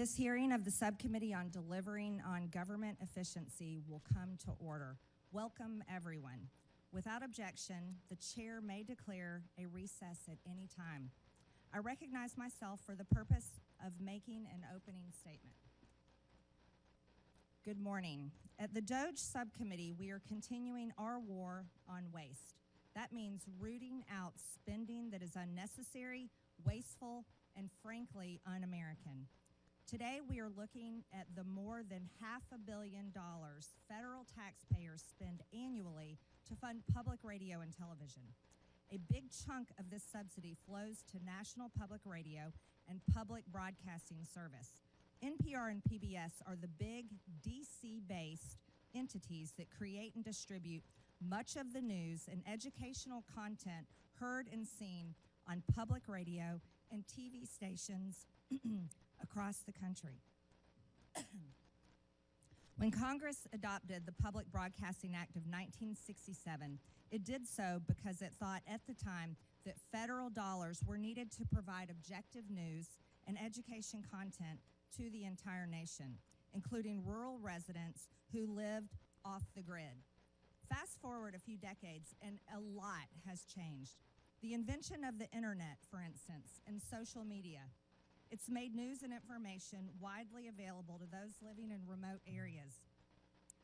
This hearing of the Subcommittee on Delivering on Government Efficiency will come to order. Welcome, everyone. Without objection, the chair may declare a recess at any time. I recognize myself for the purpose of making an opening statement. Good morning. At the DOGE Subcommittee, we are continuing our war on waste. That means rooting out spending that is unnecessary, wasteful, and frankly, un-American. Today, we are looking at the more than $500 million federal taxpayers spend annually to fund public radio and television. A big chunk of this subsidy flows to National Public Radio and Public Broadcasting Service. NPR and PBS are the big DC-based entities that create and distribute much of the news and educational content heard and seen on public radio and TV stations across the country. When Congress adopted the Public Broadcasting Act of 1967, it did so because it thought at the time that federal dollars were needed to provide objective news and education content to the entire nation, including rural residents who lived off the grid. Fast forward a few decades, and a lot has changed. The invention of the internet, for instance, and social media. It's made news and information widely available to those living in remote areas.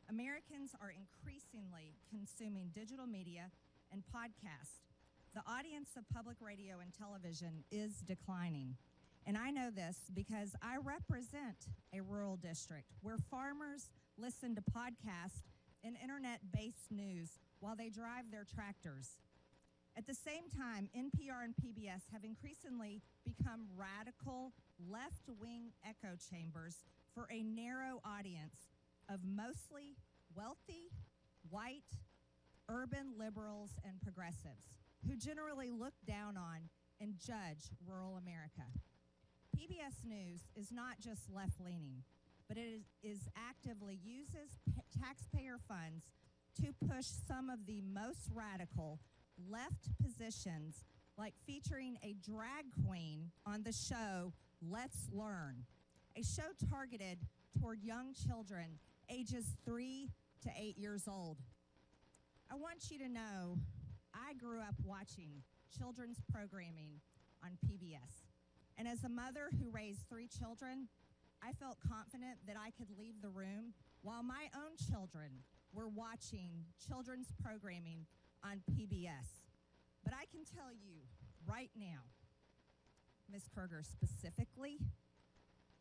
Americans are increasingly consuming digital media and podcasts. The audience of public radio and television is declining. And I know this because I represent a rural district where farmers listen to podcasts and internet-based news while they drive their tractors. At the same time, NPR and PBS have increasingly become radical left-wing echo chambers for a narrow audience of mostly wealthy, white, urban liberals and progressives who generally look down on and judge rural America. PBS News is not just left-leaning, but it is actively uses taxpayer funds to push some of the most radical left positions, like featuring a drag queen on the show Let's Learn, a show targeted toward young children ages 3 to 8 years old. I want you to know I grew up watching children's programming on PBS. And as a mother who raised 3 children, I felt confident that I could leave the room while my own children were watching children's programming on PBS. But I can tell you right now, Ms. Kruger, specifically,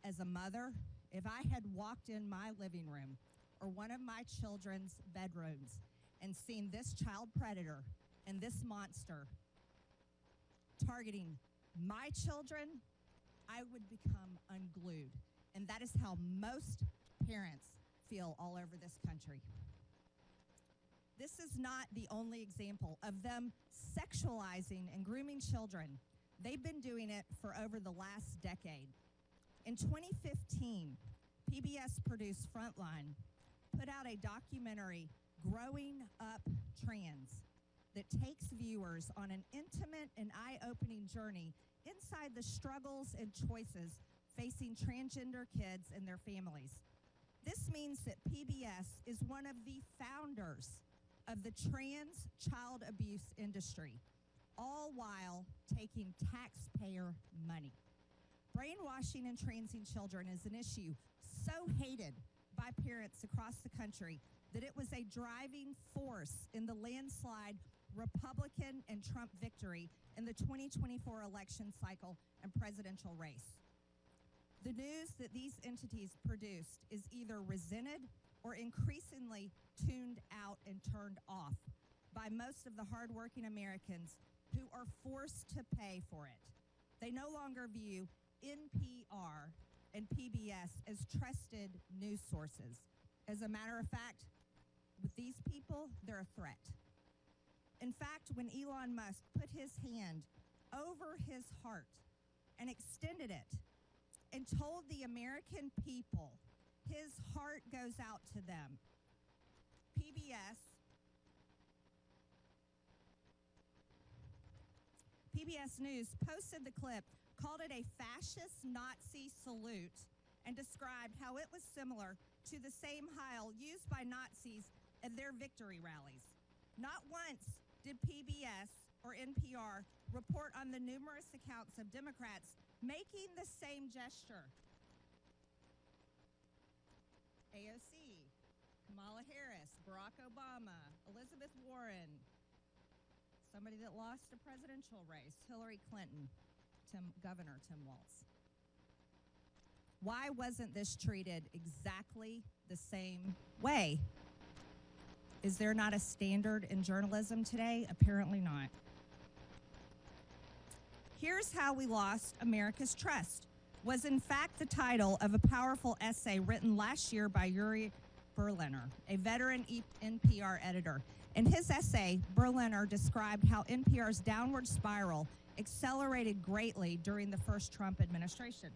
as a mother, if I had walked in my living room or one of my children's bedrooms and seen this child predator and this monster targeting my children, I would become unglued. And that is how most parents feel all over this country. This is not the only example of them sexualizing and grooming children. They've been doing it for over the last decade. In 2015, PBS produced Frontline put out a documentary, Growing Up Trans, that takes viewers on an intimate and eye-opening journey inside the struggles and choices facing transgender kids and their families. This means that PBS is one of the founders of the trans child abuse industry, all while taking taxpayer money. Brainwashing and transing children is an issue so hated by parents across the country that it was a driving force in the landslide Republican and Trump victory in the 2024 election cycle and presidential race. The news that these entities produced is either resented or increasingly tuned out and turned off by most of the hardworking Americans who are forced to pay for it. They no longer view NPR and PBS as trusted news sources. As a matter of fact, with these people, they're a threat. In fact, when Elon Musk put his hand over his heart and extended it and told the American people his heart goes out to them, PBS News posted the clip, called it a fascist Nazi salute, and described how it was similar to the same Heil used by Nazis at their victory rallies. Not once did PBS or NPR report on the numerous accounts of Democrats making the same gesture. AOC, Kamala Harris, Barack Obama, Elizabeth Warren, somebody that lost a presidential race, Hillary Clinton, Governor Tim Walz. Why wasn't this treated exactly the same way? Is there not a standard in journalism today? Apparently not. Here's How We Lost America's Trust was in fact the title of a powerful essay written last year by Yuri Berliner, a veteran NPR editor. In his essay, Berliner described how NPR's downward spiral accelerated greatly during the first Trump administration.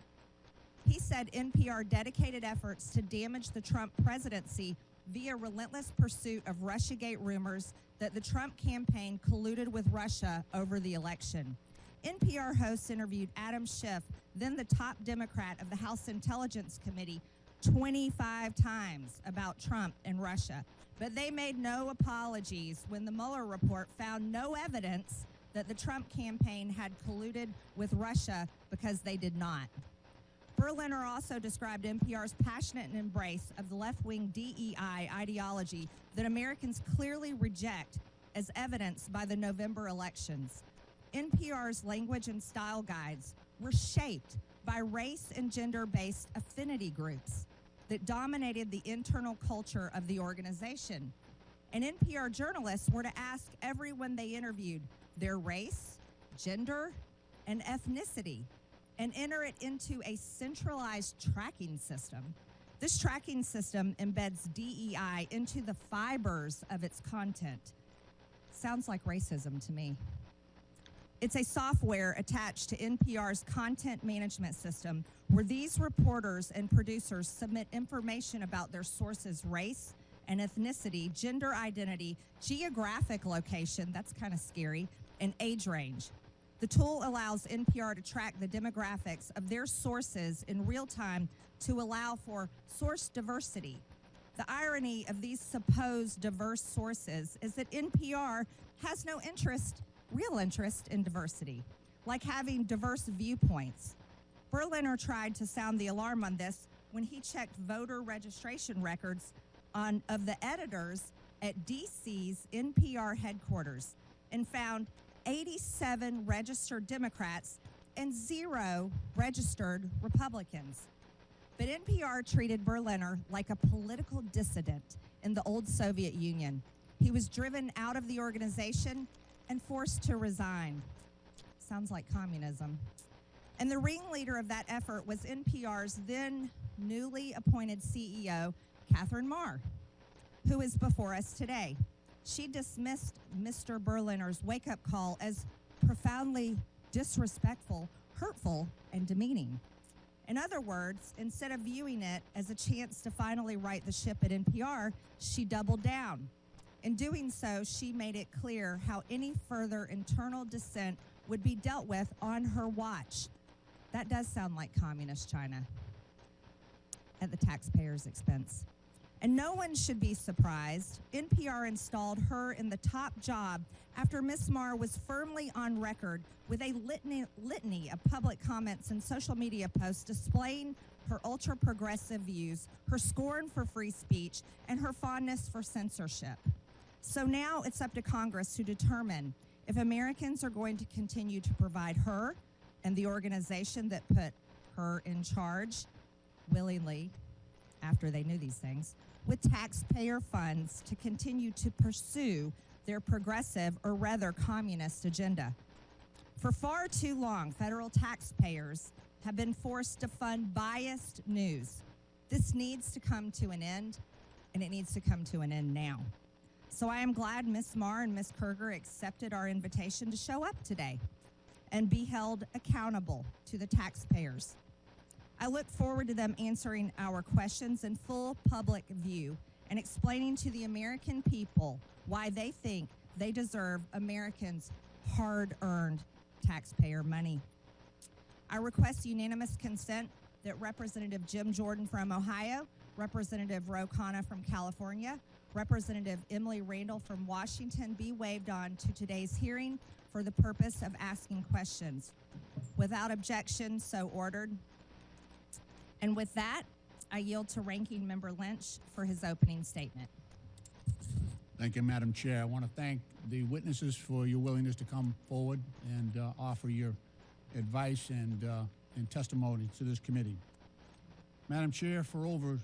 He said NPR dedicated efforts to damage the Trump presidency via relentless pursuit of Russiagate rumors that the Trump campaign colluded with Russia over the election. NPR hosts interviewed Adam Schiff, then the top Democrat of the House Intelligence Committee, 25 times about Trump and Russia. But they made no apologies when the Mueller report found no evidence that the Trump campaign had colluded with Russia, because they did not. Berliner also described NPR's passionate embrace of the left-wing DEI ideology that Americans clearly reject, as evidenced by the November elections. NPR's language and style guides were shaped by race and gender-based affinity groups that dominated the internal culture of the organization. And NPR journalists were to ask everyone they interviewed their race, gender, and ethnicity, and enter it into a centralized tracking system. This tracking system embeds DEI into the fibers of its content. Sounds like racism to me. It's a software attached to NPR's content management system where these reporters and producers submit information about their sources' race and ethnicity, gender identity, geographic location, that's kind of scary, and age range. The tool allows NPR to track the demographics of their sources in real time to allow for source diversity. The irony of these supposed diverse sources is that NPR has no real interest in diversity, like having diverse viewpoints. Berliner tried to sound the alarm on this when he checked voter registration records of the editors at DC's NPR headquarters and found 87 registered Democrats and 0 registered Republicans. But NPR treated Berliner like a political dissident in the old Soviet Union. He was driven out of the organization and forced to resign. Sounds like communism. And the ringleader of that effort was NPR's then newly appointed CEO, Catherine Marr, who is before us today. She dismissed Mr. Berliner's wake-up call as profoundly disrespectful, hurtful, and demeaning. In other words, instead of viewing it as a chance to finally right the ship at NPR, she doubled down. In doing so, she made it clear how any further internal dissent would be dealt with on her watch. That does sound like communist China at the taxpayer's expense. And no one should be surprised. NPR installed her in the top job after Ms. Marr was firmly on record with a litany of public comments and social media posts displaying her ultra-progressive views, her scorn for free speech, and her fondness for censorship. So now it's up to Congress to determine if Americans are going to continue to provide her and the organization that put her in charge willingly, after they knew these things, with taxpayer funds to continue to pursue their progressive, or rather communist, agenda. For far too long, federal taxpayers have been forced to fund biased news. This needs to come to an end, and it needs to come to an end now. So I am glad Ms. Marr and Ms. Kerger accepted our invitation to show up today and be held accountable to the taxpayers. I look forward to them answering our questions in full public view and explaining to the American people why they think they deserve Americans' hard-earned taxpayer money. I request unanimous consent that Representative Jim Jordan from Ohio, Representative Ro Khanna from California, Representative Emily Randall from Washington be waived on to today's hearing for the purpose of asking questions. Without objection, so ordered. And with that, I yield to Ranking Member Lynch for his opening statement. Thank you, Madam Chair. I want to thank the witnesses for your willingness to come forward and offer your advice and testimony to this committee. Madam Chair, for over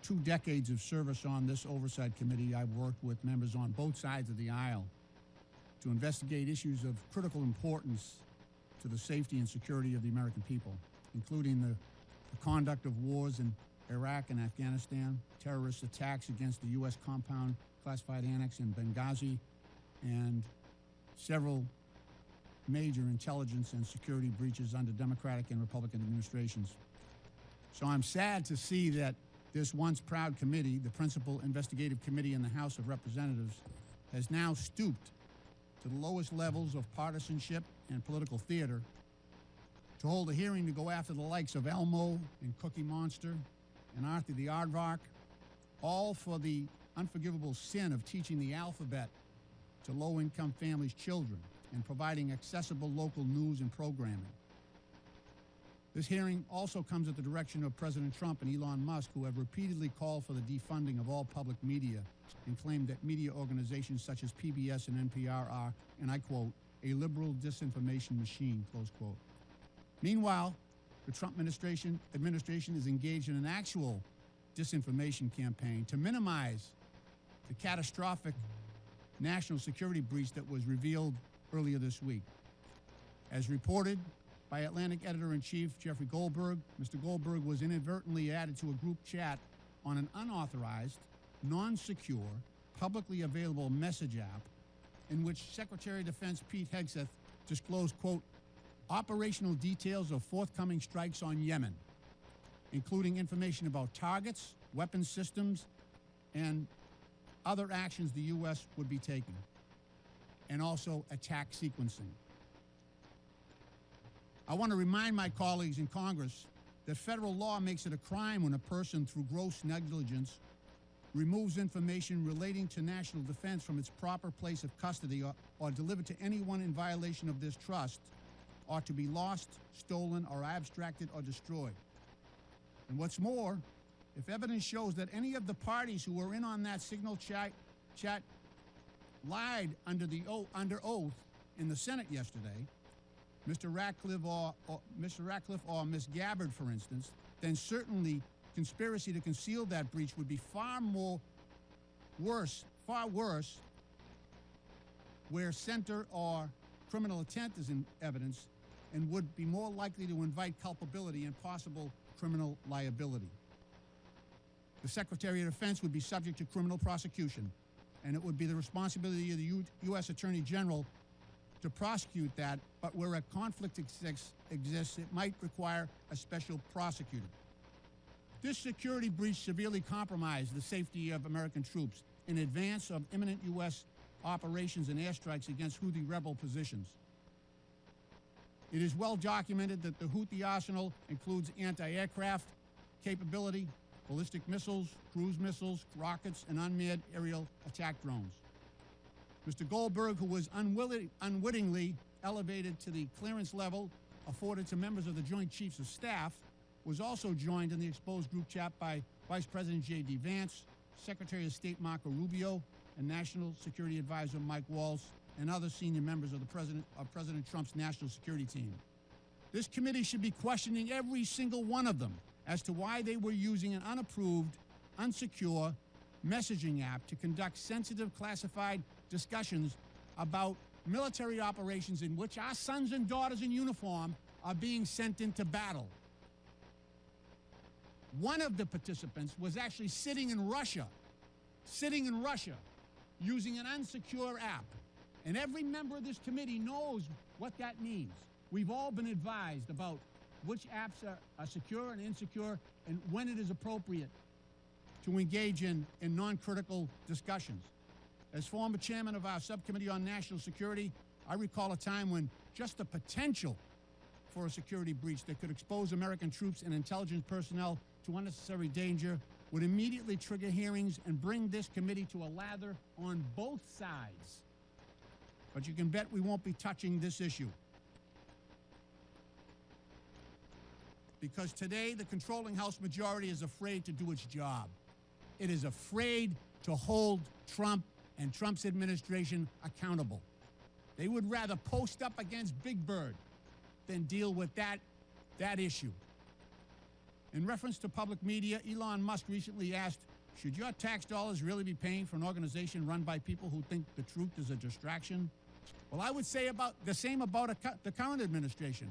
2 decades of service on this Oversight Committee, I've worked with members on both sides of the aisle to investigate issues of critical importance to the safety and security of the American people, including the conduct of wars in Iraq and Afghanistan, terrorist attacks against the U.S. compound classified annex in Benghazi, and several major intelligence and security breaches under Democratic and Republican administrations. So I'm sad to see that this once proud committee, the principal investigative committee in the House of Representatives, has now stooped to the lowest levels of partisanship and political theater to hold a hearing to go after the likes of Elmo and Cookie Monster and Arthur the Aardvark, all for the unforgivable sin of teaching the alphabet to low-income families' children and providing accessible local news and programming. This hearing also comes at the direction of President Trump and Elon Musk, who have repeatedly called for the defunding of all public media and claimed that media organizations such as PBS and NPR are, and I quote, a liberal disinformation machine, close quote. Meanwhile, the Trump administration is engaged in an actual disinformation campaign to minimize the catastrophic national security breach that was revealed earlier this week. As reported by Atlantic Editor-in-Chief Jeffrey Goldberg, Mr. Goldberg was inadvertently added to a group chat on an unauthorized, non-secure, publicly available message app in which Secretary of Defense Pete Hegseth disclosed, quote, operational details of forthcoming strikes on Yemen, including information about targets, weapons systems, and other actions the U.S. would be taking, and also attack sequencing. I want to remind my colleagues in Congress that federal law makes it a crime when a person, through gross negligence, removes information relating to national defense from its proper place of custody or delivered to anyone in violation of this trust, ought to be lost, stolen, or abstracted or destroyed. And what's more, if evidence shows that any of the parties who were in on that signal chat lied under oath in the Senate yesterday, Mr. Ratcliffe or Ms. Gabbard, for instance, then certainly conspiracy to conceal that breach would be far worse, where center or criminal intent is in evidence, and would be more likely to invite culpability and possible criminal liability. The Secretary of Defense would be subject to criminal prosecution, and it would be the responsibility of the U.S. Attorney General to prosecute that, but where a conflict exists, it might require a special prosecutor. This security breach severely compromised the safety of American troops in advance of imminent U.S. operations and airstrikes against Houthi rebel positions. It is well documented that the Houthi arsenal includes anti-aircraft capability, ballistic missiles, cruise missiles, rockets, and unmanned aerial attack drones. Mr. Goldberg, who was unwittingly elevated to the clearance level afforded to members of the Joint Chiefs of Staff, was also joined in the exposed group chat by Vice President J.D. Vance, Secretary of State Marco Rubio, and National Security Advisor Mike Waltz, and other senior members of President Trump's national security team. This committee should be questioning every single one of them as to why they were using an unapproved, unsecure messaging app to conduct sensitive classified discussions about military operations in which our sons and daughters in uniform are being sent into battle. One of the participants was actually sitting in Russia, using an unsecure app. And every member of this committee knows what that means. We've all been advised about which apps are secure and insecure and when it is appropriate to engage in non-critical discussions. As former chairman of our subcommittee on national security, I recall a time when just the potential for a security breach that could expose American troops and intelligence personnel to unnecessary danger would immediately trigger hearings and bring this committee to a lather on both sides. But you can bet we won't be touching this issue. Because today, the controlling House majority is afraid to do its job. It is afraid to hold Trump and Trump's administration accountable. They would rather post up against Big Bird than deal with that issue. In reference to public media, Elon Musk recently asked, should your tax dollars really be paying for an organization run by people who think the truth is a distraction? Well, I would say about the same about the current administration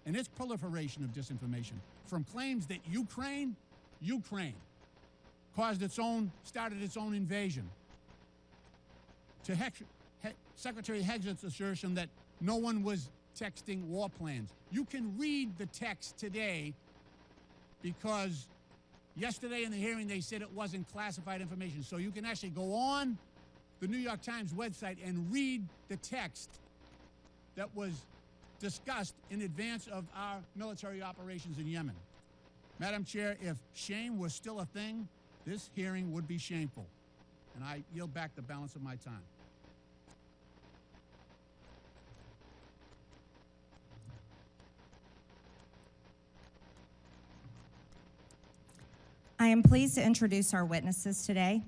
and its proliferation of disinformation, from claims that Ukraine started its own invasion, to Secretary Heged's assertion that no one was texting war plans. You can read the text today because yesterday in the hearing they said it wasn't classified information. So you can actually go on the New York Times website and read the text that was discussed in advance of our military operations in Yemen. Madam Chair, if shame was still a thing, this hearing would be shameful. And I yield back the balance of my time. I am pleased to introduce our witnesses today.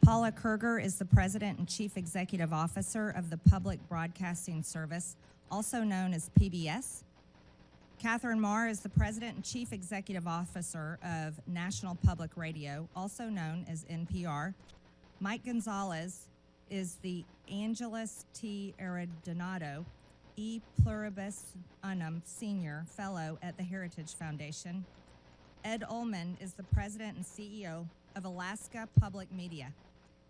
Paula Kerger is the President and Chief Executive Officer of the Public Broadcasting Service, also known as PBS. Catherine Marr is the President and Chief Executive Officer of National Public Radio, also known as NPR. Mike Gonzalez is the Angelus T. Arredondo E. Pluribus Unum Senior Fellow at the Heritage Foundation. Ed Ullman is the President and CEO of Alaska Public Media.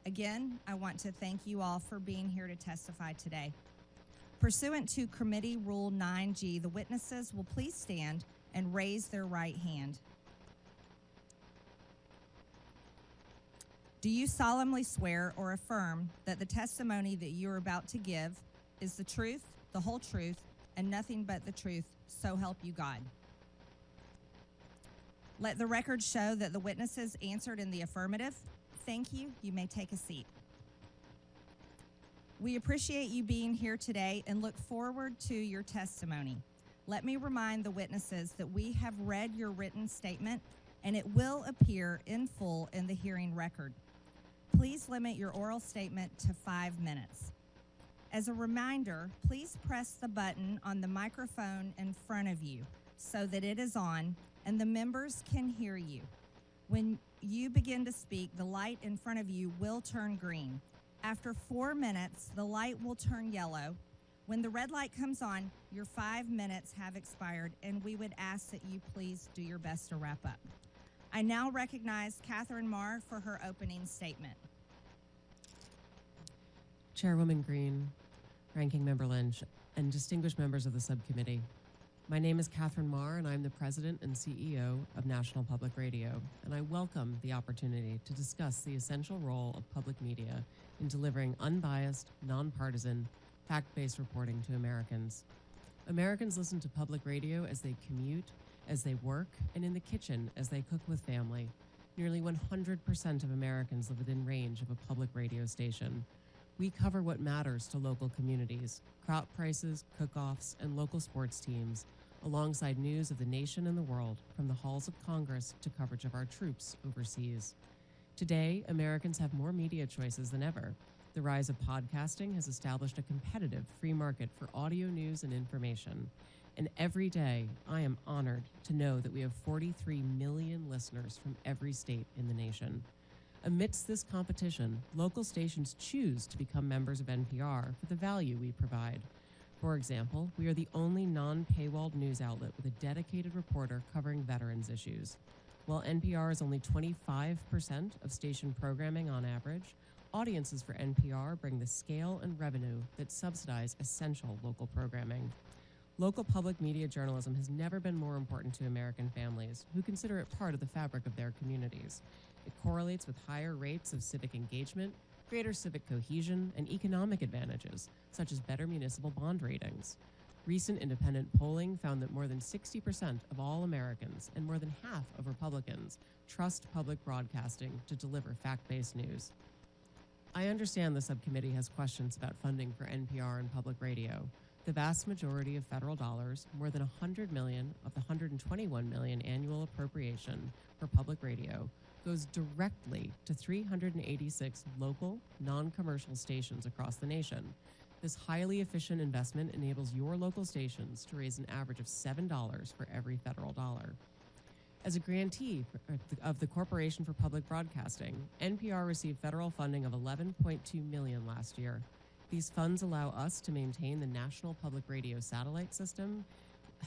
Again, I want to thank you all for being here to testify today. Pursuant to Committee Rule 9G, the witnesses will please stand and raise their right hand. Do you solemnly swear or affirm that the testimony that you are about to give is the truth, the whole truth, and nothing but the truth, so help you God? Let the record show that the witnesses answered in the affirmative. Thank you. You may take a seat. We appreciate you being here today and look forward to your testimony. Let me remind the witnesses that we have read your written statement and it will appear in full in the hearing record. Please limit your oral statement to 5 minutes. As a reminder, please press the button on the microphone in front of you so that it is on and the members can hear you. When you begin to speak, the light in front of you will turn green. After 4 minutes, the light will turn yellow. When the red light comes on, your 5 minutes have expired, and we would ask that you please do your best to wrap up. I now recognize Catherine Marr for her opening statement. Chairwoman Green, Ranking Member Lynch, and distinguished members of the subcommittee. My name is Catherine Marr, and I'm the President and CEO of National Public Radio, and I welcome the opportunity to discuss the essential role of public media in delivering unbiased, nonpartisan, fact-based reporting to Americans. Americans listen to public radio as they commute, as they work, and in the kitchen as they cook with family. Nearly 100% of Americans live within range of a public radio station. We cover what matters to local communities, crop prices, cook-offs, and local sports teams, alongside news of the nation and the world, from the halls of Congress to coverage of our troops overseas. Today, Americans have more media choices than ever. The rise of podcasting has established a competitive free market for audio news and information. And every day, I am honored to know that we have 43 million listeners from every state in the nation. Amidst this competition, local stations choose to become members of NPR for the value we provide. For example, we are the only non-paywalled news outlet with a dedicated reporter covering veterans issues. While NPR is only 25% of station programming on average, audiences for NPR bring the scale and revenue that subsidize essential local programming. Local public media journalism has never been more important to American families, who consider it part of the fabric of their communities. It correlates with higher rates of civic engagement, greater civic cohesion, and economic advantages, such as better municipal bond ratings. Recent independent polling found that more than 60% of all Americans and more than half of Republicans trust public broadcasting to deliver fact-based news. I understand the subcommittee has questions about funding for NPR and public radio. The vast majority of federal dollars, more than $100 million of the $121 million annual appropriation for public radio, goes directly to 386 local, non-commercial stations across the nation. This highly efficient investment enables your local stations to raise an average of $7 for every federal dollar. As a grantee of the Corporation for Public Broadcasting, NPR received federal funding of $11.2 million last year. These funds allow us to maintain the National Public Radio satellite system,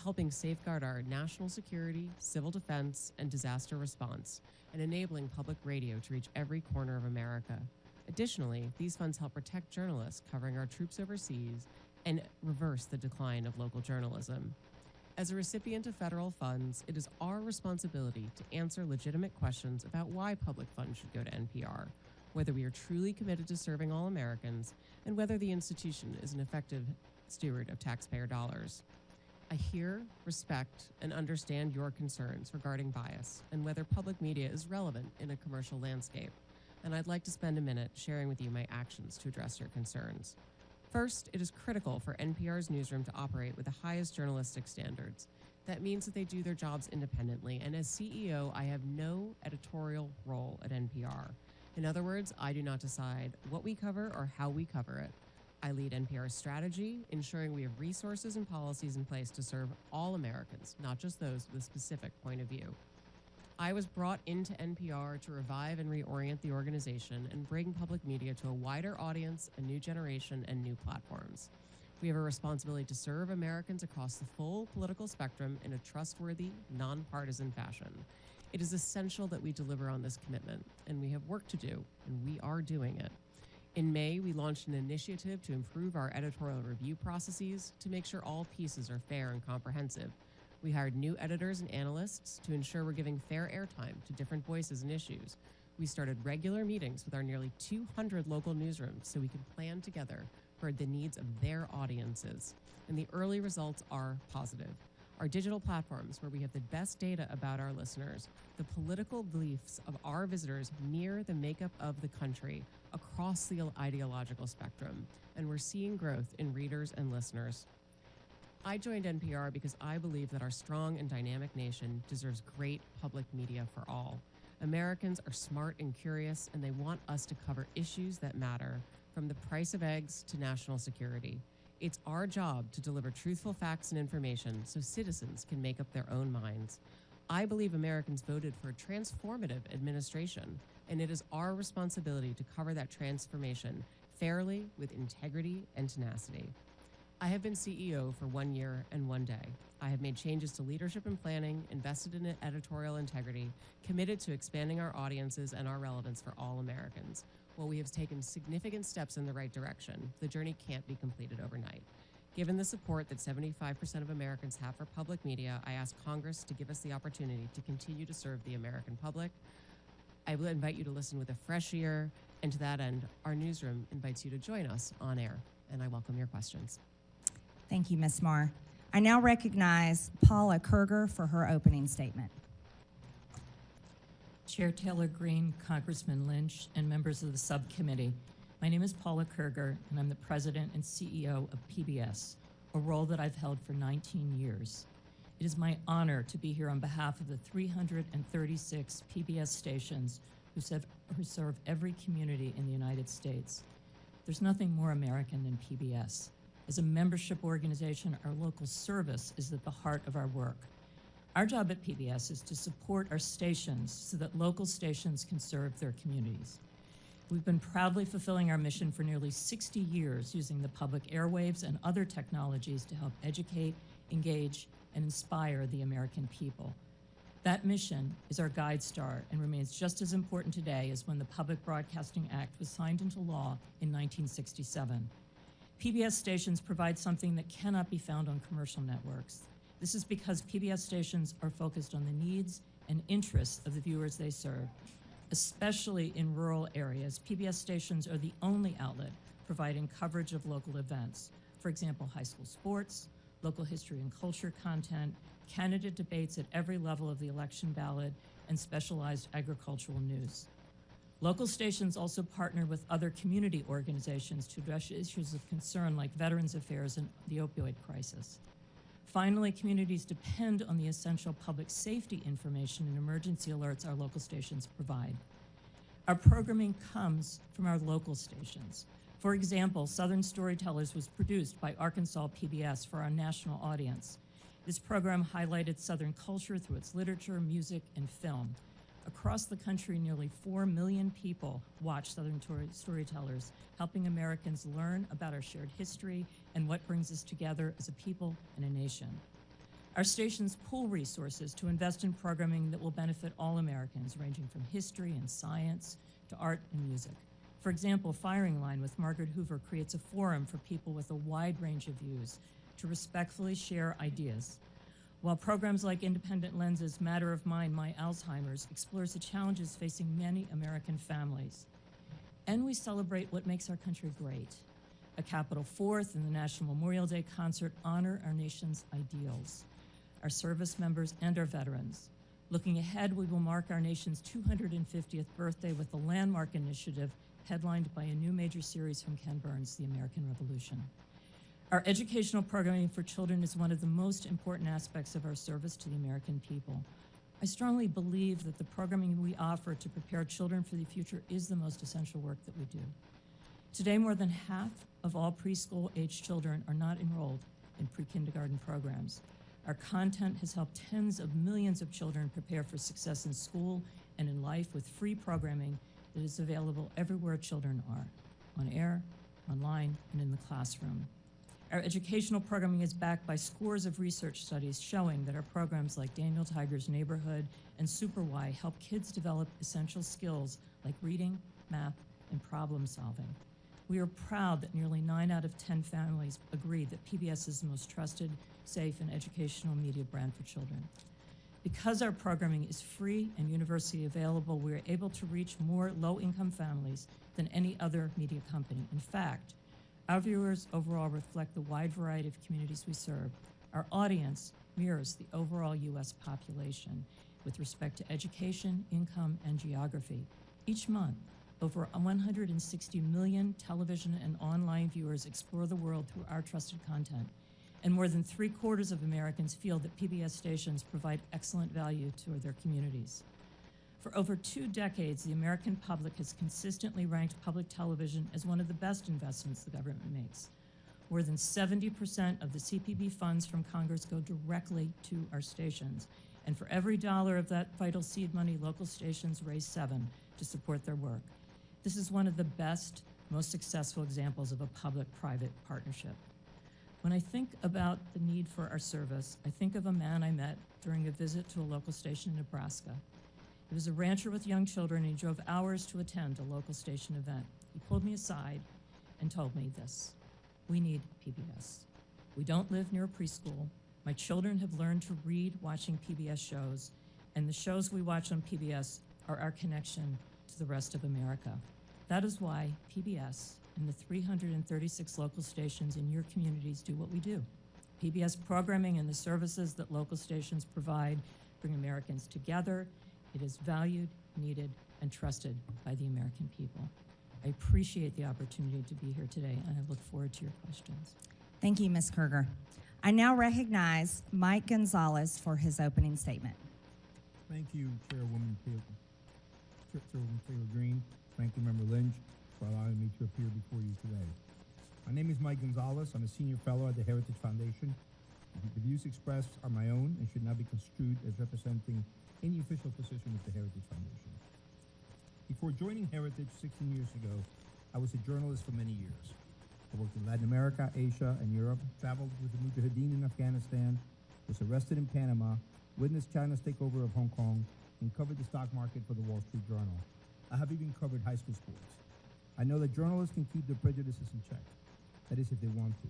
helping safeguard our national security, civil defense, and disaster response, and enabling public radio to reach every corner of America. Additionally, these funds help protect journalists covering our troops overseas and reverse the decline of local journalism. As a recipient of federal funds, it is our responsibility to answer legitimate questions about why public funds should go to NPR, whether we are truly committed to serving all Americans, and whether the institution is an effective steward of taxpayer dollars. I hear, respect, and understand your concerns regarding bias and whether public media is relevant in a commercial landscape, and I'd like to spend a minute sharing with you my actions to address your concerns. First, it is critical for NPR's newsroom to operate with the highest journalistic standards. That means that they do their jobs independently, and as CEO, I have no editorial role at NPR. In other words, I do not decide what we cover or how we cover it. I lead NPR's strategy, ensuring we have resources and policies in place to serve all Americans, not just those with a specific point of view. I was brought into NPR to revive and reorient the organization and bring public media to a wider audience, a new generation, and new platforms. We have a responsibility to serve Americans across the full political spectrum in a trustworthy, nonpartisan fashion. It is essential that we deliver on this commitment, and we have work to do, and we are doing it. In May, we launched an initiative to improve our editorial review processes to make sure all pieces are fair and comprehensive. We hired new editors and analysts to ensure we're giving fair airtime to different voices and issues. We started regular meetings with our nearly 200 local newsrooms so we can plan together for the needs of their audiences. And the early results are positive. Our digital platforms, where we have the best data about our listeners, the political beliefs of our visitors mirror the makeup of the country across the ideological spectrum, and we're seeing growth in readers and listeners. I joined NPR because I believe that our strong and dynamic nation deserves great public media for all. Americans are smart and curious, and they want us to cover issues that matter, from the price of eggs to national security. It's our job to deliver truthful facts and information so citizens can make up their own minds. I believe Americans voted for a transformative administration, and it is our responsibility to cover that transformation fairly, with integrity and tenacity. I have been CEO for 1 year and 1 day. I have made changes to leadership and planning, invested in editorial integrity, committed to expanding our audiences and our relevance for all Americans. While we have taken significant steps in the right direction, the journey can't be completed overnight. Given the support that 75% of Americans have for public media, I ask Congress to give us the opportunity to continue to serve the American public. I will invite you to listen with a fresh ear, and to that end, our newsroom invites you to join us on air, and I welcome your questions. Thank you, Ms. Marr. I now recognize Paula Kerger for her opening statement. Chair Taylor Green, Congressman Lynch, and members of the subcommittee. My name is Paula Kerger, and I'm the president and CEO of PBS, a role that I've held for 19 years. It is my honor to be here on behalf of the 336 PBS stations who serve every community in the United States. There's nothing more American than PBS. As a membership organization, our local service is at the heart of our work. Our job at PBS is to support our stations so that local stations can serve their communities. We've been proudly fulfilling our mission for nearly 60 years using the public airwaves and other technologies to help educate, engage, and inspire the American people. That mission is our guide star and remains just as important today as when the Public Broadcasting Act was signed into law in 1967. PBS stations provide something that cannot be found on commercial networks. This is because PBS stations are focused on the needs and interests of the viewers they serve. Especially in rural areas, PBS stations are the only outlet providing coverage of local events. For example, high school sports, local history and culture content, candidate debates at every level of the election ballot, and specialized agricultural news. Local stations also partner with other community organizations to address issues of concern like Veterans Affairs and the opioid crisis. Finally, communities depend on the essential public safety information and emergency alerts our local stations provide. Our programming comes from our local stations. For example, Southern Storytellers was produced by Arkansas PBS for our national audience. This program highlighted Southern culture through its literature, music, and film. Across the country, nearly 4 million people watch Southern Storytellers, helping Americans learn about our shared history and what brings us together as a people and a nation. Our stations pool resources to invest in programming that will benefit all Americans, ranging from history and science to art and music. For example, Firing Line with Margaret Hoover creates a forum for people with a wide range of views to respectfully share ideas. While programs like Independent Lens's Matter of Mind, My Alzheimer's explores the challenges facing many American families. And we celebrate what makes our country great. A Capitol Fourth and the National Memorial Day concert honor our nation's ideals, our service members, and our veterans. Looking ahead, we will mark our nation's 250th birthday with the Landmark Initiative, headlined by a new major series from Ken Burns, The American Revolution. Our educational programming for children is one of the most important aspects of our service to the American people. I strongly believe that the programming we offer to prepare children for the future is the most essential work that we do. Today, more than half of all preschool-age children are not enrolled in pre-kindergarten programs. Our content has helped tens of millions of children prepare for success in school and in life with free programming that is available everywhere children are, on air, online, and in the classroom. Our educational programming is backed by scores of research studies showing that our programs like Daniel Tiger's Neighborhood and Super Y help kids develop essential skills like reading, math, and problem solving. We are proud that nearly 9 out of 10 families agree that PBS is the most trusted, safe, and educational media brand for children. Because our programming is free and universally available, we are able to reach more low-income families than any other media company. In fact, our viewers overall reflect the wide variety of communities we serve. Our audience mirrors the overall U.S. population with respect to education, income, and geography. Each month, over 160 million television and online viewers explore the world through our trusted content. And more than 3/4 of Americans feel that PBS stations provide excellent value to their communities. For over 2 decades, the American public has consistently ranked public television as one of the best investments the government makes. More than 70% of the CPB funds from Congress go directly to our stations. And for every dollar of that vital seed money, local stations raise 7 to support their work. This is one of the best, most successful examples of a public-private partnership. When I think about the need for our service, I think of a man I met during a visit to a local station in Nebraska. He was a rancher with young children, and he drove hours to attend a local station event. He pulled me aside and told me this: we need PBS. We don't live near a preschool. My children have learned to read watching PBS shows, and the shows we watch on PBS are our connection to the rest of America. That is why PBS and the 336 local stations in your communities do what we do. PBS programming and the services that local stations provide bring Americans together. It is valued, needed, and trusted by the American people. I appreciate the opportunity to be here today, and I look forward to your questions. Thank you, Ms. Kruger. I now recognize Mike Gonzalez for his opening statement. Thank you, Chairwoman Taylor Green, Ranking Member Lynch, for allowing me to appear before you today. My name is Mike Gonzalez. I'm a senior fellow at the Heritage Foundation. The views expressed are my own and should not be construed as representing any official position with the Heritage Foundation. Before joining Heritage 16 years ago, I was a journalist for many years. I worked in Latin America, Asia, and Europe, traveled with the Mujahideen in Afghanistan, was arrested in Panama, witnessed China's takeover of Hong Kong, and covered the stock market for the Wall Street Journal. I have even covered high school sports. I know that journalists can keep their prejudices in check. That is, if they want to.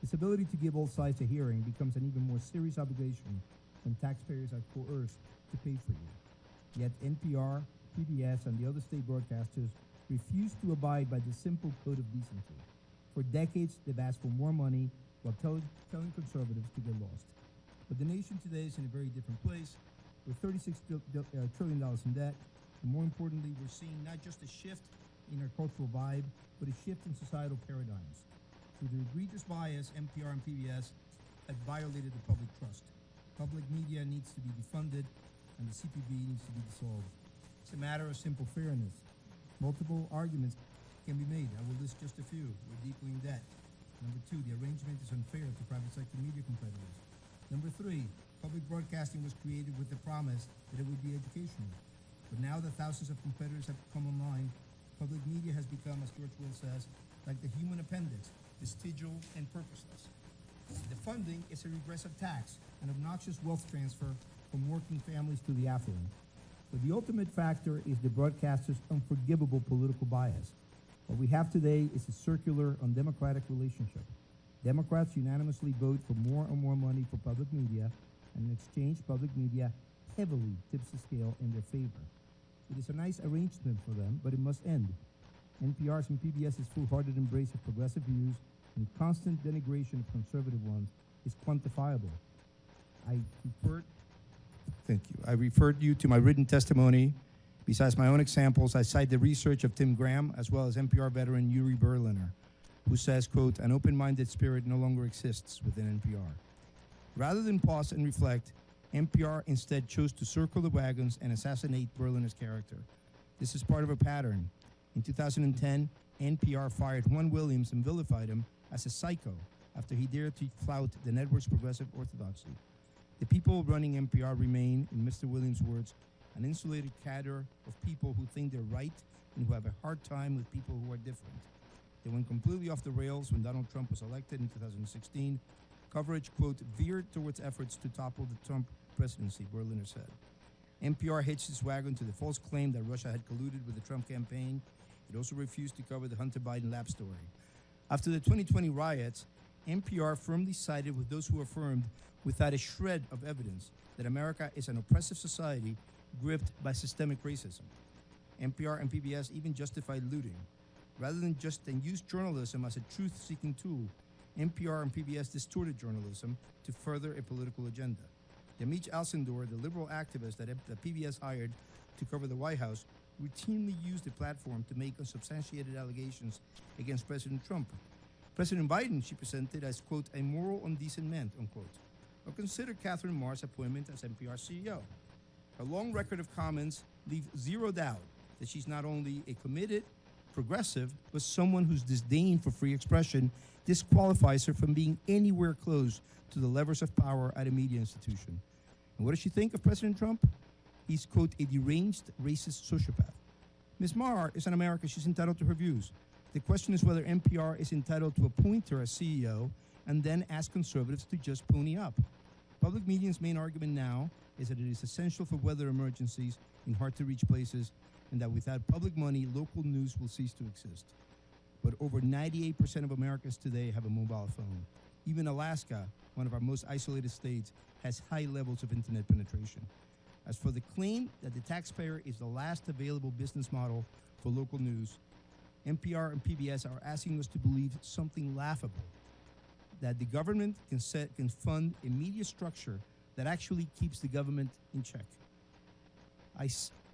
This ability to give all sides a hearing becomes an even more serious obligation when taxpayers are coerced to pay for you. Yet NPR, PBS, and the other state broadcasters refuse to abide by the simple code of decency. For decades, they've asked for more money while telling conservatives to get lost. But the nation today is in a very different place. We're $36 trillion in debt, and more importantly, we're seeing not just a shift in our cultural vibe, but a shift in societal paradigms. Through the egregious bias, NPR and PBS have violated the public trust. Public media needs to be defunded, and the CPB needs to be dissolved. It's a matter of simple fairness. Multiple arguments can be made. I will list just a few. We're deeply in debt. Number two, the arrangement is unfair to private sector media competitors. Number three, public broadcasting was created with the promise that it would be educational. But now that thousands of competitors have come online, public media has become, as George Will says, like the human appendix, vestigial and purposeless. The funding is a regressive tax, an obnoxious wealth transfer from working families to the affluent. But the ultimate factor is the broadcaster's unforgivable political bias. What we have today is a circular, undemocratic relationship. Democrats unanimously vote for more and more money for public media, and in exchange, public media heavily tips the scale in their favor. It is a nice arrangement for them, but it must end. NPR's and PBS's foolhardy embrace of progressive views and constant denigration of conservative ones is quantifiable. I referred you to my written testimony. Besides my own examples, I cite the research of Tim Graham, as well as NPR veteran Yuri Berliner, who says, quote, an open-minded spirit no longer exists within NPR. Rather than pause and reflect, NPR instead chose to circle the wagons and assassinate Berliner's character. This is part of a pattern. In 2010, NPR fired Juan Williams and vilified him as a psycho after he dared to flout the network's progressive orthodoxy. The people running NPR remain, in Mr. Williams' words, an insulated cadre of people who think they're right and who have a hard time with people who are different. They went completely off the rails when Donald Trump was elected in 2016. Coverage, quote, veered towards efforts to topple the Trump presidency, Berliner said. NPR hitched its wagon to the false claim that Russia had colluded with the Trump campaign. It also refused to cover the Hunter Biden lab story. After the 2020 riots, NPR firmly sided with those who affirmed, without a shred of evidence, that America is an oppressive society gripped by systemic racism. NPR and PBS even justified looting. Rather than use journalism as a truth-seeking tool, NPR and PBS distorted journalism to further a political agenda. Yamiche Alcindor, the liberal activist that PBS hired to cover the White House, routinely used the platform to make unsubstantiated allegations against President Trump. President Biden, she presented as, quote, a moral and decent man, unquote. Or consider Catherine Marr's appointment as NPR CEO. Her long record of comments leave zero doubt that she's not only a committed progressive, but someone whose disdain for free expression disqualifies her from being anywhere close to the levers of power at a media institution. And what does she think of President Trump? He's, quote, a deranged, racist sociopath. Ms. Marr is an American. She's entitled to her views. The question is whether NPR is entitled to appoint her as CEO and then ask conservatives to just pony up. Public media's main argument now is that it is essential for weather emergencies in hard-to-reach places, and that without public money, local news will cease to exist. But over 98% of Americans today have a mobile phone. Even Alaska, one of our most isolated states, has high levels of internet penetration. As for the claim that the taxpayer is the last available business model for local news, NPR and PBS are asking us to believe something laughable, that the government can fund a media structure that actually keeps the government in check. I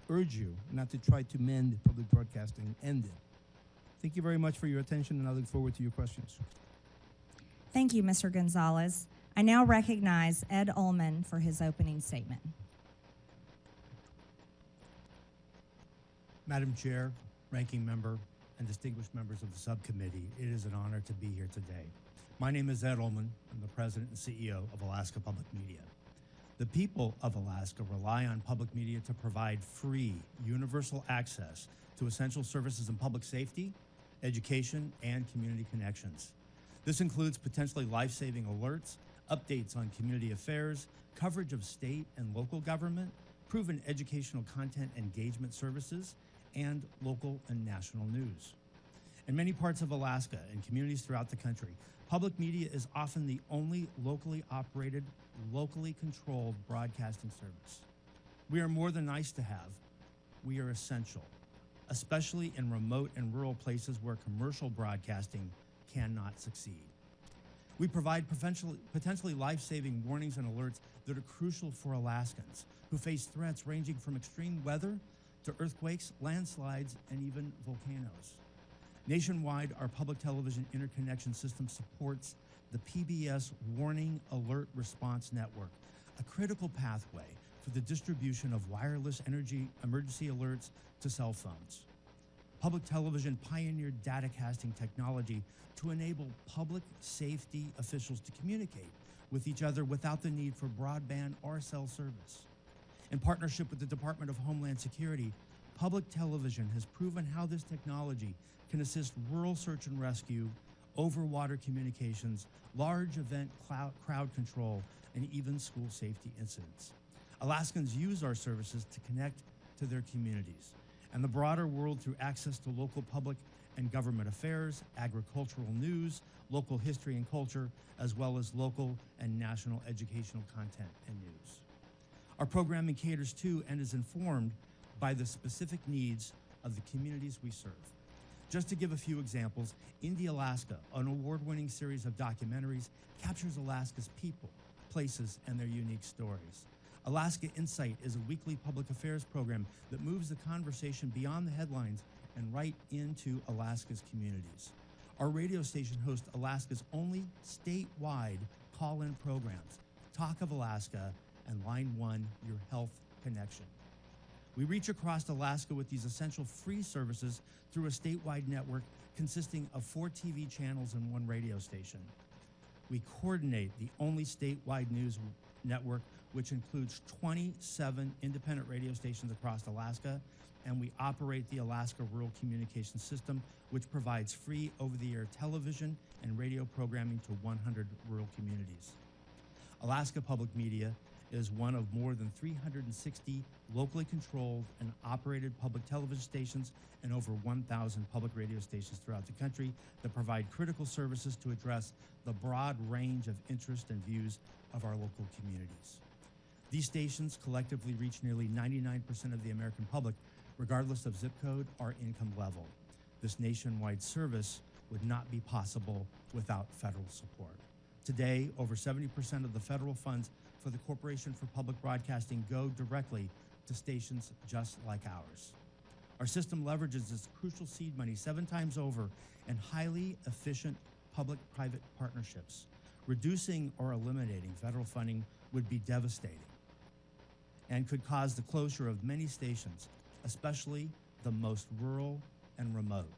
urge you not to try to mend public broadcasting, end it. Thank you very much for your attention, and I look forward to your questions. Thank you, Mr. Gonzalez. I now recognize Ed Ullman for his opening statement. Madam Chair, Ranking Member, and distinguished members of the subcommittee, it is an honor to be here today. My name is Ed Ullman. I'm the President and CEO of Alaska Public Media. The people of Alaska rely on public media to provide free, universal access to essential services in public safety, education, and community connections. This includes potentially life-saving alerts, updates on community affairs, coverage of state and local government, proven educational content engagement services, and local and national news. In many parts of Alaska and communities throughout the country, public media is often the only locally operated, locally controlled broadcasting service. We are more than nice to have. We are essential, especially in remote and rural places where commercial broadcasting cannot succeed. We provide potentially life-saving warnings and alerts that are crucial for Alaskans who face threats ranging from extreme weather to earthquakes, landslides, and even volcanoes. Nationwide, our public television interconnection system supports the PBS Warning Alert Response Network, a critical pathway for the distribution of wireless emergency alerts to cell phones. Public television pioneered datacasting technology to enable public safety officials to communicate with each other without the need for broadband or cell service. In partnership with the Department of Homeland Security, public television has proven how this technology can assist rural search and rescue, over-water communications, large event crowd control, and even school safety incidents. Alaskans use our services to connect to their communities and the broader world through access to local public and government affairs, agricultural news, local history and culture, as well as local and national educational content and news. Our programming caters to and is informed by the specific needs of the communities we serve. Just to give a few examples, Indie Alaska, an award-winning series of documentaries, captures Alaska's people, places, and their unique stories. Alaska Insight is a weekly public affairs program that moves the conversation beyond the headlines and right into Alaska's communities. Our radio station hosts Alaska's only statewide call-in programs, Talk of Alaska and Line 1, Your Health Connection. We reach across Alaska with these essential free services through a statewide network consisting of 4 TV channels and 1 radio station. We coordinate the only statewide news network, which includes 27 independent radio stations across Alaska, and we operate the Alaska Rural Communications System, which provides free over-the-air television and radio programming to 100 rural communities. Alaska Public Media is one of more than 360 locally controlled and operated public television stations and over 1,000 public radio stations throughout the country that provide critical services to address the broad range of interests and views of our local communities. These stations collectively reach nearly 99% of the American public, regardless of zip code or income level. This nationwide service would not be possible without federal support. Today, over 70% of the federal funds for the Corporation for Public Broadcasting go directly to stations just like ours. Our system leverages this crucial seed money 7 times over in highly efficient public-private partnerships. Reducing or eliminating federal funding would be devastating and could cause the closure of many stations, especially the most rural and remote.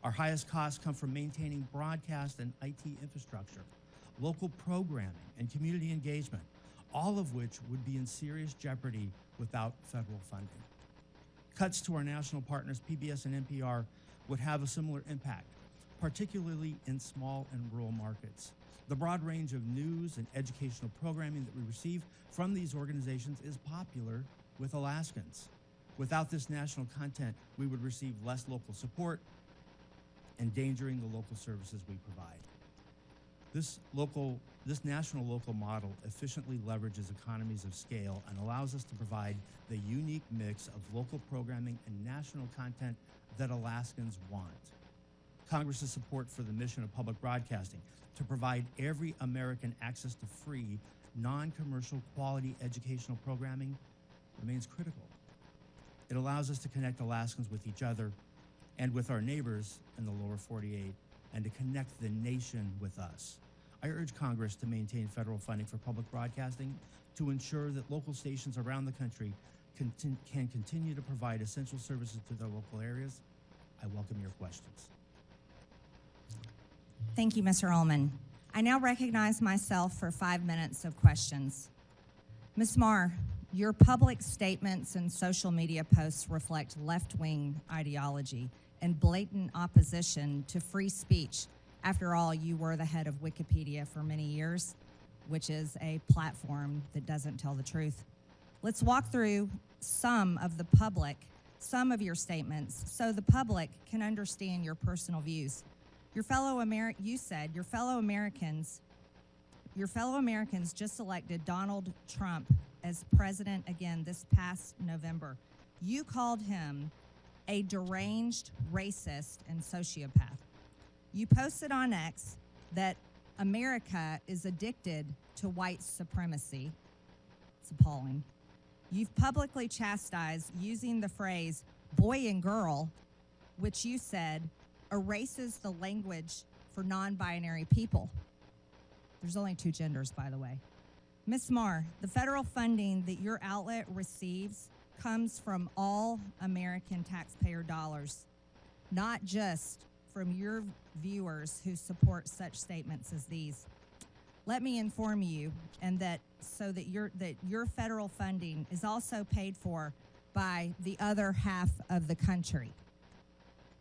Our highest costs come from maintaining broadcast and IT infrastructure, local programming, and community engagement, all of which would be in serious jeopardy without federal funding. Cuts to our national partners, PBS and NPR, would have a similar impact, particularly in small and rural markets. The broad range of news and educational programming that we receive from these organizations is popular with Alaskans. Without this national content, we would receive less local support, endangering the local services we provide. This national local model efficiently leverages economies of scale and allows us to provide the unique mix of local programming and national content that Alaskans want. Congress's support for the mission of public broadcasting to provide every American access to free, non-commercial quality educational programming remains critical. It allows us to connect Alaskans with each other and with our neighbors in the lower 48 and to connect the nation with us. I urge Congress to maintain federal funding for public broadcasting to ensure that local stations around the country can continue to provide essential services to their local areas. I welcome your questions. Thank you, Mr. Ullman. I now recognize myself for 5 minutes of questions. Ms. Marr, your public statements and social media posts reflect left-wing ideology and blatant opposition to free speech. After all, you were the head of Wikipedia for many years, which is a platform that doesn't tell the truth. Let's walk through some of your statements so the public can understand your personal views. You said your fellow Americans just elected Donald Trump as president again this past November. You called him a deranged racist and sociopath. You posted on X that America is addicted to white supremacy. It's appalling. You've publicly chastised using the phrase boy and girl, which you said erases the language for non-binary people. There's only two genders, by the way. Ms. Marr, the federal funding that your outlet receives comes from all American taxpayer dollars, not just from your viewers who support such statements as these. Let me inform you, and that your federal funding is also paid for by the other half of the country,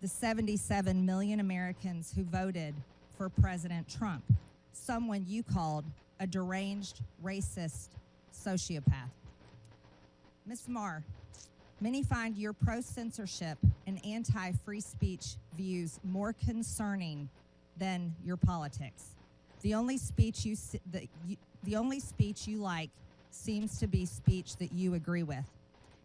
the 77 million Americans who voted for President Trump, someone you called a deranged, racist sociopath. Ms. Marr, many find your pro-censorship and anti-free speech views more concerning than your politics. The only speech you like seems to be speech that you agree with.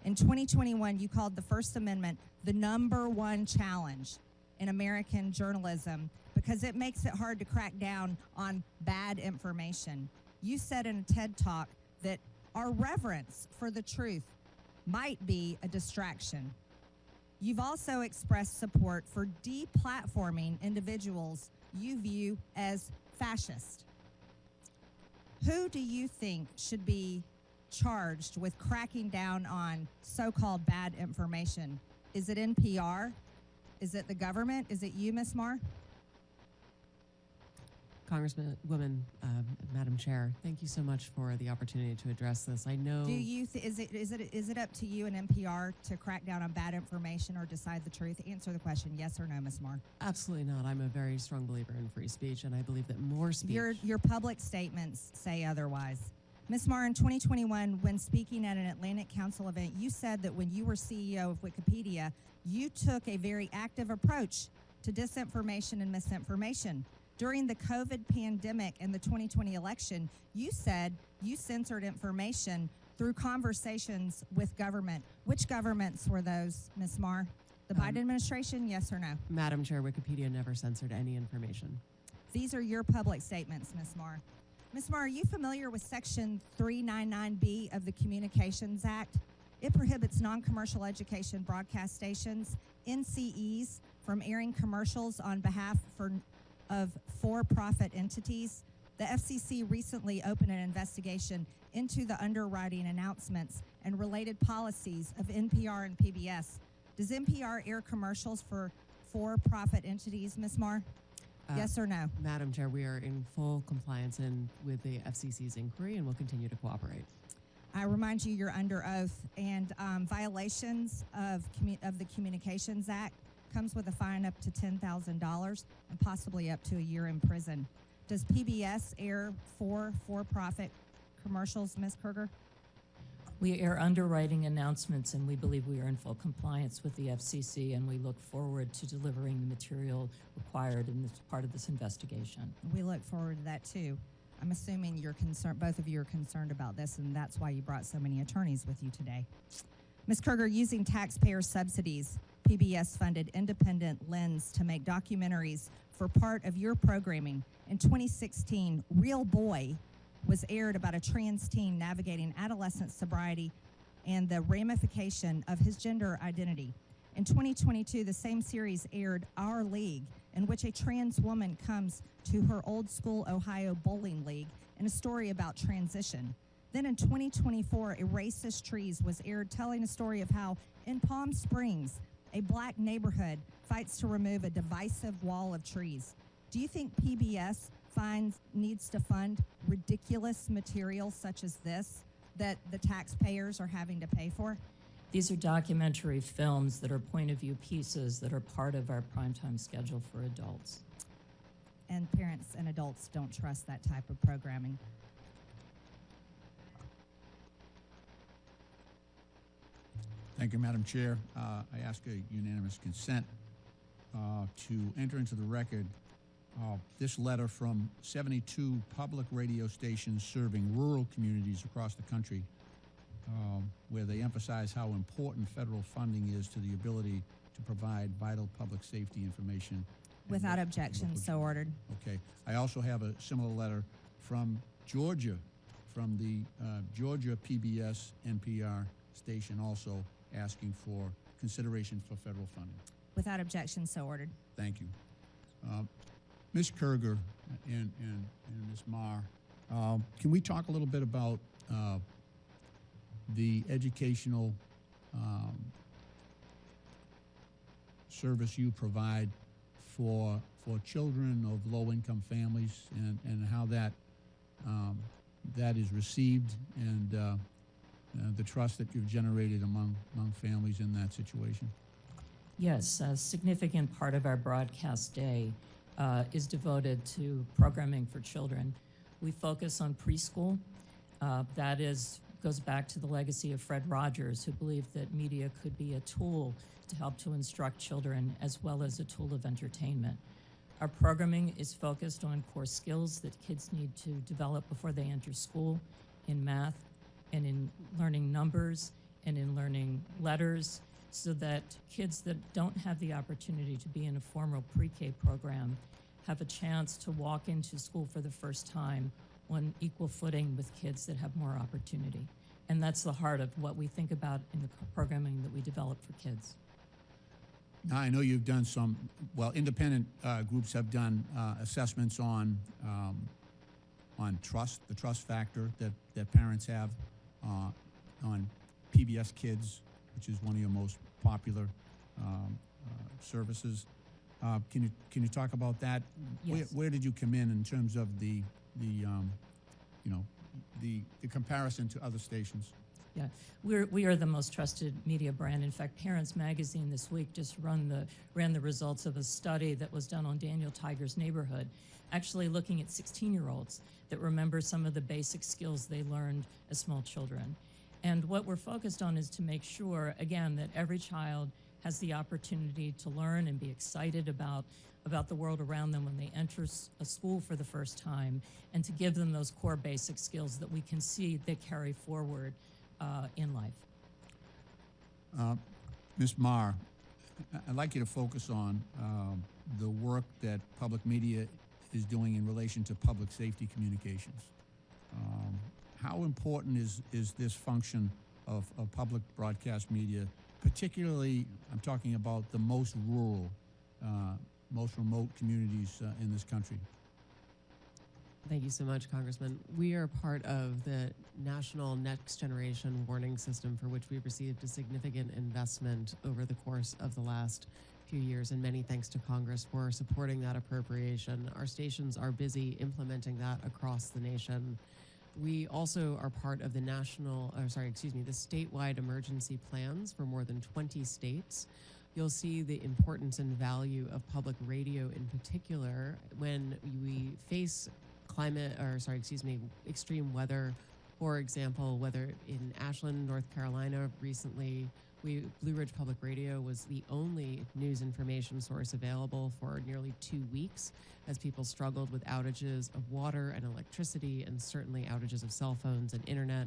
In 2021, you called the First Amendment the #1 challenge in American journalism because it makes it hard to crack down on bad information. You said in a TED Talk that our reverence for the truth might be a distraction. You've also expressed support for deplatforming individuals you view as fascist. Who do you think should be charged with cracking down on so-called bad information? Is it NPR? Is it the government? Is it you, Ms. Marr? Congresswoman, Madam Chair, thank you so much for the opportunity to address this. I know. Do you is it up to you and NPR to crack down on bad information or decide the truth? Answer the question, yes or no, Ms. Marr. Absolutely not. I'm a very strong believer in free speech, and I believe that more speech. Your public statements say otherwise. Ms. Marr, in 2021, when speaking at an Atlantic Council event, you said that when you were CEO of Wikipedia, you took a very active approach to disinformation and misinformation. During the COVID pandemic and the 2020 election, you said you censored information through conversations with government. Which governments were those, Ms. Marr? The Biden administration, yes or no? Madam Chair, Wikipedia never censored any information. These are your public statements, Ms. Marr. Ms. Marr, are you familiar with Section 399B of the Communications Act? It prohibits non-commercial education broadcast stations, NCEs, from airing commercials on behalf of for-profit entities. The FCC recently opened an investigation into the underwriting announcements and related policies of NPR and PBS. Does NPR air commercials for for-profit entities, Ms. Marr? Yes or no? Madam Chair, we are in full compliance with the FCC's inquiry and will continue to cooperate. I remind you, you're under oath, and violations of the Communications Act comes with a fine up to $10,000 and possibly up to a year in prison. Does PBS air for-profit commercials, Ms. Kruger? We air underwriting announcements, and we believe we are in full compliance with the FCC, and we look forward to delivering the material required in this part of this investigation. We look forward to that, too. I'm assuming you're concerned, both of you are concerned about this, and that's why you brought so many attorneys with you today. Ms. Kruger, using taxpayer subsidies, PBS funded Independent Lens to make documentaries for part of your programming. In 2016, Real Boy was aired about a trans teen navigating adolescent sobriety and the ramification of his gender identity. In 2022, the same series aired Our League, in which a trans woman comes to her old school Ohio bowling league in a story about transition. Then in 2024, A Racist Trees was aired, telling a story of how in Palm Springs, a black neighborhood fights to remove a divisive wall of trees. Do you think PBS needs to fund ridiculous material such as this that the taxpayers are having to pay for? These are documentary films that are point-of-view pieces that are part of our primetime schedule for adults. And parents and adults don't trust that type of programming. Thank you, Madam Chair. I ask a unanimous consent to enter into the record this letter from 72 public radio stations serving rural communities across the country, where they emphasize how important federal funding is to the ability to provide vital public safety information Without objection, so ordered. Okay. I also have a similar letter from Georgia, from the Georgia PBS NPR station, also asking for consideration for federal funding. Without objection, so ordered. Thank you. Ms. Kerger and Ms. Marr, can we talk a little bit about the educational service you provide for children of low-income families, and how that that is received, and the trust that you've generated among families in that situation? Yes, a significant part of our broadcast day is devoted to programming for children. We focus on preschool. That goes back to the legacy of Fred Rogers, who believed that media could be a tool to help to instruct children as well as a tool of entertainment. Our programming is focused on core skills that kids need to develop before they enter school, in math and in learning numbers and in learning letters, so that kids that don't have the opportunity to be in a formal pre-K program have a chance to walk into school for the first time on equal footing with kids that have more opportunity. And that's the heart of what we think about in the programming that we develop for kids. Now, I know you've done some, well, independent groups have done assessments on trust, the trust factor that parents have on PBS Kids, which is one of your most popular services. Can you talk about that? Yes. Where did you come in terms of the comparison to other stations? Yeah, we are the most trusted media brand. In fact, Parents Magazine this week just ran the results of a study that was done on Daniel Tiger's neighborhood, actually looking at 16-year-olds that remember some of the basic skills they learned as small children. And what we're focused on is to make sure, again, that every child has the opportunity to learn and be excited about the world around them when they enter a school for the first time, and to give them those core basic skills that we can see they carry forward in life. Ms. Marr, I'd like you to focus on the work that public media is doing in relation to public safety communications. How important is this function of public broadcast media, particularly, I'm talking about the most rural, most remote communities in this country? Thank you so much, Congressman. We are part of the National Next Generation Warning System, for which we've received a significant investment over the course of the last few years, and many thanks to Congress for supporting that appropriation. Our stations are busy implementing that across the nation. We also are part of the the statewide emergency plans for more than 20 states. You'll see the importance and value of public radio in particular when we face extreme weather. For example, whether in Ashland, North Carolina, recently, Blue Ridge Public Radio was the only news information source available for nearly 2 weeks as people struggled with outages of water and electricity, and certainly outages of cell phones and internet.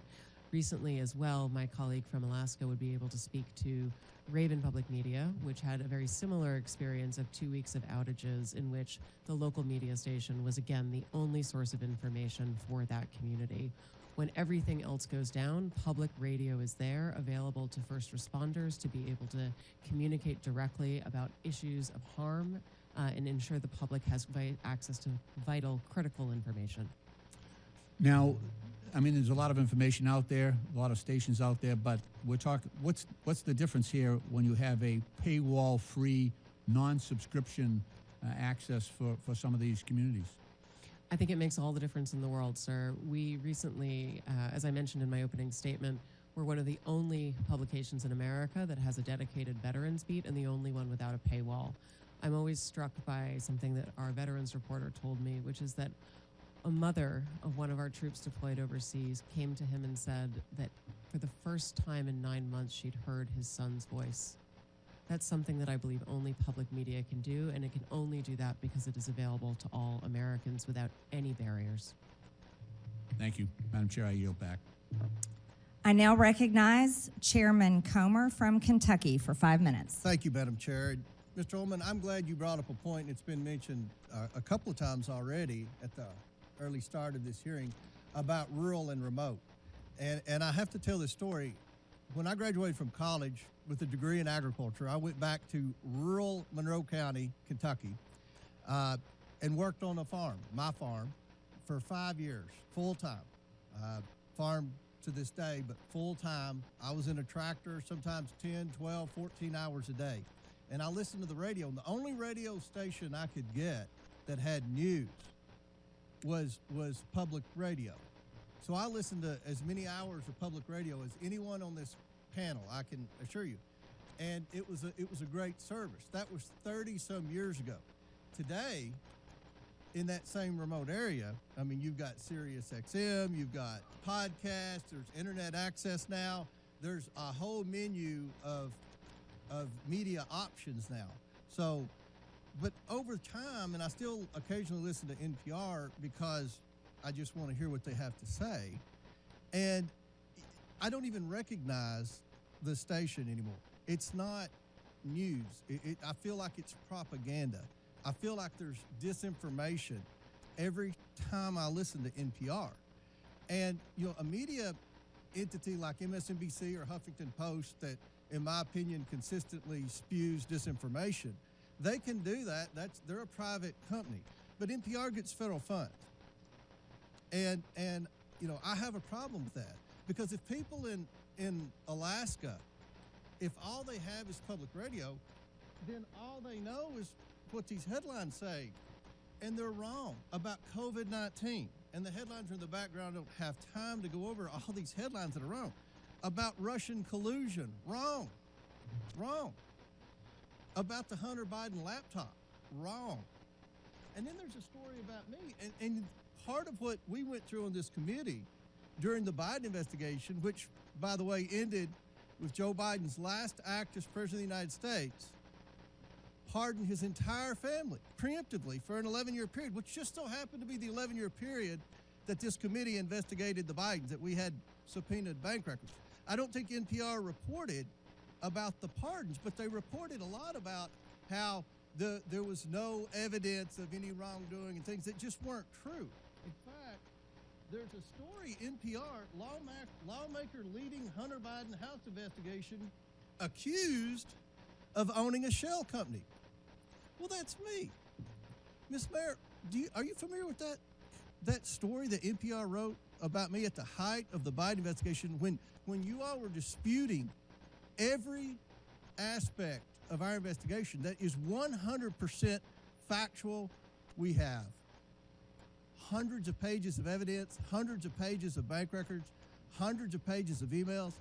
Recently as well, my colleague from Alaska would be able to speak to Raven Public Media, which had a very similar experience of 2 weeks of outages in which the local media station was, again, the only source of information for that community. When everything else goes down, public radio is there, available to first responders to be able to communicate directly about issues of harm and ensure the public has access to vital, critical information. Now, I mean, there's a lot of information out there, a lot of stations out there, but we're talking, what's the difference here when you have a paywall-free, non-subscription access for some of these communities? I think it makes all the difference in the world, sir. We recently, as I mentioned in my opening statement, we're one of the only publications in America that has a dedicated veterans beat, and the only one without a paywall. I'm always struck by something that our veterans reporter told me, which is that a mother of one of our troops deployed overseas came to him and said that for the first time in 9 months, she'd heard his son's voice. That's something that I believe only public media can do, and it can only do that because it is available to all Americans without any barriers. Thank you. Madam Chair, I yield back. I now recognize Chairman Comer from Kentucky for 5 minutes. Thank you, Madam Chair. Mr. Ullman, I'm glad you brought up a point, and it's been mentioned a couple of times already at the early start of this hearing about rural and remote. And I have to tell this story. When I graduated from college with a degree in agriculture, I went back to rural Monroe County, Kentucky, and worked on a farm, my farm, for 5 years, full-time. Farm to this day, but full-time. I was in a tractor, sometimes 10, 12, 14 hours a day. And I listened to the radio, and the only radio station I could get that had news was public radio. So I listened to as many hours of public radio as anyone on this panel, I can assure you. And it was a great service. That was 30-some years ago. Today, in that same remote area, I mean, you've got Sirius XM, you've got podcasts, there's internet access now. There's a whole menu of media options now. So, but over time, and I still occasionally listen to NPR because I just want to hear what they have to say, and I don't even recognize the station anymore. It's not news. I feel like it's propaganda. I feel like there's disinformation every time I listen to NPR. And, you know, a media entity like MSNBC or Huffington Post that, in my opinion, consistently spews disinformation, they can do that. They're a private company. But NPR gets federal funds. And you know, I have a problem with that. Because if people in Alaska, if all they have is public radio, then all they know is what these headlines say. And they're wrong about COVID-19. And the headlines are in the background. Don't have time to go over all these headlines that are wrong. About Russian collusion, wrong. About the Hunter Biden laptop, wrong. And then there's a story about me. And part of what we went through on this committee during the Biden investigation, which, by the way, ended with Joe Biden's last act as President of the United States, pardoned his entire family preemptively for an 11-year period, which just so happened to be the 11-year period that this committee investigated the Bidens, that we had subpoenaed bank records. I don't think NPR reported about the pardons, but they reported a lot about how there was no evidence of any wrongdoing and things that just weren't true. In fact, there's a story, NPR, lawmaker leading Hunter Biden House investigation, accused of owning a shell company. Well, that's me. Ms. Mayor, are you familiar with that story that NPR wrote about me at the height of the Biden investigation when you all were disputing every aspect of our investigation that is 100% factual? We have hundreds of pages of evidence, hundreds of pages of bank records, hundreds of pages of emails.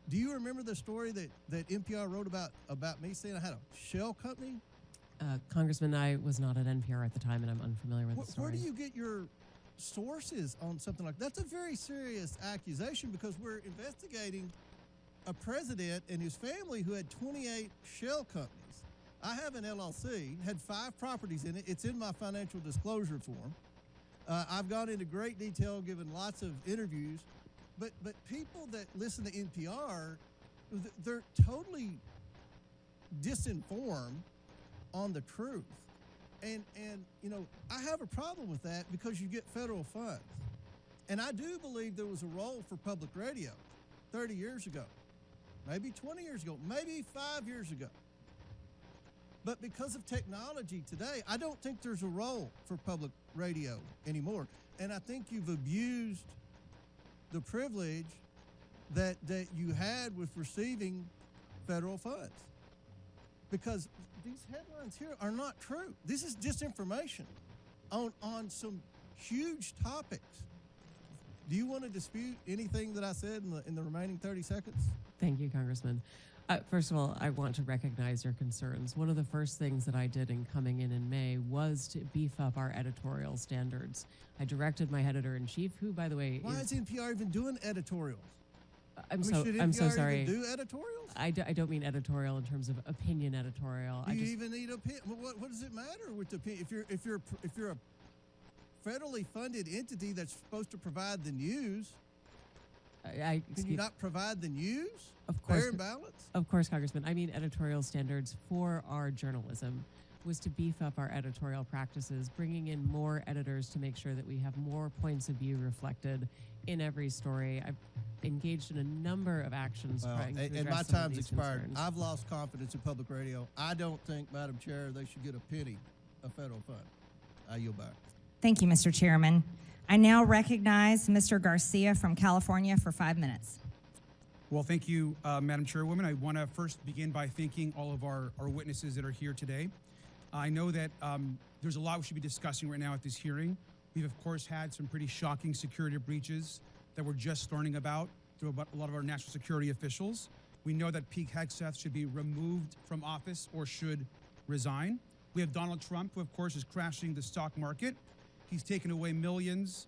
Do you remember the story that NPR wrote about me saying I had a shell company? Congressman, I was not at NPR at the time, and I'm unfamiliar with the story. Where do you get your sources on something like that? That's a very serious accusation because we're investigating a president and his family who had 28 shell companies. I have an LLC, had 5 properties in it. It's in my financial disclosure form. I've gone into great detail, given lots of interviews. But people that listen to NPR, they're totally disinformed on the truth. And you know, I have a problem with that because you get federal funds. And I do believe there was a role for public radio 30 years ago, maybe 20 years ago, maybe 5 years ago. But because of technology today, I don't think there's a role for public radio anymore. And I think you've abused the privilege that you had with receiving federal funds. Because these headlines here are not true. This is disinformation on some huge topics. Do you want to dispute anything that I said in the remaining 30 seconds? Thank you, Congressman. First of all, I want to recognize your concerns. One of the first things that I did in coming in May was to beef up our editorial standards. I directed my editor-in-chief, who, by the way, why is NPR even doing editorials? I'm should NPR so sorry. Even do editorials? I don't mean editorial in terms of opinion editorial. Do you even need opinion? What does it matter with opinion? If you're a federally funded entity that's supposed to provide the news, Can you not provide the news? Of course. Fair and balanced? Of course, Congressman. I mean editorial standards for our journalism was to beef up our editorial practices, bringing in more editors to make sure that we have more points of view reflected in every story. I've engaged in a number of actions trying to address and my some of time's these expired. concerns. I've lost confidence in public radio. I don't think, Madam Chair, they should get a penny of federal fund. I yield back. Thank you, Mr. Chairman. I now recognize Mr. Garcia from California for 5 minutes. Well, thank you, Madam Chairwoman. I want to first begin by thanking all of our witnesses that are here today. I know that there's a lot we should be discussing right now at this hearing. We've, of course, had some pretty shocking security breaches that we're just learning about through a lot of our national security officials. We know that Pete Hegseth should be removed from office or should resign. We have Donald Trump, who, of course, is crashing the stock market. He's taken away millions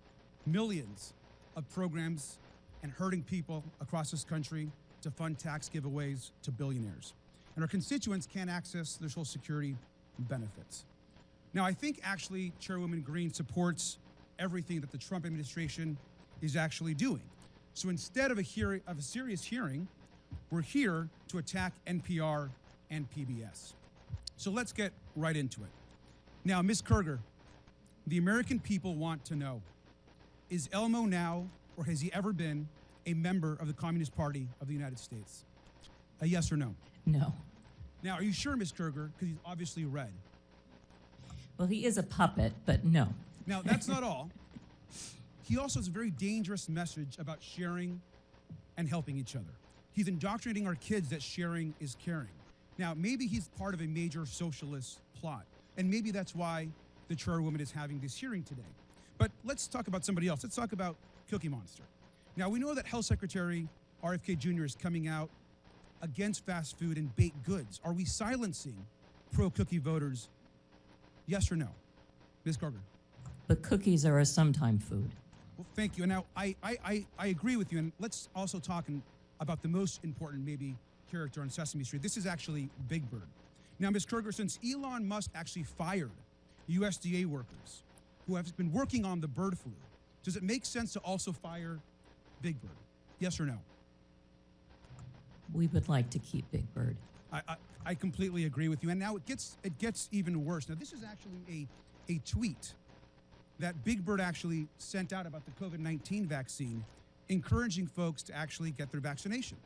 of programs and hurting people across this country to fund tax giveaways to billionaires. And our constituents can't access their Social Security benefits. Now, I think actually Chairwoman Green supports everything that the Trump administration is actually doing. So instead of a serious hearing, we're here to attack NPR and PBS. So let's get right into it. Now, Ms. Kerger, the American people want to know, is Elmo now, or has he ever been, a member of the Communist Party of the United States? A yes or no? No. Now, are you sure, Ms. Kerger? Because he's obviously red. Well, he is a puppet, but no. Now, that's not all. He also has a very dangerous message about sharing and helping each other. He's indoctrinating our kids that sharing is caring. Now, maybe he's part of a major socialist plot, and maybe that's why the chairwoman is having this hearing today. But let's talk about somebody else. Let's talk about Cookie Monster. Now, we know that Health Secretary RFK Jr. is coming out against fast food and baked goods. Are we silencing pro-cookie voters? Yes or no? Ms. Kerger? But cookies are a sometime food. Well, thank you. And now, I agree with you. And let's also talk about the most important, maybe, character on Sesame Street. This is actually Big Bird. Now, Ms. Kerger, since Elon Musk actually fired USDA workers who have been working on the bird flu, does it make sense to also fire Big Bird? Yes or no? We would like to keep Big Bird. I completely agree with you. And now it gets even worse. Now, this is actually a tweet that Big Bird actually sent out about the COVID-19 vaccine, encouraging folks to actually get their vaccination,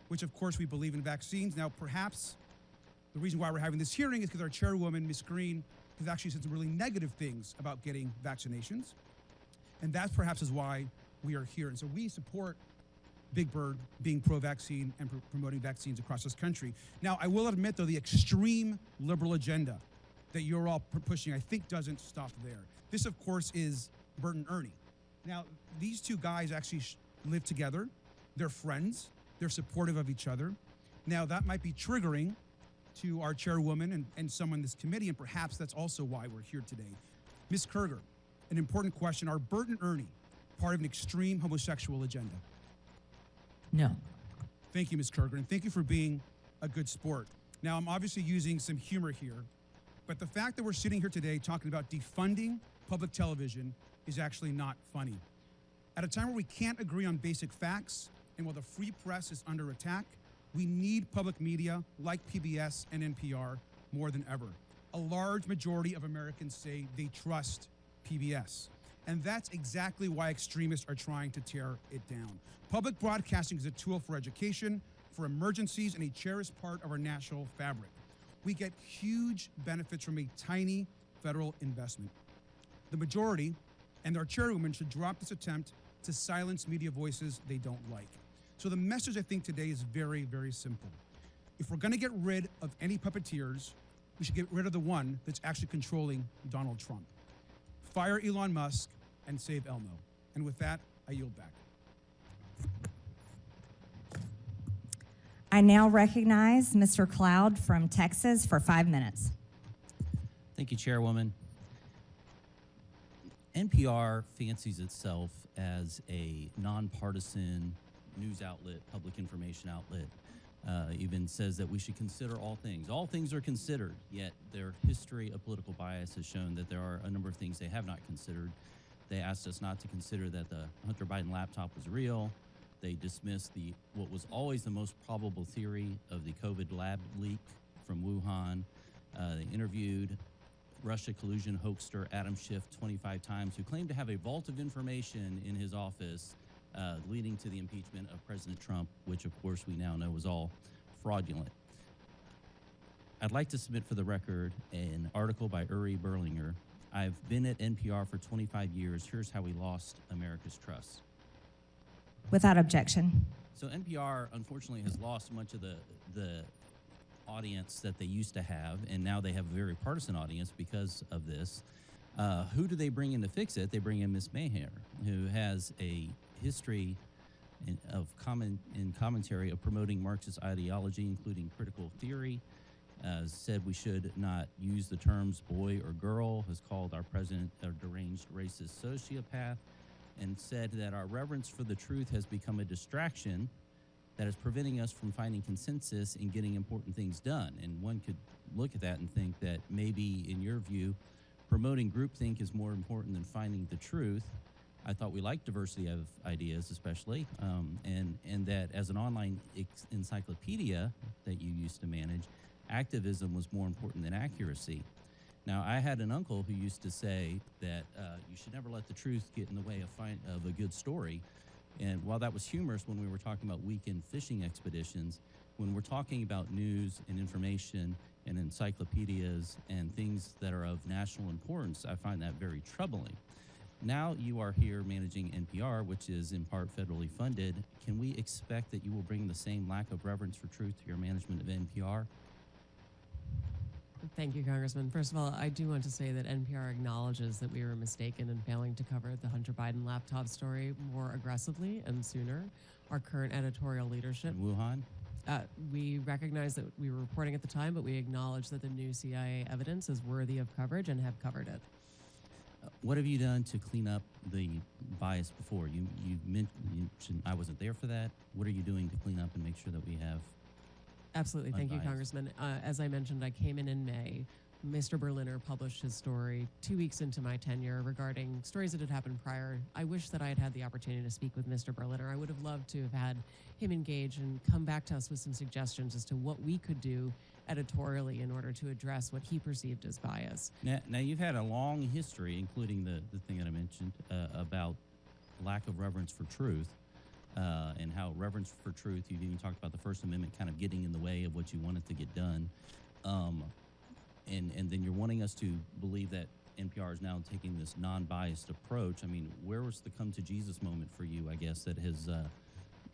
which, of course, we believe in vaccines. Now, perhaps the reason why we're having this hearing is because our chairwoman, Ms. Green, has actually said some really negative things about getting vaccinations. And that perhaps is why we are here. And so we support Big Bird being pro-vaccine and promoting vaccines across this country. Now, I will admit, though, the extreme liberal agenda that you're all pushing, I think, doesn't stop there. This, of course, is Bert and Ernie. Now, these two guys actually live together. They're friends. They're supportive of each other. Now, that might be triggering to our chairwoman and some on this committee, and perhaps that's also why we're here today. Ms. Kerger, an important question. Are Bert and Ernie part of an extreme homosexual agenda? No. Thank you, Ms. Kerger, and thank you for being a good sport. Now, I'm obviously using some humor here, but the fact that we're sitting here today talking about defunding public television is actually not funny. At a time where we can't agree on basic facts, and while the free press is under attack, we need public media like PBS and NPR more than ever. A large majority of Americans say they trust PBS. And that's exactly why extremists are trying to tear it down. Public broadcasting is a tool for education, for emergencies, and a cherished part of our national fabric. We get huge benefits from a tiny federal investment. The majority and our chairwoman should drop this attempt to silence media voices they don't like. So the message, I think, today is very, very simple. If we're going to get rid of any puppeteers, we should get rid of the one that's actually controlling Donald Trump. Fire Elon Musk and save Elmo. And with that, I yield back. I now recognize Mr. Cloud from Texas for 5 minutes. Thank you, Chairwoman. NPR fancies itself as a nonpartisan news outlet, public information outlet. Even says that we should consider all things. All things are considered, yet their history of political bias has shown that there are a number of things they have not considered. They asked us not to consider that the Hunter Biden laptop was real. They dismissed what was always the most probable theory of the COVID lab leak from Wuhan. They interviewed Russia collusion hoaxer Adam Schiff 25 times, who claimed to have a vault of information in his office leading to the impeachment of President Trump, which of course we now know was all fraudulent. I'd like to submit for the record an article by Uri Berlinger. I've been at NPR for 25 years. Here's how we lost America's trust. Without objection. So NPR, unfortunately, has lost much of the audience that they used to have, and now they have a very partisan audience because of this. Who do they bring in to fix it? They bring in Ms. Maher, who has a history in commentary of promoting Marxist ideology, including critical theory. Said we should not use the terms boy or girl, has called our president a deranged racist sociopath, and said that our reverence for the truth has become a distraction that is preventing us from finding consensus and getting important things done. And one could look at that and think that maybe, in your view, promoting groupthink is more important than finding the truth. I thought we liked diversity of ideas, especially, and that as an online encyclopedia that you used to manage, activism was more important than accuracy. Now, I had an uncle who used to say that you should never let the truth get in the way of a good story. And while that was humorous when we were talking about weekend fishing expeditions, when we're talking about news and information and encyclopedias and things that are of national importance, I find that very troubling. Now you are here managing NPR, which is in part federally funded. Can we expect that you will bring the same lack of reverence for truth to your management of NPR? Thank you, Congressman. First of all, I do want to say that NPR acknowledges that we were mistaken in failing to cover the Hunter Biden laptop story more aggressively and sooner. Our current editorial leadership. In Wuhan? We recognize that we were reporting at the time, but we acknowledge that the new CIA evidence is worthy of coverage and have covered it. What have you done to clean up the bias before? You mentioned I wasn't there for that. What are you doing to clean up and make sure that we have Absolutely. Thank you, unbiased? Congressman. As I mentioned, I came in May. Mr. Berliner published his story 2 weeks into my tenure regarding stories that had happened prior. I wish that I had had the opportunity to speak with Mr. Berliner. I would have loved to have had him engage and come back to us with some suggestions as to what we could do editorially in order to address what he perceived as bias. Now you've had a long history, including the thing that I mentioned about lack of reverence for truth. And how reverence for truth, you've even talked about the First Amendment kind of getting in the way of what you wanted to get done. And then you're wanting us to believe that NPR is now taking this non-biased approach. I mean, where was the come to Jesus moment for you, I guess, that has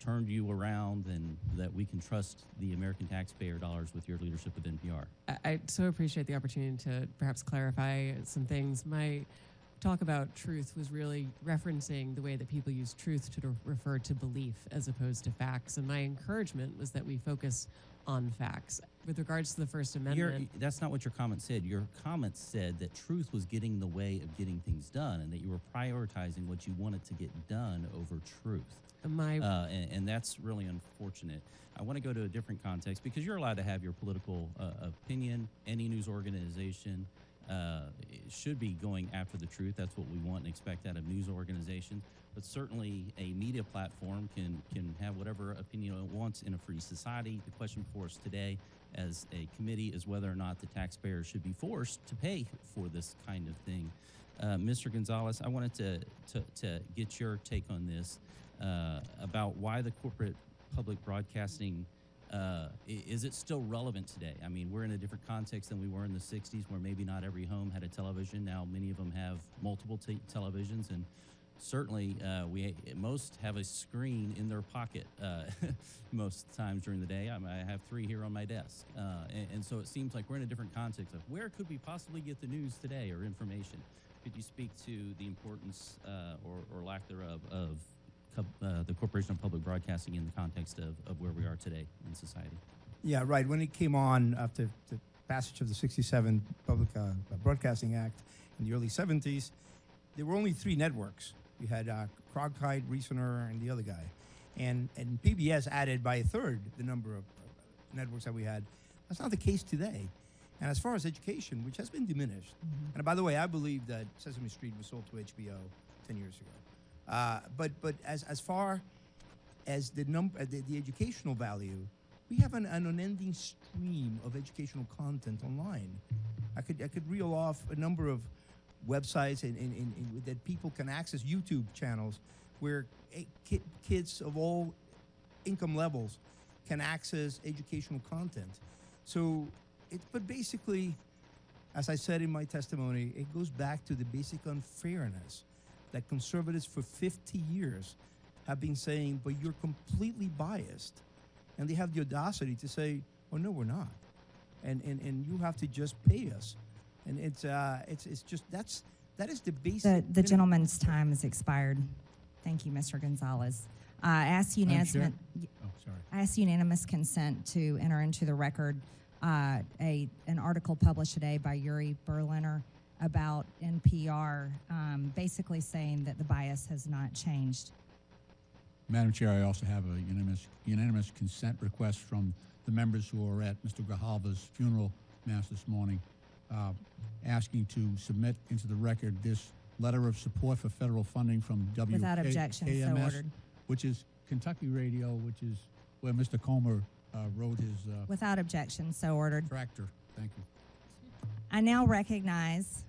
turned you around and that we can trust the American taxpayer dollars with your leadership of NPR? I so appreciate the opportunity to perhaps clarify some things. My talk about truth was really referencing the way that people use truth to refer to belief as opposed to facts. And my encouragement was that we focus on facts. With regards to the First Amendment. That's not what your comment said. Your comment said that truth was getting in the way of getting things done and that you were prioritizing what you wanted to get done over truth. And that's really unfortunate. I want to go to a different context because you're allowed to have your political opinion. Any news organization should be going after the truth. That's what we want and expect out of news organizations. But certainly a media platform can have whatever opinion it wants in a free society. The question for us today as a committee is whether or not the taxpayers should be forced to pay for this kind of thing. Mr. Gonzalez, I wanted to get your take on this about why the corporate public broadcasting is it still relevant today? I mean, we're in a different context than we were in the 60s where maybe not every home had a television. Now many of them have multiple televisions, and certainly most have a screen in their pocket most times during the day. I have 3 here on my desk. And so it seems like we're in a different context of where could we possibly get the news today or information? Could you speak to the importance or lack thereof of the Corporation of Public Broadcasting in the context of where we are today in society? Yeah, right. When it came on after the passage of the 67 Public Broadcasting Act in the early 70s, there were only 3 networks. You had Cronkite, Reasoner, and the other guy. And PBS added by a third the number of networks that we had. That's not the case today. And as far as education, which has been diminished, and by the way, I believe that Sesame Street was sold to HBO 10 years ago. But as far as the educational value, we have an unending stream of educational content online. I could reel off a number of websites that people can access, YouTube channels where kids of all income levels can access educational content. So, but basically, as I said in my testimony, it goes back to the basic unfairness that conservatives for 50 years have been saying, but you're completely biased. And they have the audacity to say, oh, no, we're not. And you have to just pay us. And it's just, that is the basic. The gentleman's time has expired. Thank you, Mr. Gonzalez. I ask unanimous consent to enter into the record an article published today by Yuri Berliner about NPR, basically saying that the bias has not changed. Madam Chair, I also have a unanimous consent request from the members who were at Mr. Grijalva's funeral mass this morning, asking to submit into the record this letter of support for federal funding from WKMS, Without objection, so ordered. Which is Kentucky Radio, which is where Mr. Comer rode his Without objection, so ordered. tractor. Thank you. I now recognize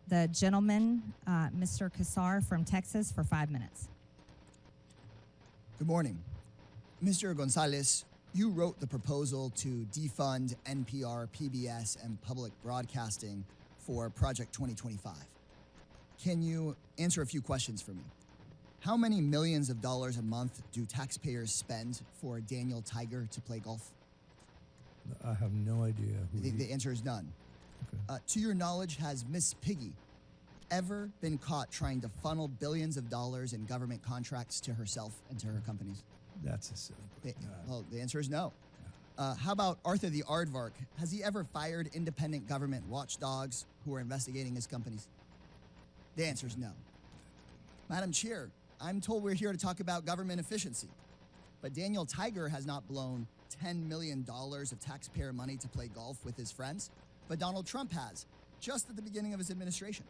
the gentleman, Mr. Kassar from Texas, for 5 minutes. Good morning. Mr. Gonzalez, you wrote the proposal to defund NPR, PBS, and public broadcasting for Project 2025. Can you answer a few questions for me? How many millions of dollars a month do taxpayers spend for Daniel Tiger to play golf? I have no idea who The answer is none. Okay. To your knowledge, has Miss Piggy ever been caught trying to funnel billions of dollars in government contracts to herself and to her companies? That's a silly question. Well, the answer is no. How about Arthur the Aardvark? Has he ever fired independent government watchdogs who are investigating his companies? The answer is no. Madam Chair, I'm told we're here to talk about government efficiency, but Daniel Tiger has not blown $10 million of taxpayer money to play golf with his friends, but Donald Trump has, just at the beginning of his administration.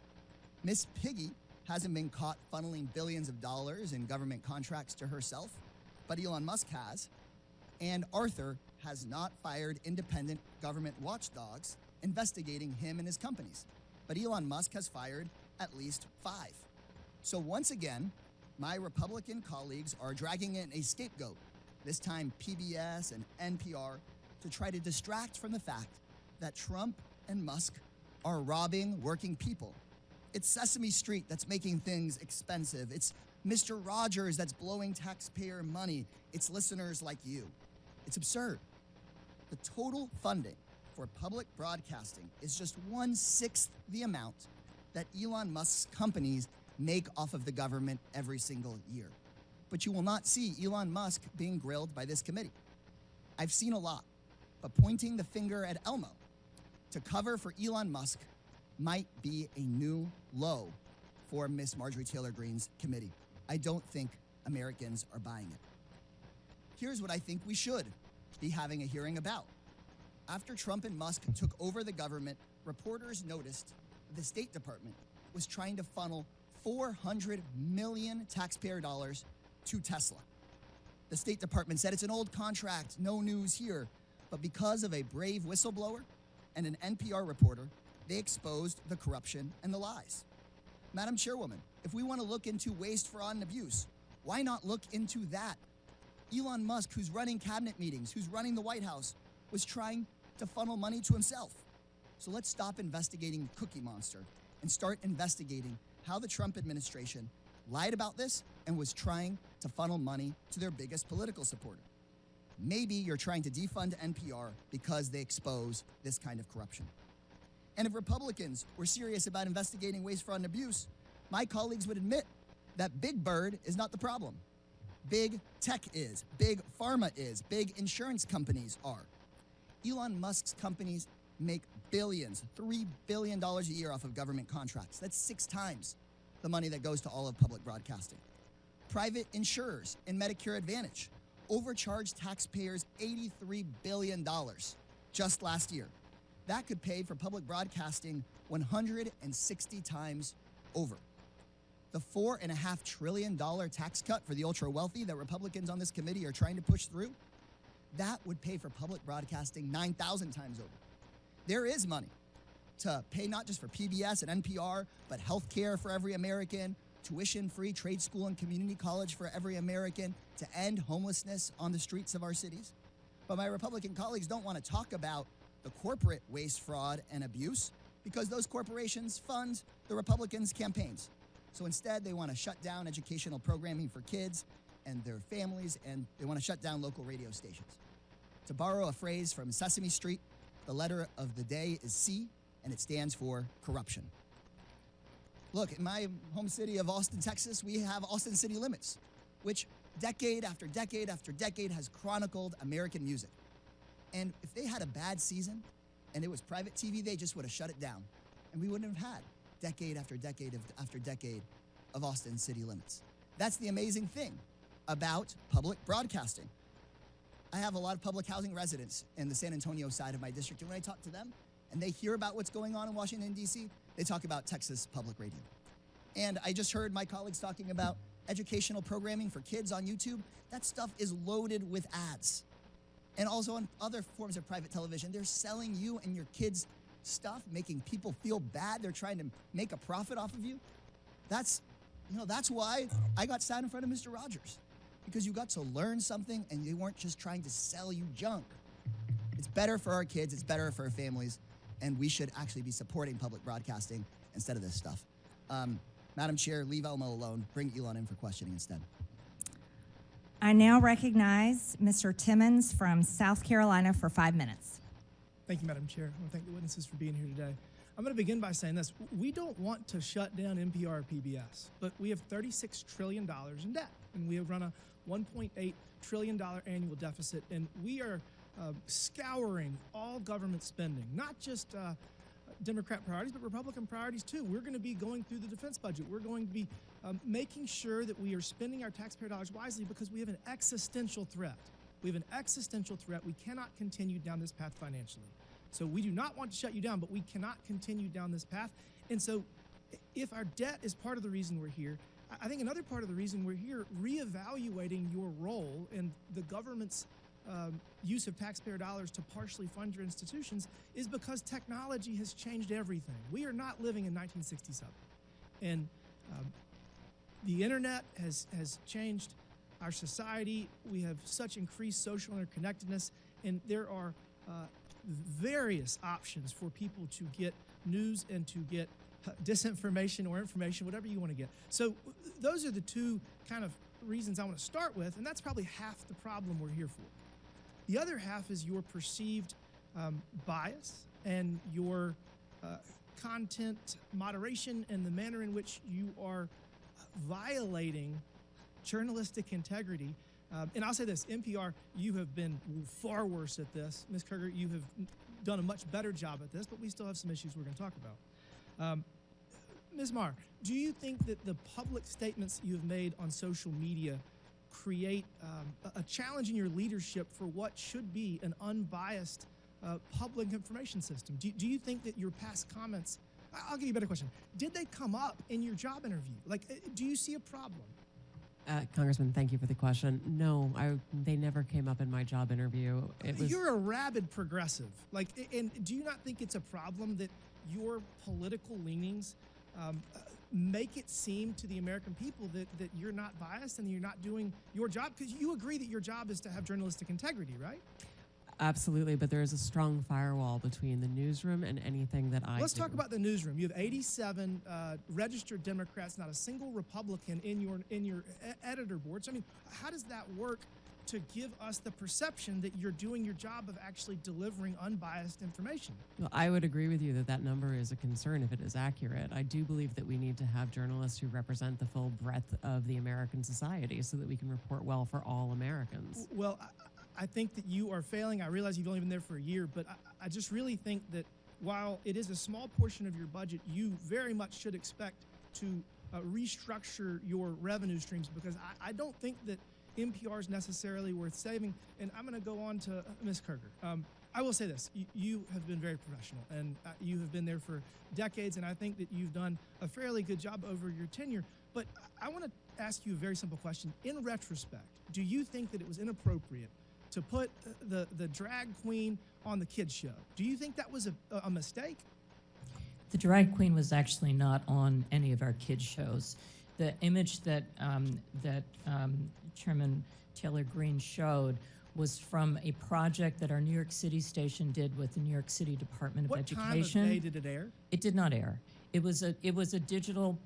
Miss Piggy hasn't been caught funneling billions of dollars in government contracts to herself, but Elon Musk has. And Arthur has not fired independent government watchdogs investigating him and his companies, but Elon Musk has fired at least 5. So once again, my Republican colleagues are dragging in a scapegoat, this time PBS and NPR, to try to distract from the fact that Trump and Musk are robbing working people. It's Sesame Street that's making things expensive. It's Mr. Rogers that's blowing taxpayer money. It's listeners like you. It's absurd. The total funding for public broadcasting is just 1/6 the amount that Elon Musk's companies make off of the government every single year. But you will not see Elon Musk being grilled by this committee. I've seen a lot, but pointing the finger at Elmo to cover for Elon Musk might be a new low for Miss Marjorie Taylor Green's committee. I don't think Americans are buying it. Here's what I think we should be having a hearing about. After Trump and Musk took over the government, reporters noticed the State Department was trying to funnel $400 million taxpayer dollars to Tesla. The State Department said it's an old contract, no news here. But because of a brave whistleblower and an NPR reporter, they exposed the corruption and the lies. Madam Chairwoman, if we want to look into waste, fraud, and abuse, why not look into that? Elon Musk, who's running cabinet meetings, who's running the White House, was trying to funnel money to himself. So let's stop investigating the Cookie Monster and start investigating how the Trump administration lied about this and was trying to funnel money to their biggest political supporter. Maybe you're trying to defund NPR because they expose this kind of corruption. And if Republicans were serious about investigating waste, fraud, and abuse, my colleagues would admit that Big Bird is not the problem. Big tech is, big pharma is, big insurance companies are. Elon Musk's companies make billions, $3 billion a year off of government contracts. That's 6 times the money that goes to all of public broadcasting. Private insurers in Medicare Advantage overcharged taxpayers $83 billion just last year. That could pay for public broadcasting 160 times over. The $4.5 trillion tax cut for the ultra wealthy that Republicans on this committee are trying to push through, that would pay for public broadcasting 9,000 times over. There is money to pay not just for PBS and NPR, but health care for every American, tuition-free trade school and community college for every American, to end homelessness on the streets of our cities. But my Republican colleagues don't want to talk about the corporate waste, fraud, and abuse because those corporations fund the Republicans' campaigns. So instead, they want to shut down educational programming for kids and their families, and they want to shut down local radio stations. To borrow a phrase from Sesame Street, the letter of the day is C, and it stands for corruption. Look, in my home city of Austin, Texas, we have Austin City Limits, which decade after decade after decade has chronicled American music. And if they had a bad season and it was private TV, they just would have shut it down. And we wouldn't have had decade after decade after decade of Austin City Limits. That's the amazing thing about public broadcasting. I have a lot of public housing residents in the San Antonio side of my district, and when I talk to them and they hear about what's going on in Washington, D.C., they talk about Texas Public Radio. And I just heard my colleagues talking about educational programming for kids on YouTube. That stuff is loaded with ads. And also on other forms of private television, they're selling you and your kids stuff, making people feel bad. They're trying to make a profit off of you. That's why I got sat in front of Mr. Rogers, because you got to learn something and they weren't just trying to sell you junk. It's better for our kids, it's better for our families, and we should actually be supporting public broadcasting instead of this stuff. Madam Chair, leave Elmo alone. Bring Elon in for questioning instead. I now recognize Mr. Timmons from South Carolina for 5 minutes. Thank you, Madam Chair. I want to thank the witnesses for being here today. I'm going to begin by saying this. We don't want to shut down NPR or PBS, but we have $36 trillion in debt, and we have run a $1.8 trillion annual deficit, and we are scouring all government spending, not just Democrat priorities, but Republican priorities too. We're going to be going through the defense budget. We're going to be making sure that we are spending our taxpayer dollars wisely because we have an existential threat. We have an existential threat. We cannot continue down this path financially. So we do not want to shut you down, but we cannot continue down this path. And so if our debt is part of the reason we're here, I think another part of the reason we're here, reevaluating your role in the government's use of taxpayer dollars to partially fund your institutions, is because technology has changed everything. We are not living in 1967. And the internet has changed our society. We have such increased social interconnectedness, and there are various options for people to get news and to get disinformation or information, whatever you want to get. So those are the two kind of reasons I want to start with, and that's probably half the problem we're here for. The other half is your perceived bias and your content moderation and the manner in which you are violating journalistic integrity. And I'll say this, NPR, you have been far worse at this. Ms. Kerger, you have done a much better job at this, but we still have some issues we're going to talk about. Ms. Marr, do you think that the public statements you have made on social media create a challenge in your leadership for what should be an unbiased public information system? Do you think that your past comments, I'll give you a better question, did they come up in your job interview? Like, do you see a problem? Congressman, thank you for the question. No, they never came up in my job interview. You're a rabid progressive. Like, and do you not think it's a problem that your political leanings make it seem to the American people that you're not biased and you're not doing your job? Because you agree that your job is to have journalistic integrity, right? Absolutely, but there is a strong firewall between the newsroom and anything that I Let's do. talk about the newsroom. You have 87 registered Democrats, not a single Republican in your editor board. So, I mean, how does that work to give us the perception that you're doing your job of actually delivering unbiased information? Well, I would agree with you that that number is a concern if it is accurate. I do believe that we need to have journalists who represent the full breadth of the American society so that we can report well for all Americans. Well, I think that you are failing. I realize you've only been there for a year, but I just really think that while it is a small portion of your budget, you very much should expect to restructure your revenue streams, because I don't think that NPR is necessarily worth saving. And I'm going to go on to Ms. Kerger. I will say this. You have been very professional, and you have been there for decades, and I think that you've done a fairly good job over your tenure. But I want to ask you a very simple question. In retrospect, do you think that it was inappropriate to put the drag queen on the kids show? Do you think that was a mistake? The drag queen was actually not on any of our kids' shows. The image that Chairman Taylor Green showed was from a project that our New York City station did with the New York City Department of Education. What time of day did it air? It did not air. It was a digital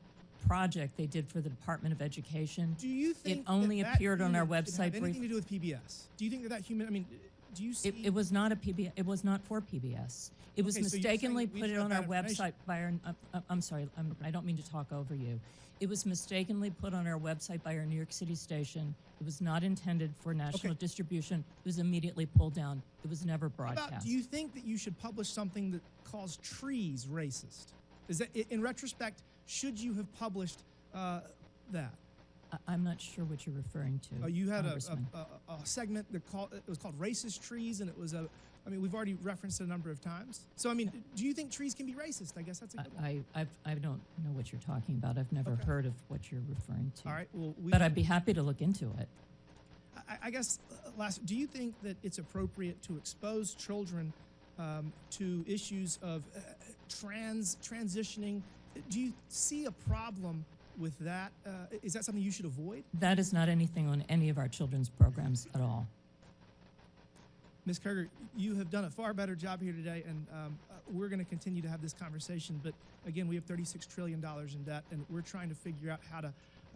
project they did for the Department of Education. Do you think it only that appeared on our unit should website? have anything to do with PBS? Do you think that human? I mean, do you see? It was not a PBS. It was not for PBS. It was Okay, so you're mistakenly saying we put it should on have our that information. website by our. I'm sorry. I don't mean to talk over you. It was mistakenly put on our website by our New York City station. It was not intended for national distribution. It was immediately pulled down. It was never How broadcast. about, do you think that you should publish something that calls trees racist? Is that, in retrospect, should you have published that? I'm not sure what you're referring to. You had a Congressman. segment that it was called Racist Trees, and it was I mean, we've already referenced it a number of times. So, I mean, do you think trees can be racist? I guess that's a good one. I don't know what you're talking about. I've never heard of what you're referring to. All right, well, but I'd be happy to look into it. I guess, last, do you think that it's appropriate to expose children to issues of transitioning? Do you see a problem with that? Is that something you should avoid? That is not anything on any of our children's programs at all. Ms. Kerger, you have done a far better job here today, and we're going to continue to have this conversation. But again, we have $36 trillion in debt, and we're trying to figure out how to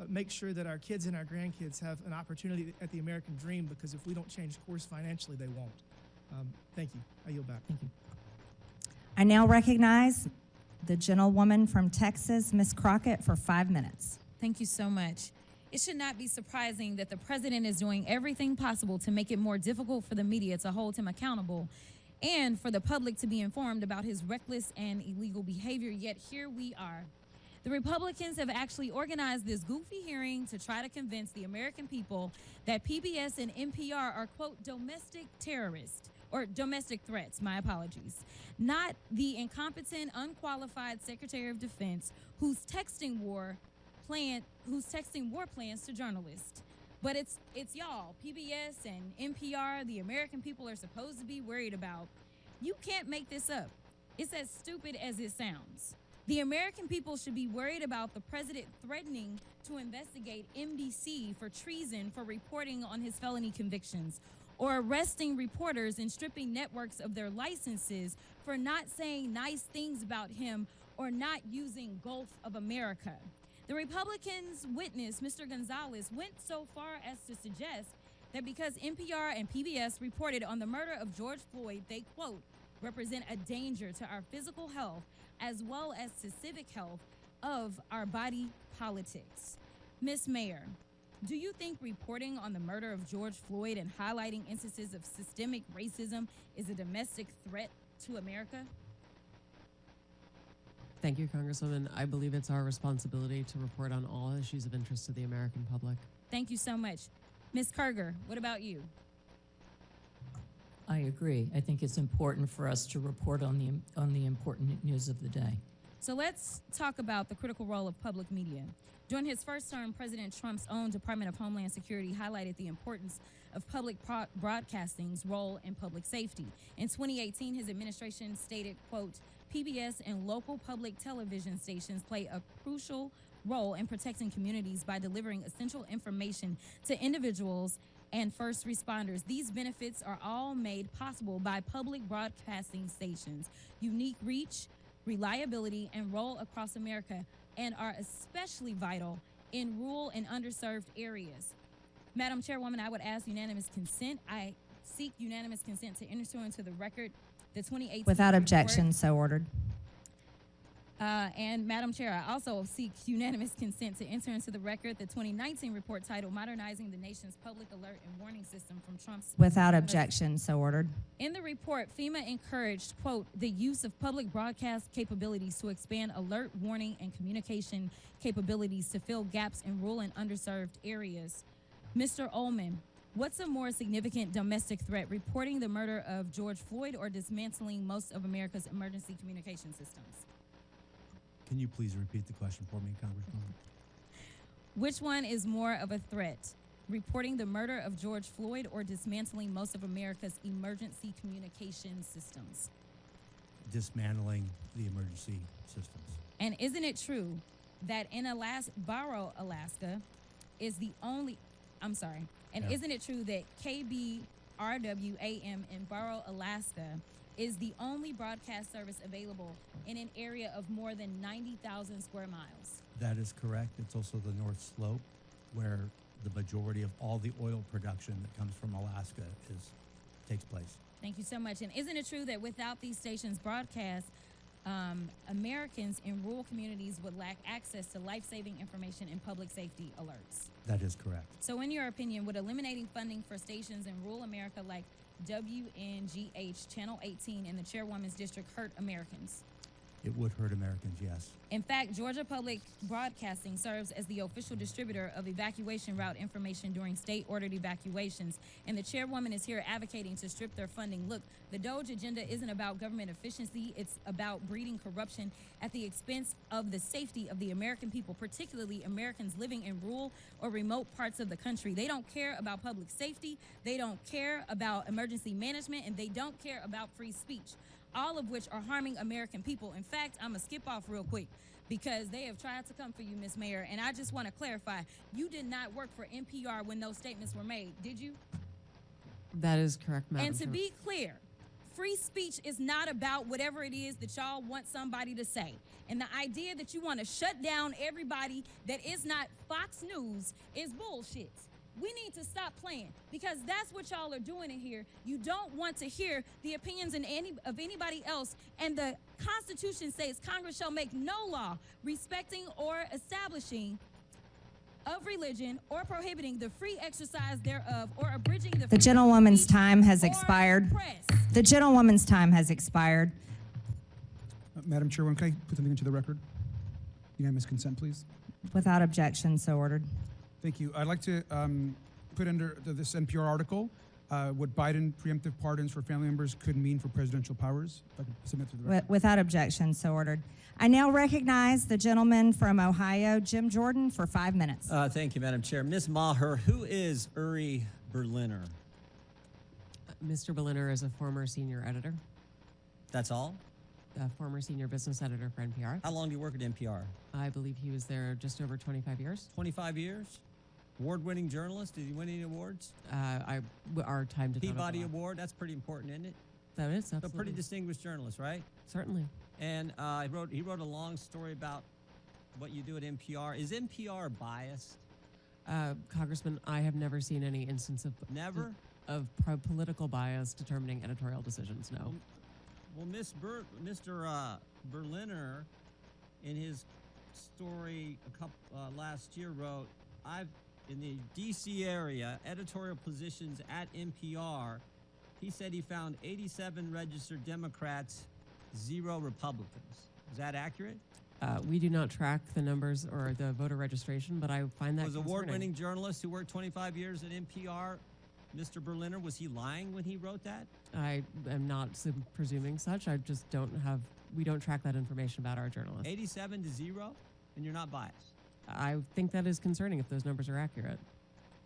make sure that our kids and our grandkids have an opportunity at the American dream, because if we don't change course financially, they won't. Thank you. I yield back. Thank you. I now recognize the gentlewoman from Texas, Ms. Crockett, for 5 minutes. Thank you so much. It should not be surprising that the president is doing everything possible to make it more difficult for the media to hold him accountable and for the public to be informed about his reckless and illegal behavior, yet here we are. The Republicans have actually organized this goofy hearing to try to convince the American people that PBS and NPR are, quote, domestic terrorists, or domestic threats, my apologies, not the incompetent, unqualified Secretary of Defense who's texting war plans to journalists. But it's y'all, PBS and NPR, the American people are supposed to be worried about. You can't make this up. It's as stupid as it sounds. The American people should be worried about the president threatening to investigate NBC for treason for reporting on his felony convictions, or arresting reporters and stripping networks of their licenses for not saying nice things about him or not using Gulf of America. The Republicans' witness, Mr. Gonzalez, went so far as to suggest that because NPR and PBS reported on the murder of George Floyd, they, quote, represent a danger to our physical health as well as to civic health of our body politics. Ms. Mayor, do you think reporting on the murder of George Floyd and highlighting instances of systemic racism is a domestic threat to America? Thank you, Congresswoman. I believe it's our responsibility to report on all issues of interest to the American public. Thank you so much. Ms. Kerger, what about you? I agree. I think it's important for us to report on the important news of the day. So let's talk about the critical role of public media. During his first term, President Trump's own Department of Homeland Security highlighted the importance of public broadcasting's role in public safety. In 2018, his administration stated, quote, PBS and local public television stations play a crucial role in protecting communities by delivering essential information to individuals and first responders. These benefits are all made possible by public broadcasting stations' unique reach, reliability, and role across America, and are especially vital in rural and underserved areas. Madam Chairwoman, I would ask unanimous consent. I seek unanimous consent to enter into the record the 2018 Without report. objection, so ordered. And Madam Chair, I also seek unanimous consent to enter into the record the 2019 report titled Modernizing the Nation's Public Alert and Warning System from Trump's Without objection, so ordered. In the report, FEMA encouraged, quote, the use of public broadcast capabilities to expand alert, warning, and communication capabilities to fill gaps in rural and underserved areas. Mr. Ullman, What's a more significant domestic threat, reporting the murder of George Floyd or dismantling most of America's emergency communication systems? Can you please repeat the question for me, Congresswoman? Which one is more of a threat, reporting the murder of George Floyd or dismantling most of America's emergency communication systems? Dismantling the emergency systems. And isn't it true that in Barrow, Alaska, is the only, isn't it true that KBRW-AM in Barrow, Alaska is the only broadcast service available in an area of more than 90,000 square miles? That is correct. It's also the North Slope, where the majority of all the oil production that comes from Alaska takes place. Thank you so much. And isn't it true that without these stations' broadcast, Americans in rural communities would lack access to life-saving information and public safety alerts? That is correct. So in your opinion, would eliminating funding for stations in rural America like WNGH, Channel 18, and the Chairwoman's District hurt Americans? It would hurt Americans, yes. In fact, Georgia Public Broadcasting serves as the official distributor of evacuation route information during state-ordered evacuations, and the chairwoman is here advocating to strip their funding. Look, the DOGE agenda isn't about government efficiency. It's about breeding corruption at the expense of the safety of the American people, particularly Americans living in rural or remote parts of the country. They don't care about public safety. They don't care about emergency management, and they don't care about free speech, all of which are harming American people. In fact, I'm going to skip off real quick because they have tried to come for you, Ms. Mayor, and I just want to clarify, you did not work for NPR when those statements were made, did you? That is correct, Madam And to Chair. be clear, free speech is not about whatever it is that y'all want somebody to say. And the idea that you want to shut down everybody that is not Fox News is bullshit. We need to stop playing because that's what y'all are doing in here. You don't want to hear the opinions of anybody else. And the Constitution says Congress shall make no law respecting or establishing of religion or prohibiting the free exercise thereof or abridging the The gentlewoman's time has expired. The gentlewoman's time has expired. Madam Chairwoman, can I put something into the record? Unanimous consent, please. Without objection, so ordered. Thank you. I'd like to put under this NPR article what Biden preemptive pardons for family members could mean for presidential powers. If I could submit to the record. Without objection, so ordered. I now recognize the gentleman from Ohio, Jim Jordan, for 5 minutes. Thank you, Madam Chair. Ms. Maher, who is Uri Berliner? Mr. Berliner is a former senior editor, That's all? a former senior business editor for NPR. How long do you work at NPR? I believe he was there just over 25 years. 25 years? Award-winning journalist? Did he win any awards? Our time did not Peabody overlap. Award? That's pretty important, isn't it? That is, So absolutely. pretty distinguished journalist, right? Certainly. And he wrote a long story about what you do at NPR. Is NPR biased? Congressman, I have never seen any instance of political bias determining editorial decisions, no. Well, Mr. Berliner, in his story last year, wrote, in the D.C. area, editorial positions at NPR, he said he found 87 registered Democrats, 0 Republicans. Is that accurate? We do not track the numbers or the voter registration, but I find that Was concerning. award-winning journalist who worked 25 years at NPR, Mr. Berliner, was he lying when he wrote that? I am not presuming such. I just we don't track that information about our journalists. 87 to 0, and you're not biased. I think that is concerning if those numbers are accurate.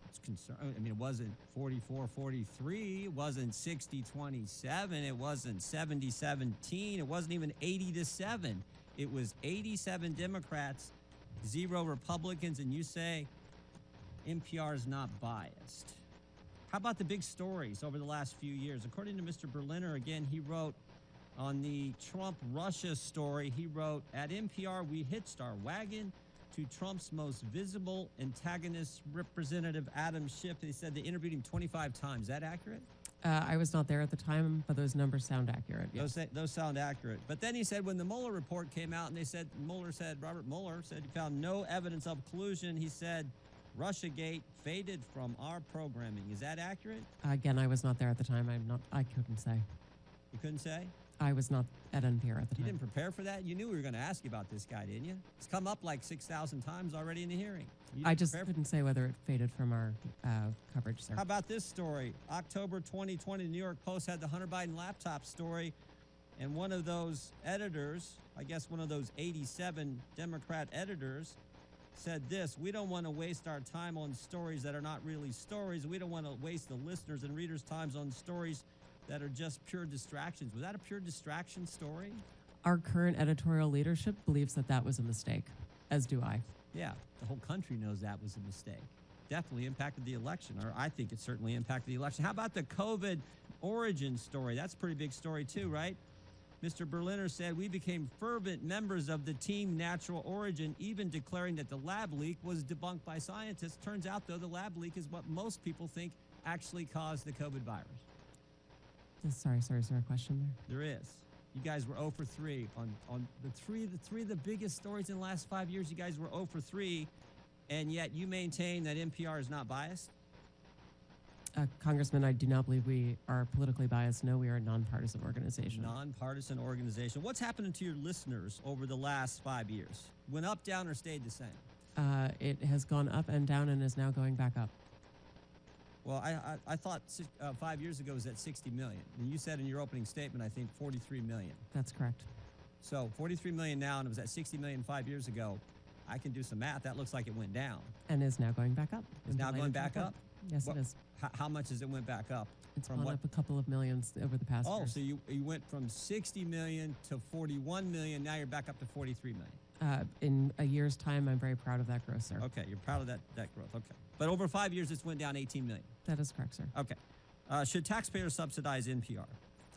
It's concern. I mean, it wasn't 44-43. It wasn't 60-27. It wasn't 70-17. It wasn't even 80-7. It was 87 Democrats, 0 Republicans, and you say NPR is not biased. How about the big stories over the last few years? According to Mr. Berliner, again, he wrote on the Trump-Russia story, he wrote, at NPR, we hitched our wagon to Trump's most visible antagonist, Representative Adam Schiff. They said they interviewed him 25 times. Is that accurate? I was not there at the time, but those numbers sound accurate. Yes. Those sound accurate. But then he said when the Mueller report came out and Robert Mueller said he found no evidence of collusion, he said Russiagate faded from our programming. Is that accurate? Again, I was not there at the time. I couldn't say. You couldn't say? I was not at NPR at the You time. didn't prepare for that? You knew we were going to ask you about this guy, didn't you? It's come up like 6,000 times already in the hearing. You I didn't just prepare for- couldn't say whether it faded from our coverage, sir. How about this story? October 2020, the New York Post had the Hunter Biden laptop story, and one of those editors, I guess one of those 87 Democrat editors, said this: "We don't want to waste our time on stories that are not really stories. We don't want to waste the listeners' and readers' times on stories that are just pure distractions." Was that a pure distraction story? Our current editorial leadership believes that that was a mistake, as do I. Yeah, the whole country knows that was a mistake. Definitely impacted the election, or I think it certainly impacted the election. How about the COVID origin story? That's a pretty big story too, right? Mr. Berliner said, "We became fervent members of the team Natural Origin, even declaring that the lab leak was debunked by scientists." Turns out, though, the lab leak is what most people think actually caused the COVID virus. Sorry, is there a question there? There is. You guys were 0 for 3 on the three of the biggest stories in the last 5 years. You guys were 0 for 3, and yet you maintain that NPR is not biased? Congressman, I do not believe we are politically biased. No, we are a nonpartisan organization. Nonpartisan organization. What's happening to your listeners over the last 5 years? Went up, down, or stayed the same? It has gone up and down and is now going back up. Well, I thought 5 years ago it was at 60 million. And you said in your opening statement, I think 43 million. That's correct. So 43 million now, and it was at 60 million 5 years ago. I can do some math. That looks like it went down. And is now going back up. It's now going back up? Yes, it is. How much has it went back up? It's From gone what? up a couple of millions over the past Oh, years. so you went from 60 million to 41 million. Now you're back up to 43 million. In a year's time, I'm very proud of that growth, sir. Okay, you're proud of that growth. Okay. But over 5 years, it's went down 18 million. That is correct, sir. Okay. Should taxpayers subsidize NPR?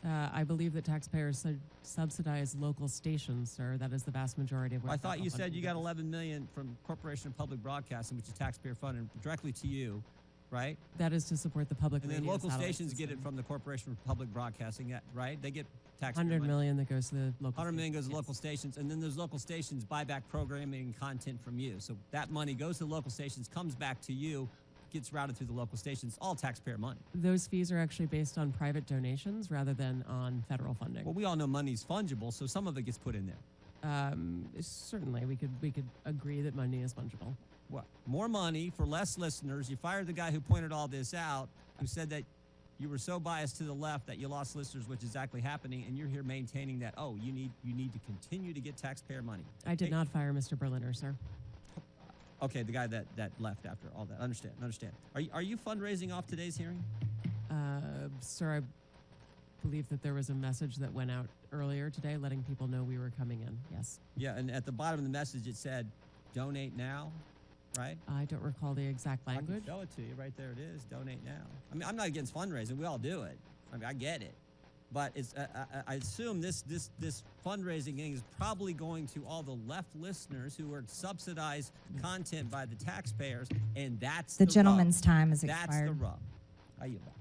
I believe that taxpayers subsidize local stations, sir. That is the vast majority of what I thought you federal said you funding got goes. 11 million from Corporation of Public Broadcasting, which is taxpayer funded directly to you, right? That is to support the public And then radio local satellite stations get it system. from the Corporation of Public Broadcasting, right? They get taxpayer 100 money. million that goes to the local 100 million goes to stations, local stations, and then those local stations buy back programming and content from you. So that money goes to the local stations, comes back to you, gets routed through the local stations, all taxpayer money. Those fees are actually based on private donations rather than on federal funding. Well, we all know money's fungible, so some of it gets put in there. Certainly, we could agree that money is fungible. What? More money for less listeners. You fired the guy who pointed all this out, who said that you were so biased to the left that you lost listeners, which is exactly happening, and you're here maintaining that, oh, you need to continue to get taxpayer money. I did not fire Mr. Berliner, sir. Okay, the guy that left after all that. Understand. Are you fundraising off today's hearing? Sir, I believe that there was a message that went out earlier today letting people know we were coming in. Yes. Yeah, and at the bottom of the message it said, "Donate now," right? I don't recall the exact I language. can show it to you right there. It is donate now. I mean, I'm not against fundraising. We all do it. I mean, I get it, but it's I assume this fundraising thing is probably going to all the left listeners who are subsidized content by the taxpayers, and that's The the gentleman's rub. time is That's expired. the rub. I yield back.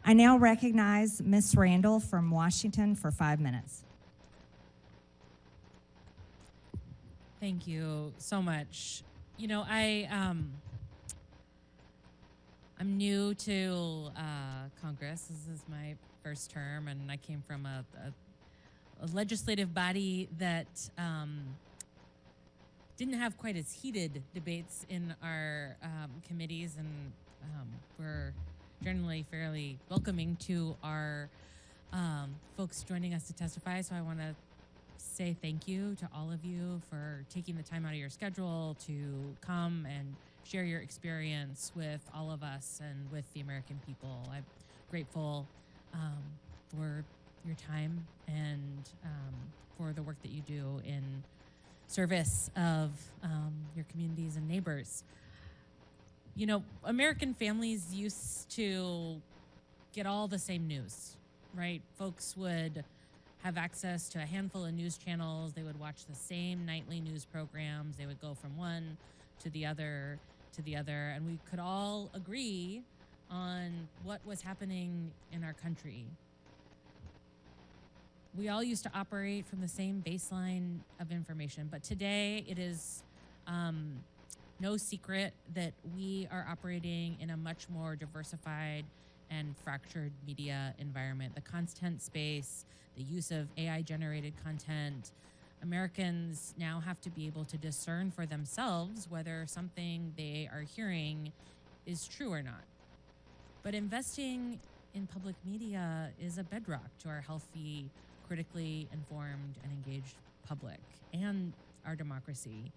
I now recognize Ms. Randall from Washington for 5 minutes. Thank you so much. You know, I'm new to Congress. This is my first term, and I came from a legislative body that didn't have quite as heated debates in our committees, and we're generally fairly welcoming to our folks joining us to testify. So I want to say thank you to all of you for taking the time out of your schedule to come and share your experience with all of us and with the American people. I'm grateful for your time and for the work that you do in service of your communities and neighbors. You know, American families used to get all the same news, right? Folks would have access to a handful of news channels. They would watch the same nightly news programs. They would go from one to the other, and we could all agree on what was happening in our country. We all used to operate from the same baseline of information, but today it is no secret that we are operating in a much more diversified and fractured media environment. The content space, the use of AI generated content. Americans now have to be able to discern for themselves whether something they are hearing is true or not. But investing in public media is a bedrock to our healthy, critically informed, and engaged public and our democracy.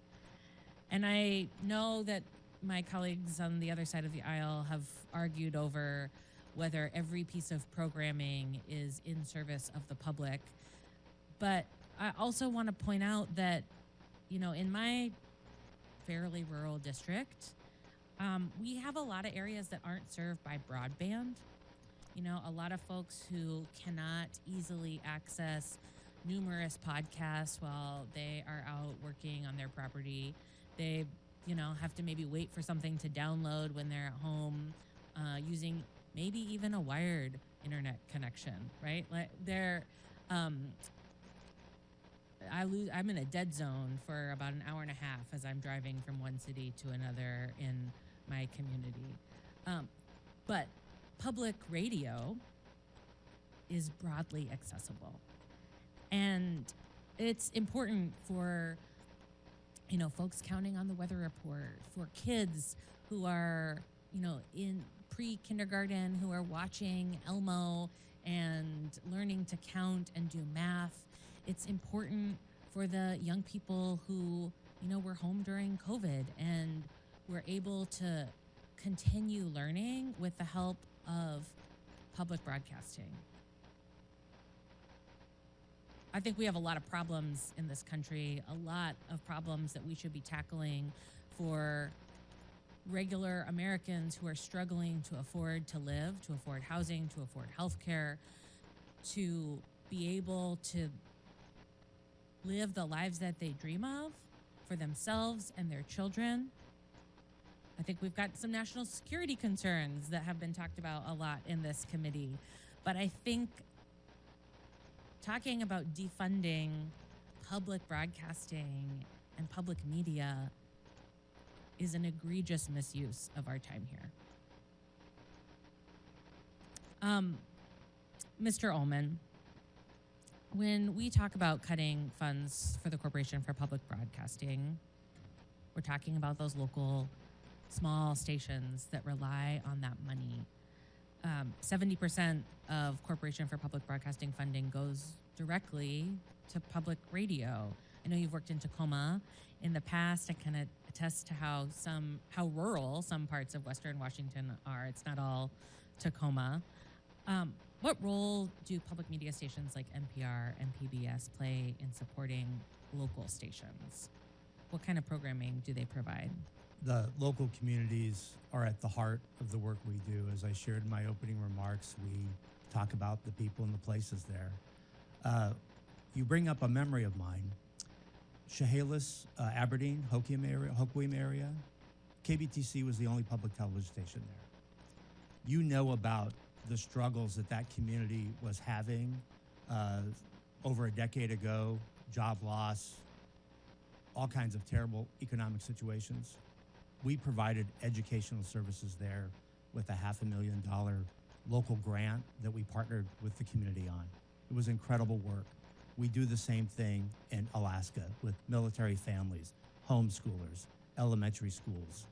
And I know that my colleagues on the other side of the aisle have argued over whether every piece of programming is in service of the public. But I also want to point out that, in my fairly rural district, we have a lot of areas that aren't served by broadband. A lot of folks who cannot easily access numerous podcasts while they are out working on their property. They, have to maybe wait for something to download when they're at home, using maybe even a wired internet connection, right? Like I'm in a dead zone for about an hour and a half as I'm driving from one city to another in my community. But public radio is broadly accessible. And it's important for, folks counting on the weather report, for kids who are, in pre-kindergarten, who are watching Elmo and learning to count and do math. It's important for the young people who, were home during COVID and were able to continue learning with the help of public broadcasting. I think we have a lot of problems in this country, a lot of problems that we should be tackling for regular Americans who are struggling to afford to live, to afford housing, to afford health care, to be able to live the lives that they dream of for themselves and their children. I think we've got some national security concerns that have been talked about a lot in this committee. But I think talking about defunding public broadcasting and public media is an egregious misuse of our time here. Mr. Ullman, when we talk about cutting funds for the Corporation for Public Broadcasting, we're talking about those local small stations that rely on that money. 70% of Corporation for Public Broadcasting funding goes directly to public radio. I know you've worked in Tacoma in the past. I kind of attest to how rural some parts of Western Washington are. It's not all Tacoma. What role do public media stations like NPR and PBS play in supporting local stations? What kind of programming do they provide? The local communities are at the heart of the work we do. As I shared in my opening remarks, we talk about the people and the places there. You bring up a memory of mine. Chehalis, Aberdeen, Hoquiam area, KBTC was the only public television station there. You know about the struggles that community was having over a decade ago, job loss, all kinds of terrible economic situations. We provided educational services there with a $500,000 local grant that we partnered with the community on. It was incredible work. We do the same thing in Alaska with military families, homeschoolers, elementary schools.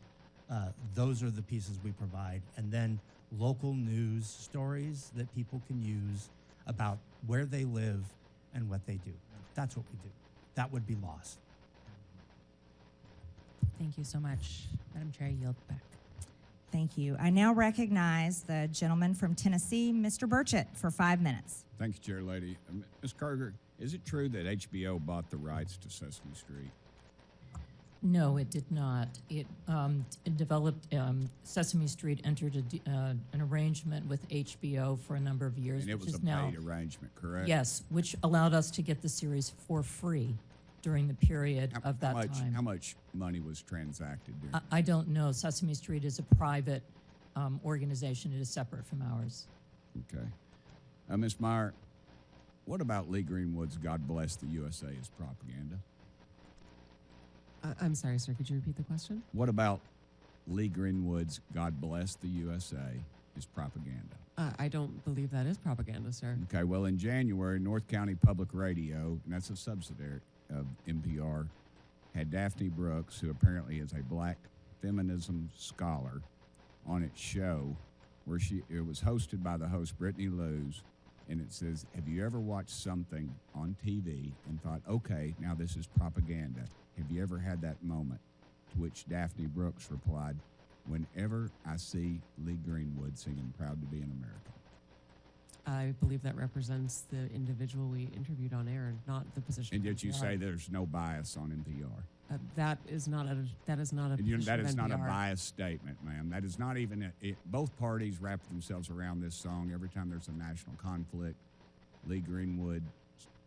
Those are the pieces we provide. And then local news stories that people can use about where they live and what they do. That's what we do. That would be lost. Thank you so much. Madam Chair, I yield back. Thank you. I now recognize the gentleman from Tennessee, Mr. Burchett, for 5 minutes. Thank you, Chair Lady. Ms. Carter, is it true that HBO bought the rights to Sesame Street? No, it did not. It developed Sesame Street entered an arrangement with HBO for a number of years. And it was a paid arrangement, correct? Yes, which allowed us to get the series for free during the period of that time. How much money was transacted during I don't know. Sesame Street is a private organization. It is separate from ours. Okay. Ms. Meyer, what about Lee Greenwood's God Bless the USA as propaganda? I'm sorry, sir. Could you repeat the question? What about Lee Greenwood's God Bless the USA as propaganda? I don't believe that is propaganda, sir. Okay, well, in January, North County Public Radio, and that's a subsidiary of NPR, had Daphne Brooks, who apparently is a black feminism scholar, on its show where it was hosted by the host, Brittany Lewis, and it says, have you ever watched something on TV and thought, okay, now this is propaganda? Have you ever had that moment? To which Daphne Brooks replied, whenever I see Lee Greenwood singing Proud to Be an American. I believe that represents the individual we interviewed on air, not the position. And of yet you NPR. say there's no bias on NPR. That is not a position That of is not a NPR. biased statement, ma'am. That is not even both parties wrap themselves around this song every time there's a national conflict. Lee Greenwood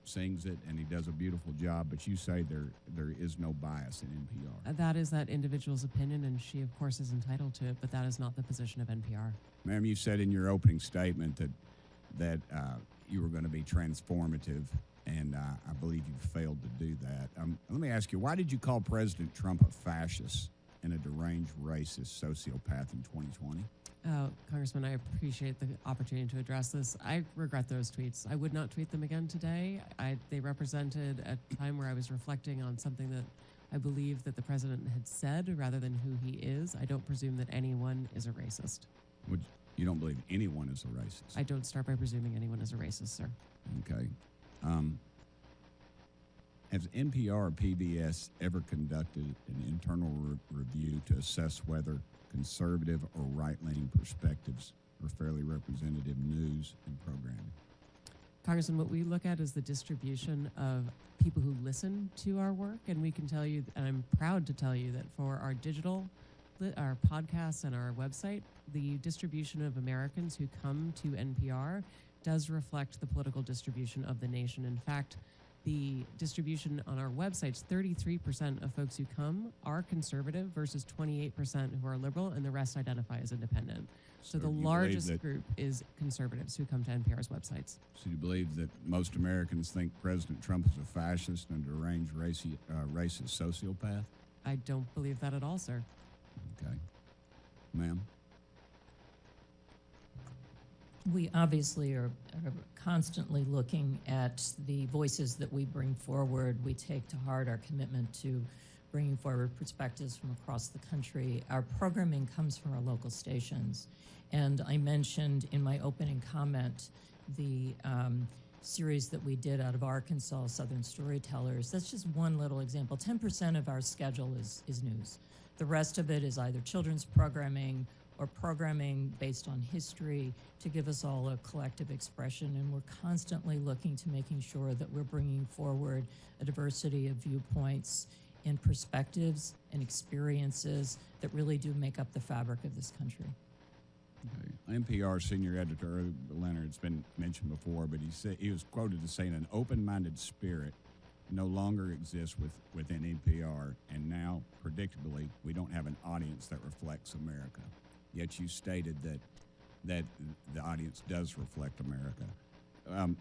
sings it, and he does a beautiful job, but you say there is no bias in NPR. That is that individual's opinion, and she, of course, is entitled to it, but that is not the position of NPR. Ma'am, you said in your opening statement that you were going to be transformative, and I believe you failed to do that. Let me ask you, why did you call President Trump a fascist and a deranged racist sociopath in 2020? Congressman, I appreciate the opportunity to address this. I regret those tweets. I would not tweet them again today. They represented a time where I was reflecting on something that I believe that the president had said rather than who he is. I don't presume that anyone is a racist. You don't believe anyone is a racist? I don't start by presuming anyone is a racist, sir. Okay. Has NPR or PBS ever conducted an internal review to assess whether conservative or right-leaning perspectives are fairly representative news and programming? Congressman, what we look at is the distribution of people who listen to our work, and we can tell you, and I'm proud to tell you, that for our digital, our podcasts and our website, the distribution of Americans who come to NPR does reflect the political distribution of the nation. In fact, the distribution on our websites, 33% of folks who come are conservative versus 28% who are liberal, and the rest identify as independent. So the largest group is conservatives who come to NPR's websites. So you believe that most Americans think President Trump is a fascist and a deranged racist sociopath? I don't believe that at all, sir. Okay. Ma'am? We obviously are constantly looking at the voices that we bring forward. We take to heart our commitment to bringing forward perspectives from across the country. Our programming comes from our local stations. And I mentioned in my opening comment the series that we did out of Arkansas, Southern Storytellers. That's just one little example. 10% of our schedule is news. The rest of it is either children's programming or programming based on history to give us all a collective expression. And we're constantly looking to making sure that we're bringing forward a diversity of viewpoints and perspectives and experiences that really do make up the fabric of this country. Okay. NPR senior editor Leonard, it's been mentioned before, but he was quoted as saying an open-minded spirit no longer exists within NPR, and now, predictably, we don't have an audience that reflects America. Yet you stated that the audience does reflect America.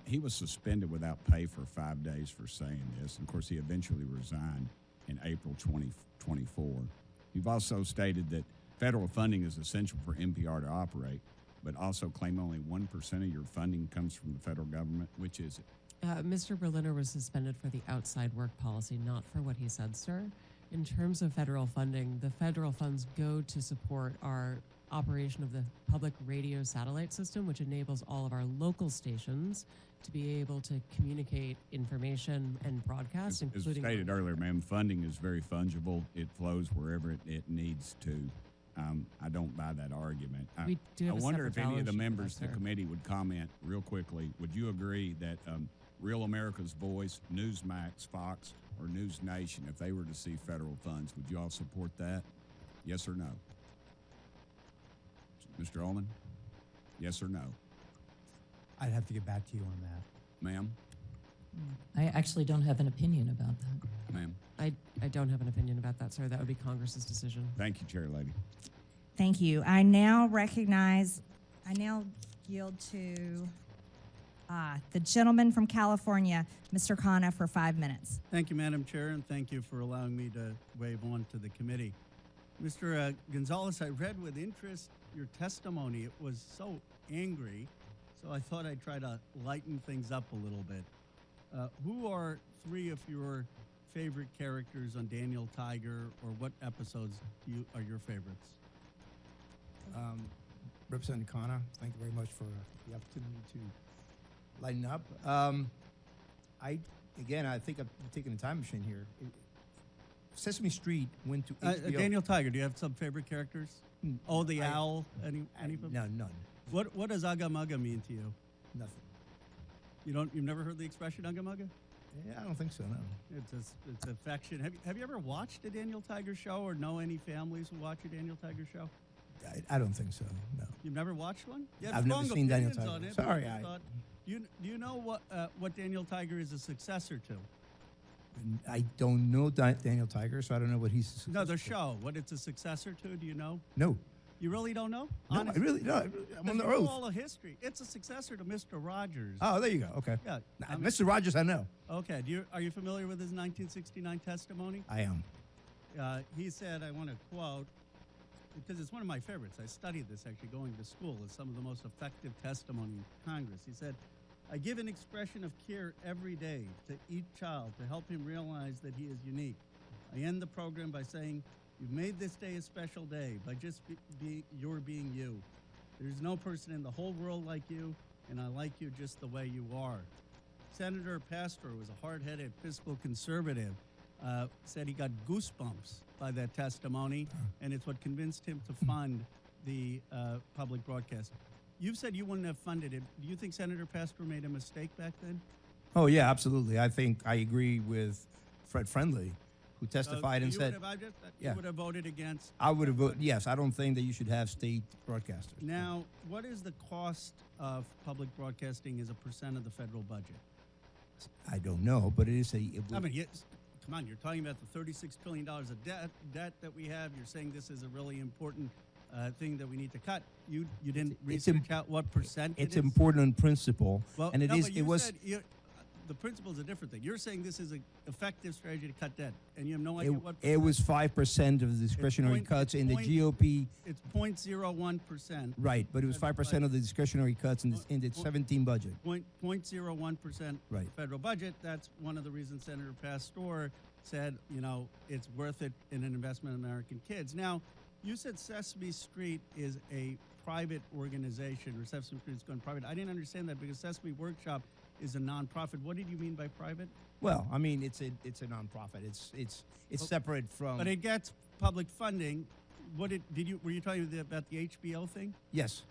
He was suspended without pay for 5 days for saying this. And of course, he eventually resigned in April 2024. You've also stated that federal funding is essential for NPR to operate, but also claim only 1% of your funding comes from the federal government. Which is it? Mr. Berliner was suspended for the outside work policy, not for what he said, sir. In terms of federal funding, the federal funds go to support our operation of the public radio satellite system, which enables all of our local stations to be able to communicate information and broadcast, including... As stated earlier, ma'am, funding is very fungible. It flows wherever it needs to. I don't buy that argument. We do have I a wonder if separate any of the balance sheet for members that, of the sir. committee would comment real quickly. Would you agree that Real America's Voice, Newsmax, Fox, or News Nation, if they were to see federal funds, would you all support that? Yes or no? Mr. Ullman? Yes or no? I'd have to get back to you on that. Ma'am? I actually don't have an opinion about that. Ma'am? I don't have an opinion about that, sir. That would be Congress's decision. Thank you, Chair Lady. Thank you. I now yield to the gentleman from California, Mr. Khanna, for 5 minutes. Thank you, Madam Chair, and thank you for allowing me to wave on to the committee. Mr. Gonzalez, I read with interest your testimony. It was so angry, so I thought I'd try to lighten things up a little bit. Who are three of your favorite characters on Daniel Tiger, or what episodes are your favorites? Representative Khanna, thank you very much for the opportunity to lighten up. I think I'm taking a time machine here. Sesame Street went to HBO. Daniel Tiger, do you have some favorite characters? Oh, the Owl, any of them? No, none. What does Ugga Mugga mean to you? Nothing. You've never heard the expression Ugga Mugga? Yeah, I don't think so, no. It's affection. Have you ever watched a Daniel Tiger show, or know any families who watch a Daniel Tiger show? I don't think so, no. You've never watched one? I've never seen Daniel Tiger. On it, Sorry, do you know what Daniel Tiger is a successor to? I don't know Daniel Tiger, so I don't know what he's. No, the show. What it's a successor to? Do you know? No. You really don't know? No, Honestly? I really don't. I'm on the oath. All of history. It's a successor to Mr. Rogers. Oh, there you go. Okay. Yeah. Mr. Rogers, I know. Okay. Are you familiar with his 1969 testimony? I am. He said, I want to quote, because it's one of my favorites. I studied this actually going to school. It's some of the most effective testimony in Congress. He said, I give an expression of care every day to each child to help him realize that he is unique. I end the program by saying, you've made this day a special day by just your being you. There's no person in the whole world like you, and I like you just the way you are. Senator Pastor was a hard-headed fiscal conservative, said he got goosebumps by that testimony, and it's what convinced him to fund the public broadcast. You've said you wouldn't have funded it. Do you think Senator Pastor made a mistake back then? Oh, yeah, absolutely. I think I agree with Fred Friendly, who testified and said, you would have voted against? I would have voted, yes. I don't think that you should have state broadcasters. Now, what is the cost of public broadcasting as a percent of the federal budget? I don't know, but it is come on, you're talking about the $36 trillion of debt that we have. You're saying this is a really important thing that we need to cut. You didn't research out what percent it's it is? Important in principle, Well, and no, it but was. The principle is a different thing. You're saying this is an effective strategy to cut debt, and you have no idea what It was 5% of the discretionary cuts in the GOP. It's 0.01%. Right, but it was 5% of the discretionary cuts in the 17 budget. 0.01% Right. federal budget. That's one of the reasons Senator Pastor said, it's worth it in an investment in American kids. Now, you said Sesame Street is a private organization, or Sesame Street is going private. I didn't understand that because Sesame Workshop is a nonprofit. What did you mean by private? Well, I mean it's a nonprofit. It's separate from. But it gets public funding. Were you talking about the HBO thing? Yes.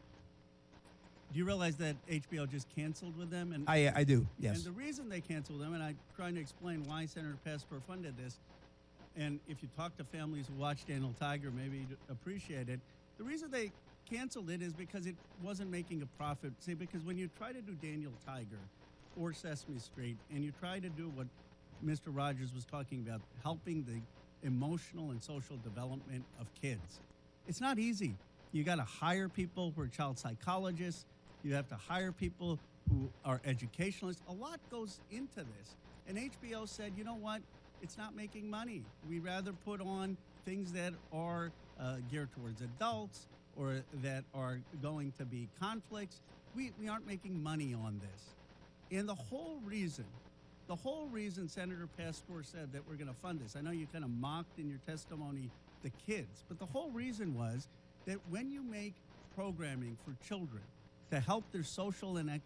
Do you realize that HBO just canceled with them? And I do. Yes. And the reason they canceled them, and I'm trying to explain why Senator Pastor funded this, and if you talk to families who watch Daniel Tiger, maybe you'd appreciate it. The reason they canceled it is because it wasn't making a profit. See, because when you try to do Daniel Tiger or Sesame Street, and you try to do what Mr. Rogers was talking about, helping the emotional and social development of kids, it's not easy. You got to hire people who are child psychologists. You have to hire people who are educationalists. A lot goes into this. And HBO said, you know what? It's not making money. We'd rather put on things that are geared towards adults or that are going to be conflicts. We aren't making money on this. And the whole reason Senator Pastor said that we're going to fund this, I know you kind of mocked in your testimony the kids, but the whole reason was that when you make programming for children to help their social and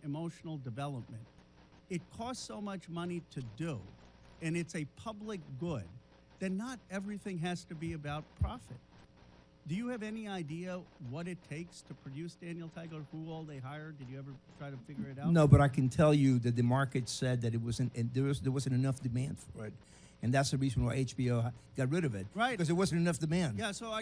emotional development, it costs so much money to do, and it's a public good, then not everything has to be about profit. Do you have any idea what it takes to produce Daniel Tiger, who all they hired? Did you ever try to figure it out? No, but I can tell you that the market said that it wasn't, and there wasn't enough demand for it. And that's the reason why HBO got rid of it. Right. Because there wasn't enough demand. Yeah, so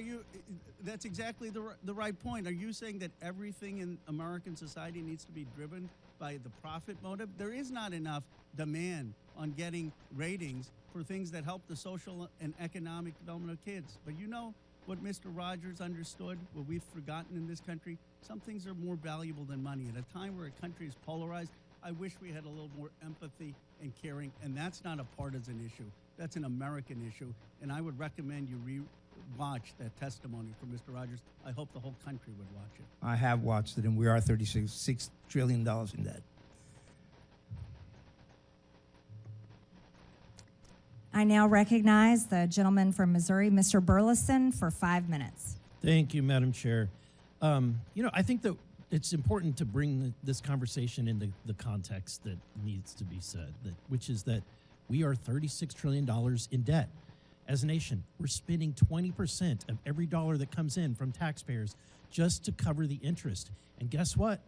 that's exactly the right point. Are you saying that everything in American society needs to be driven by the profit motive? There is not enough demand on getting ratings for things that help the social and economic development of kids. But you know what Mr. Rogers understood, what we've forgotten in this country? Some things are more valuable than money. At a time where a country is polarized, I wish we had a little more empathy and caring, and that's not a partisan issue. That's an American issue, and I would recommend you watched that testimony from Mr. Rogers. I hope the whole country would watch it. I have watched it, and we are $36 trillion in debt. I now recognize the gentleman from Missouri, Mr. Burleson, for 5 minutes. Thank you, Madam Chair. I think that it's important to bring this conversation into the context that needs to be said, which is that we are $36 trillion in debt. As a nation, we're spending 20% of every dollar that comes in from taxpayers just to cover the interest. And guess what?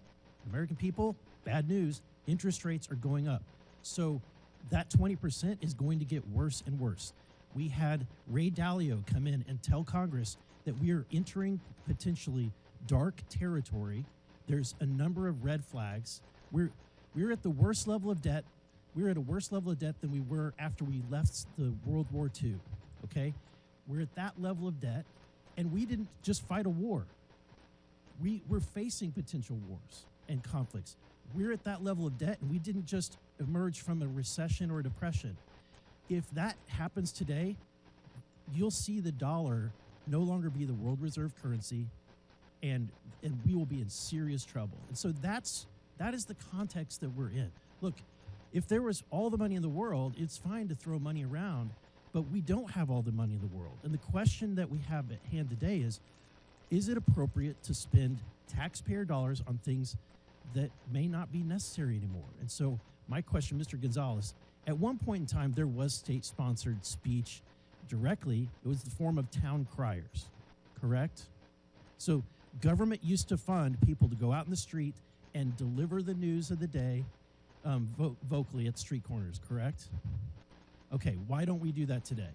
American people, bad news, interest rates are going up. So that 20% is going to get worse and worse. We had Ray Dalio come in and tell Congress that we are entering potentially dark territory. There's a number of red flags. We're at the worst level of debt. We're at a worse level of debt than we were after we left the World War II, okay? We're at that level of debt, and we didn't just fight a war. We're facing potential wars and conflicts. We're at that level of debt, and we didn't just emerge from a recession or a depression. If that happens today, you'll see the dollar no longer be the world reserve currency, and we will be in serious trouble. And so that is the context that we're in. Look, if there was all the money in the world, it's fine to throw money around, but we don't have all the money in the world. And the question that we have at hand today is it appropriate to spend taxpayer dollars on things that may not be necessary anymore? And so my question, Mr. Gonzalez, at one point in time, there was state-sponsored speech directly. It was the form of town criers, correct? So government used to fund people to go out in the street and deliver the news of the day vocally at street corners, correct? Okay, why don't we do that today?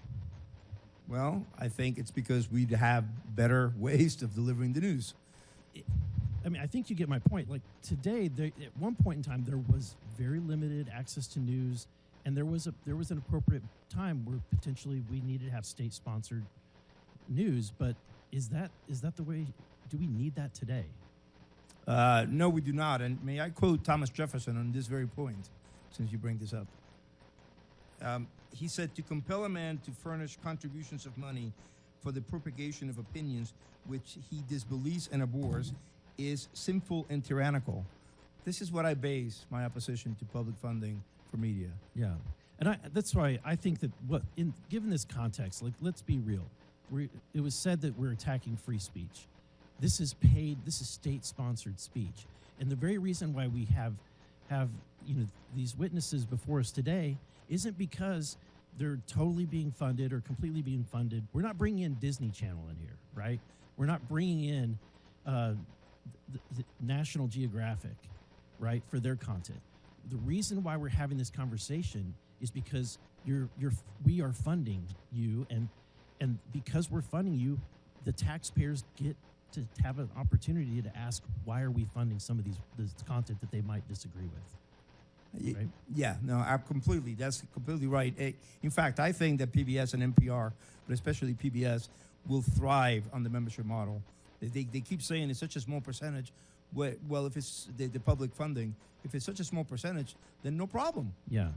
Well, I think it's because we have better ways of delivering the news. I think you get my point. Like today, at one point in time, there was very limited access to news, and there was an appropriate time where potentially we needed to have state-sponsored news. But is that the way? Do we need that today? No, we do not. And may I quote Thomas Jefferson on this very point, since you bring this up? He said, "To compel a man to furnish contributions of money for the propagation of opinions which he disbelieves and abhors is sinful and tyrannical." This is what I base my opposition to public funding for media. Yeah, and that's why I think that given this context, like, let's be real. It was said that we're attacking free speech. This is state-sponsored speech, and the very reason why we have these witnesses before us today isn't because they're totally being funded or completely being funded. We're not bringing in Disney Channel in here, right? We're not bringing in the National Geographic, right, for their content. The reason why we're having this conversation is because we are funding you, and because we're funding you, the taxpayers get to have an opportunity to ask, why are we funding some of this content that they might disagree with? Right? Yeah, no, that's completely right. In fact, I think that PBS and NPR, but especially PBS, will thrive on the membership model. They keep saying it's such a small percentage. Well, if it's the public funding, if it's such a small percentage, then no problem. Yeah.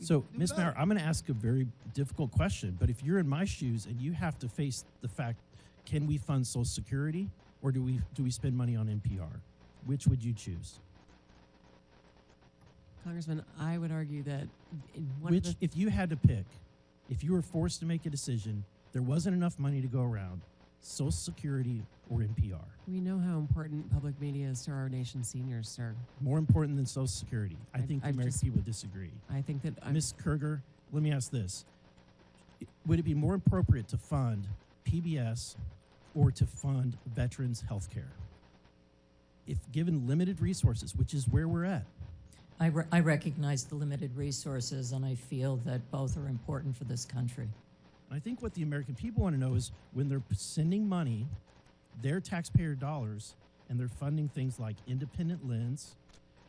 So, Ms. Maurer, I'm going to ask a very difficult question, but if you're in my shoes and you have to face the fact, can we fund Social Security or do we spend money on NPR? Which would you choose? Congressman, I would argue that if you had to pick, if you were forced to make a decision, there wasn't enough money to go around, Social Security or NPR? We know how important public media is to our nation's seniors, sir. More important than Social Security. I think the American people would disagree. I think that Ms. Kerger, let me ask this. Would it be more appropriate to fund PBS or to fund veterans' health care? If given limited resources, which is where we're at. I recognize the limited resources, and I feel that both are important for this country. I think what the American people want to know is when they're sending money, their taxpayer dollars, and they're funding things like Independent Lens.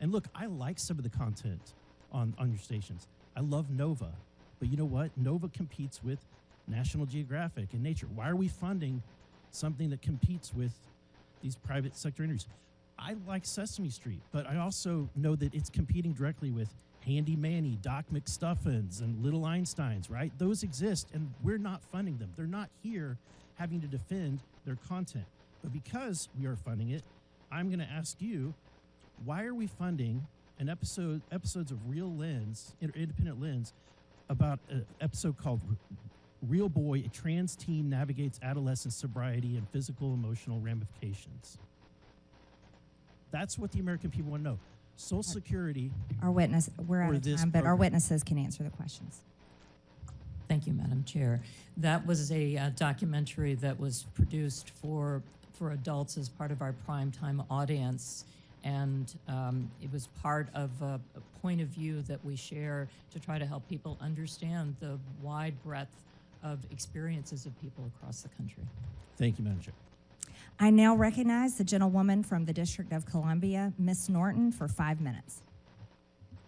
And look, I like some of the content on your stations. I love Nova. But you know what? Nova competes with National Geographic and Nature. Why are we funding something that competes with these private sector entities? I like Sesame Street, but I also know that it's competing directly with Handy Manny, Doc McStuffins, and Little Einsteins, right? Those exist, and we're not funding them. They're not here having to defend their content. But because we are funding it, I'm going to ask you, why are we funding an episodes of Real Lens, Independent Lens, about an episode called Real Boy, a trans teen navigates adolescent sobriety and physical emotional ramifications? That's what the American people want to know. Social Security. We're out of time, but our witnesses can answer the questions. Thank you, Madam Chair. That was a documentary that was produced for adults as part of our primetime audience. And it was part of a point of view that we share to try to help people understand the wide breadth of experiences of people across the country. Thank you, Madam Chair. I now recognize the gentlewoman from the District of Columbia, Ms. Norton, for 5 minutes.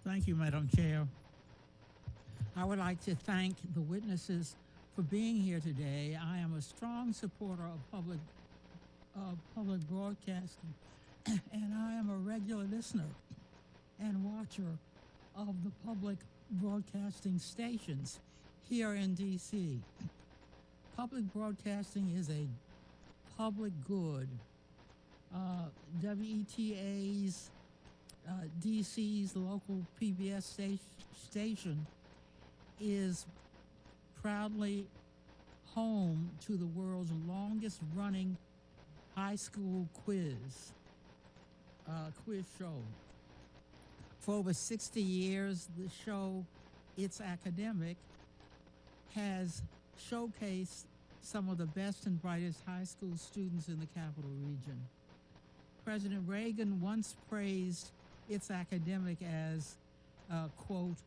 Thank you, Madam Chair. I would like to thank the witnesses for being here today. I am a strong supporter of public broadcasting, and I am a regular listener and watcher of the public broadcasting stations here in D.C. Public broadcasting is a public good. WETA's DC's local PBS station is proudly home to the world's longest running high school quiz show. For over 60 years, the show, It's Academic, has showcased some of the best and brightest high school students in the capital region. President Reagan once praised It's Academic as, quote,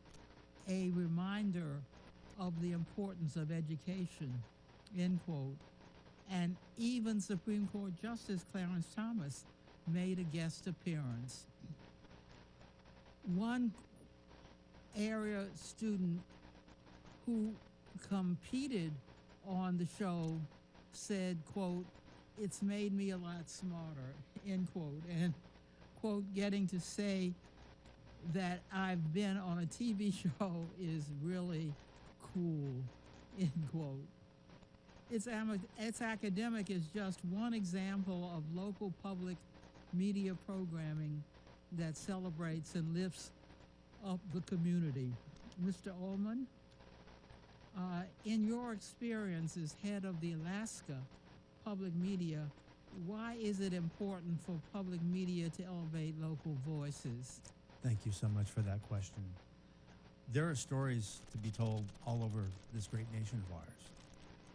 a reminder of the importance of education, end quote. And even Supreme Court Justice Clarence Thomas made a guest appearance. One area student who competed on the show said, quote, it's made me a lot smarter, end quote. And, quote, getting to say that I've been on a TV show is really cool, end quote. It's Academic is just one example of local public media programming that celebrates and lifts up the community. Mr. Ullman, in your experience as head of the Alaska Public Media, why is it important for public media to elevate local voices? Thank you so much for that question. There are stories to be told all over this great nation of ours.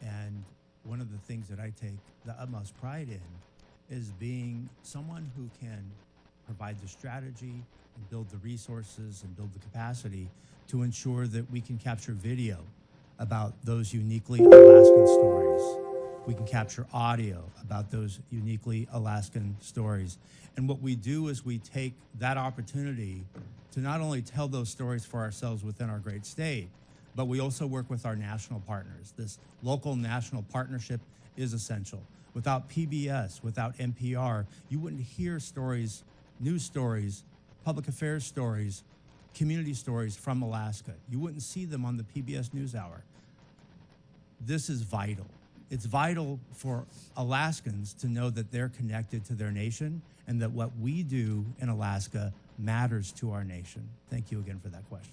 And one of the things that I take the utmost pride in is being someone who can provide the strategy and build the resources and build the capacity to ensure that we can capture video about those uniquely Alaskan stories. We can capture audio about those uniquely Alaskan stories. And what we do is we take that opportunity to not only tell those stories for ourselves within our great state, but we also work with our national partners. This local national partnership is essential. Without PBS, without NPR, you wouldn't hear stories, news stories, public affairs stories, community stories from Alaska. You wouldn't see them on the PBS NewsHour. This is vital. It's vital for Alaskans to know that they're connected to their nation and that what we do in Alaska matters to our nation. Thank you again for that question.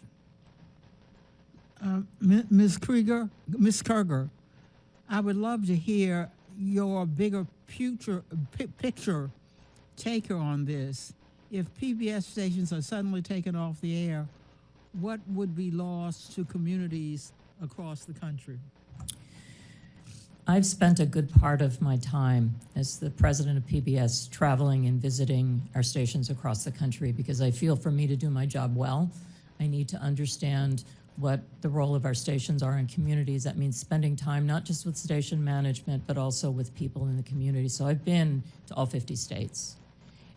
Ms. Kruger, I would love to hear your bigger picture taker on this. If PBS stations are suddenly taken off the air, what would be lost to communities across the country? I've spent a good part of my time as the president of PBS traveling and visiting our stations across the country because I feel for me to do my job well, I need to understand what the role of our stations are in communities. That means spending time not just with station management, but also with people in the community. So I've been to all 50 states.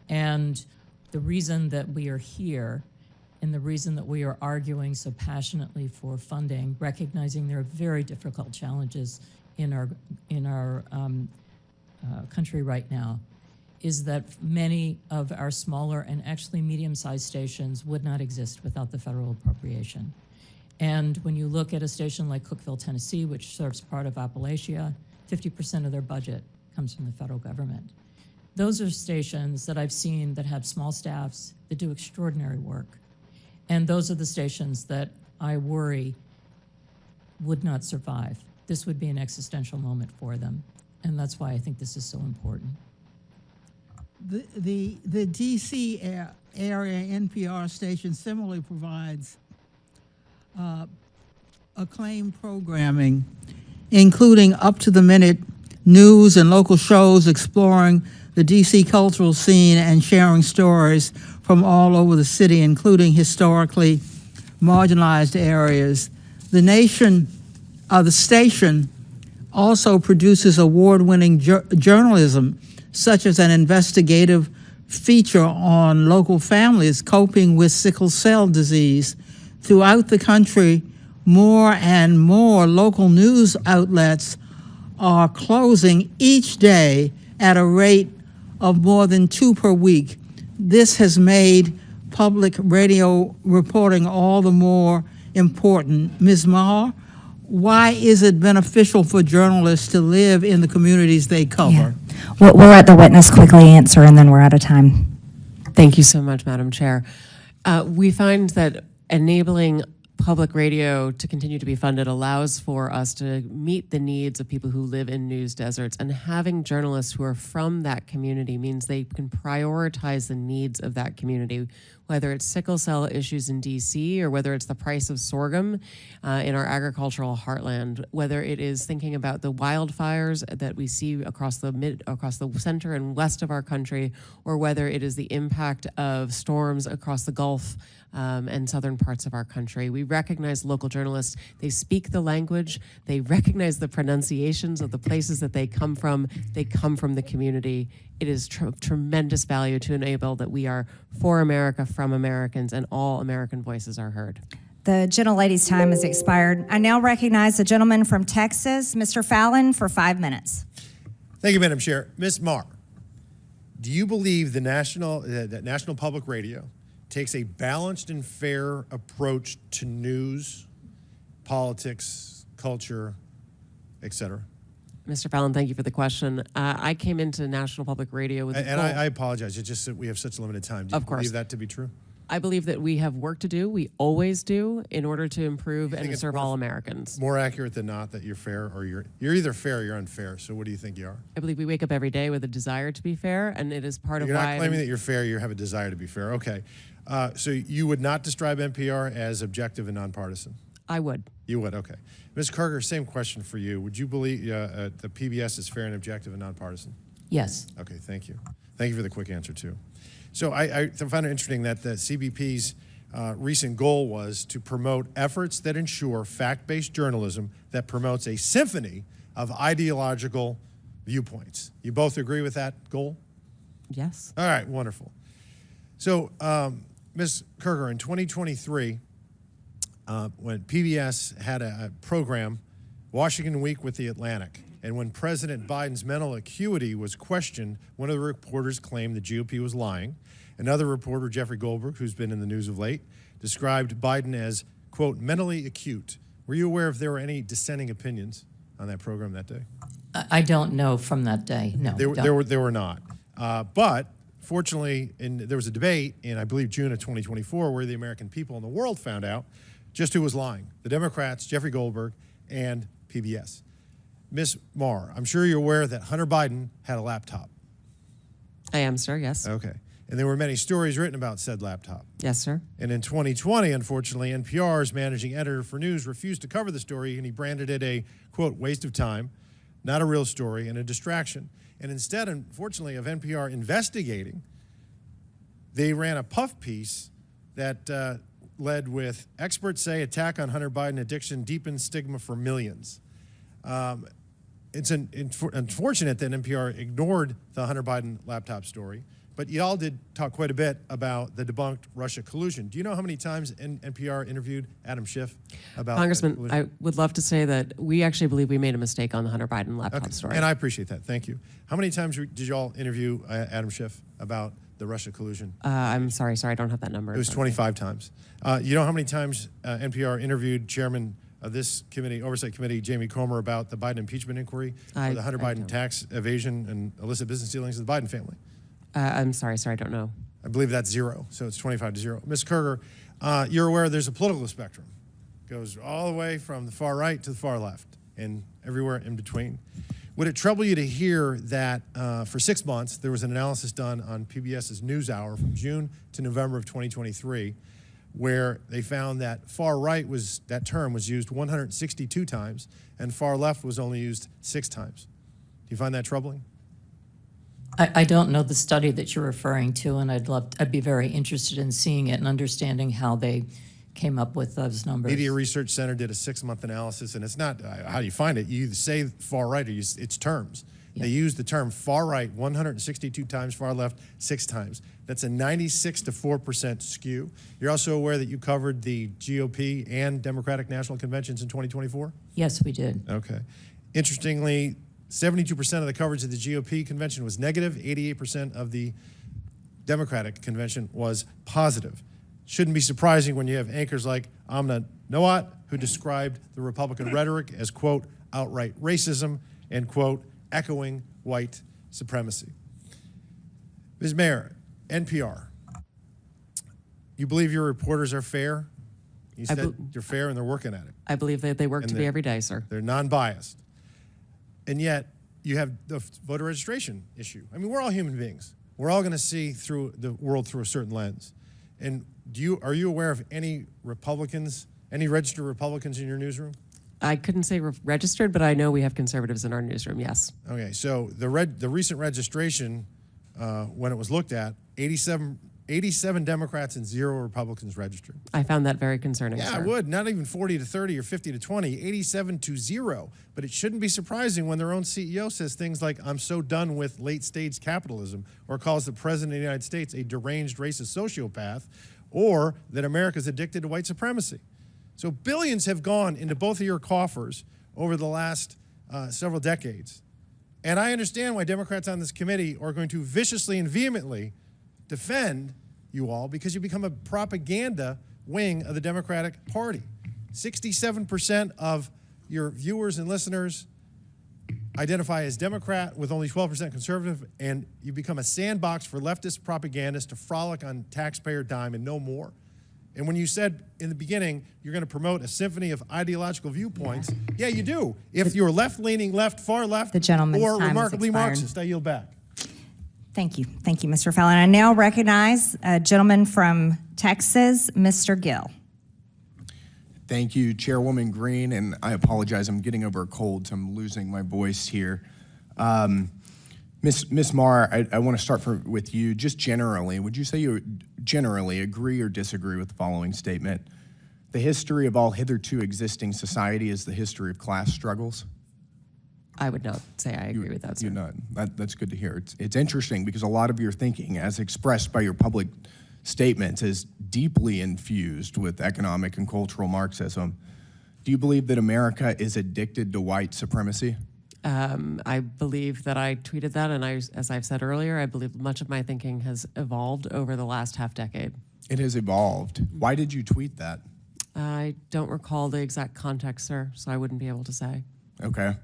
And the reason that we are here and the reason that we are arguing so passionately for funding, recognizing there are very difficult challenges in our country right now, is that many of our smaller and actually medium-sized stations would not exist without the federal appropriation. And when you look at a station like Cookeville, Tennessee, which serves part of Appalachia, 50% of their budget comes from the federal government. Those are stations that I've seen that have small staffs that do extraordinary work. And those are the stations that I worry would not survive. This would be an existential moment for them. And that's why I think this is so important. The DC area NPR station similarly provides acclaimed programming, including up-to-the-minute news and local shows exploring the DC cultural scene and sharing stories from all over the city, including historically marginalized areas. The station also produces award-winning journalism, such as an investigative feature on local families coping with sickle cell disease. Throughout the country, more and more local news outlets are closing each day at a rate of more than 2 per week. This has made public radio reporting all the more important. Ms. Maher, why is it beneficial for journalists to live in the communities they cover? Yeah. We'll let the witness quickly answer, and then we're out of time. Thank you so much, Madam Chair. We find that enabling public radio to continue to be funded allows for us to meet the needs of people who live in news deserts, and having journalists who are from that community means they can prioritize the needs of that community, whether it's sickle cell issues in DC or whether it's the price of sorghum in our agricultural heartland, whether it is thinking about the wildfires that we see across the center and west of our country, or whether it is the impact of storms across the Gulf and southern parts of our country. We recognize local journalists. They speak the language. They recognize the pronunciations of the places that they come from. They come from the community. It is tremendous value to enable that we are for America, from Americans, and all American voices are heard. The gentlelady's time has expired. I now recognize the gentleman from Texas, Mr. Fallon, for 5 minutes. Thank you, Madam Chair. Ms. Maher, do you believe that National Public Radio takes a balanced and fair approach to news, politics, culture, et cetera? Mr. Fallon, thank you for the question. I came into National Public Radio with I apologize. It's just that we have such limited time. Do you believe that to be true? I believe that we have work to do. We always do, in order to improve and to serve all Americans. More accurate than not that you're fair, or you're either fair or you're unfair. So what do you think you are? I believe we wake up every day with a desire to be fair, and it is part of why. You're not claiming that you're fair. You have a desire to be fair. Okay. So you would not describe NPR as objective and nonpartisan? I would. You would, okay. Ms. Karger, same question for you. Would you believe the PBS is fair and objective and nonpartisan? Yes. Okay, thank you. Thank you for the quick answer, too. So I found it interesting that the CBP's recent goal was to promote efforts that ensure fact-based journalism that promotes a symphony of ideological viewpoints. You both agree with that goal? Yes. All right, wonderful. So, Ms. Karger, in 2023, when PBS had a program, Washington Week with the Atlantic, and when President Biden's mental acuity was questioned, one of the reporters claimed the GOP was lying. Another reporter, Jeffrey Goldberg, who's been in the news of late, described Biden as, quote, mentally acute. Were you aware if there were any dissenting opinions on that program that day? I don't know from that day, no. There were not. But fortunately, there was a debate in, I believe, June of 2024, where the American people and the world found out just who was lying. The Democrats, Jeffrey Goldberg, and PBS. Ms. Maher, I'm sure you're aware that Hunter Biden had a laptop. I am, sir, yes. Okay. And there were many stories written about said laptop. Yes, sir. And in 2020, unfortunately, NPR's managing editor for news refused to cover the story, and he branded it a, quote, waste of time, not a real story, and a distraction. And instead, unfortunately, of NPR investigating, they ran a puff piece that led with, experts say attack on Hunter Biden addiction deepens stigma for millions. It's unfortunate that NPR ignored the Hunter Biden laptop story, but y'all did talk quite a bit about the debunked Russia collusion. Do you know how many times NPR interviewed Adam Schiff about Congressman, I would love to say that we actually believe we made a mistake on the Hunter Biden laptop story. And I appreciate that. Thank you. How many times did y'all interview Adam Schiff about the Russia collusion? I'm sorry, I don't have that number. It was 25 times. You know how many times NPR interviewed Chairman of this committee, Oversight Committee, Jamie Comer, about the Biden impeachment inquiry for the Hunter Biden tax evasion and illicit business dealings of the Biden family? I'm sorry, sir, I don't know. I believe that's 0, so it's 25-0. Ms. Kerger, you're aware there's a political spectrum. It goes all the way from the far right to the far left and everywhere in between. Would it trouble you to hear that for 6 months, there was an analysis done on PBS's NewsHour from June to November of 2023, where they found that far right that term was used 162 times, and far left was only used 6 times. Do you find that troubling? I don't know the study that you're referring to, and I'd be very interested in seeing it and understanding how they came up with those numbers. Media Research Center did a 6-month analysis, and it's not how do you find it. You either say far right or it's terms. Yeah. They use the term far right 162 times, far left 6 times. That's a 96 to 4% skew. You're also aware that you covered the GOP and Democratic National Conventions in 2024? Yes, we did. Okay. Interestingly, 72% of the coverage of the GOP convention was negative, 88% of the Democratic convention was positive. Shouldn't be surprising when you have anchors like Amna Noat, who described the Republican rhetoric as, quote, outright racism and, quote, echoing white supremacy. Ms. Mayor, NPR, you believe your reporters are fair? You said they're fair and they're working at it. I believe that they work to be every day, sir. They're non-biased. And yet, you have the voter registration issue. I mean, we're all human beings. We're all going to see through the world through a certain lens. And are you aware of any Republicans, any registered Republicans in your newsroom? I couldn't say registered, but I know we have conservatives in our newsroom, yes. Okay, so the recent registration, when it was looked at, 87 Democrats and 0 Republicans registered. I found that very concerning, Yeah, sir. I would. Not even 40 to 30 or 50 to 20, 87 to 0. But it shouldn't be surprising when their own CEO says things like, I'm so done with late-stage capitalism, or calls the President of the United States a deranged racist sociopath, or that America's addicted to white supremacy. So billions have gone into both of your coffers over the last several decades. And I understand why Democrats on this committee are going to viciously and vehemently defend you all, because you become a propaganda wing of the Democratic Party. 67% of your viewers and listeners identify as Democrat, with only 12% conservative, and you become a sandbox for leftist propagandists to frolic on taxpayer dime and no more. And when you said in the beginning you're going to promote a symphony of ideological viewpoints, yeah, you do. If you're left-leaning, far left, or remarkably Marxist, I yield back. Thank you. Thank you, Mr. Fallon. I now recognize a gentleman from Texas, Mr. Gill. Thank you, Chairwoman Green, and I apologize. I'm getting over a cold, so I'm losing my voice here. Ms. Marr, I want to start with you. Just generally, would you say you generally agree or disagree with the following statement? The history of all hitherto existing society is the history of class struggles? I would not say I agree with that, sir. You're not. That's good to hear. It's interesting because a lot of your thinking, as expressed by your public statements, is deeply infused with economic and cultural Marxism. Do you believe that America is addicted to white supremacy? I believe that I tweeted that, and as I've said earlier, I believe much of my thinking has evolved over the last half-decade. It has evolved. Why did you tweet that? I don't recall the exact context, sir, so I wouldn't be able to say. Okay.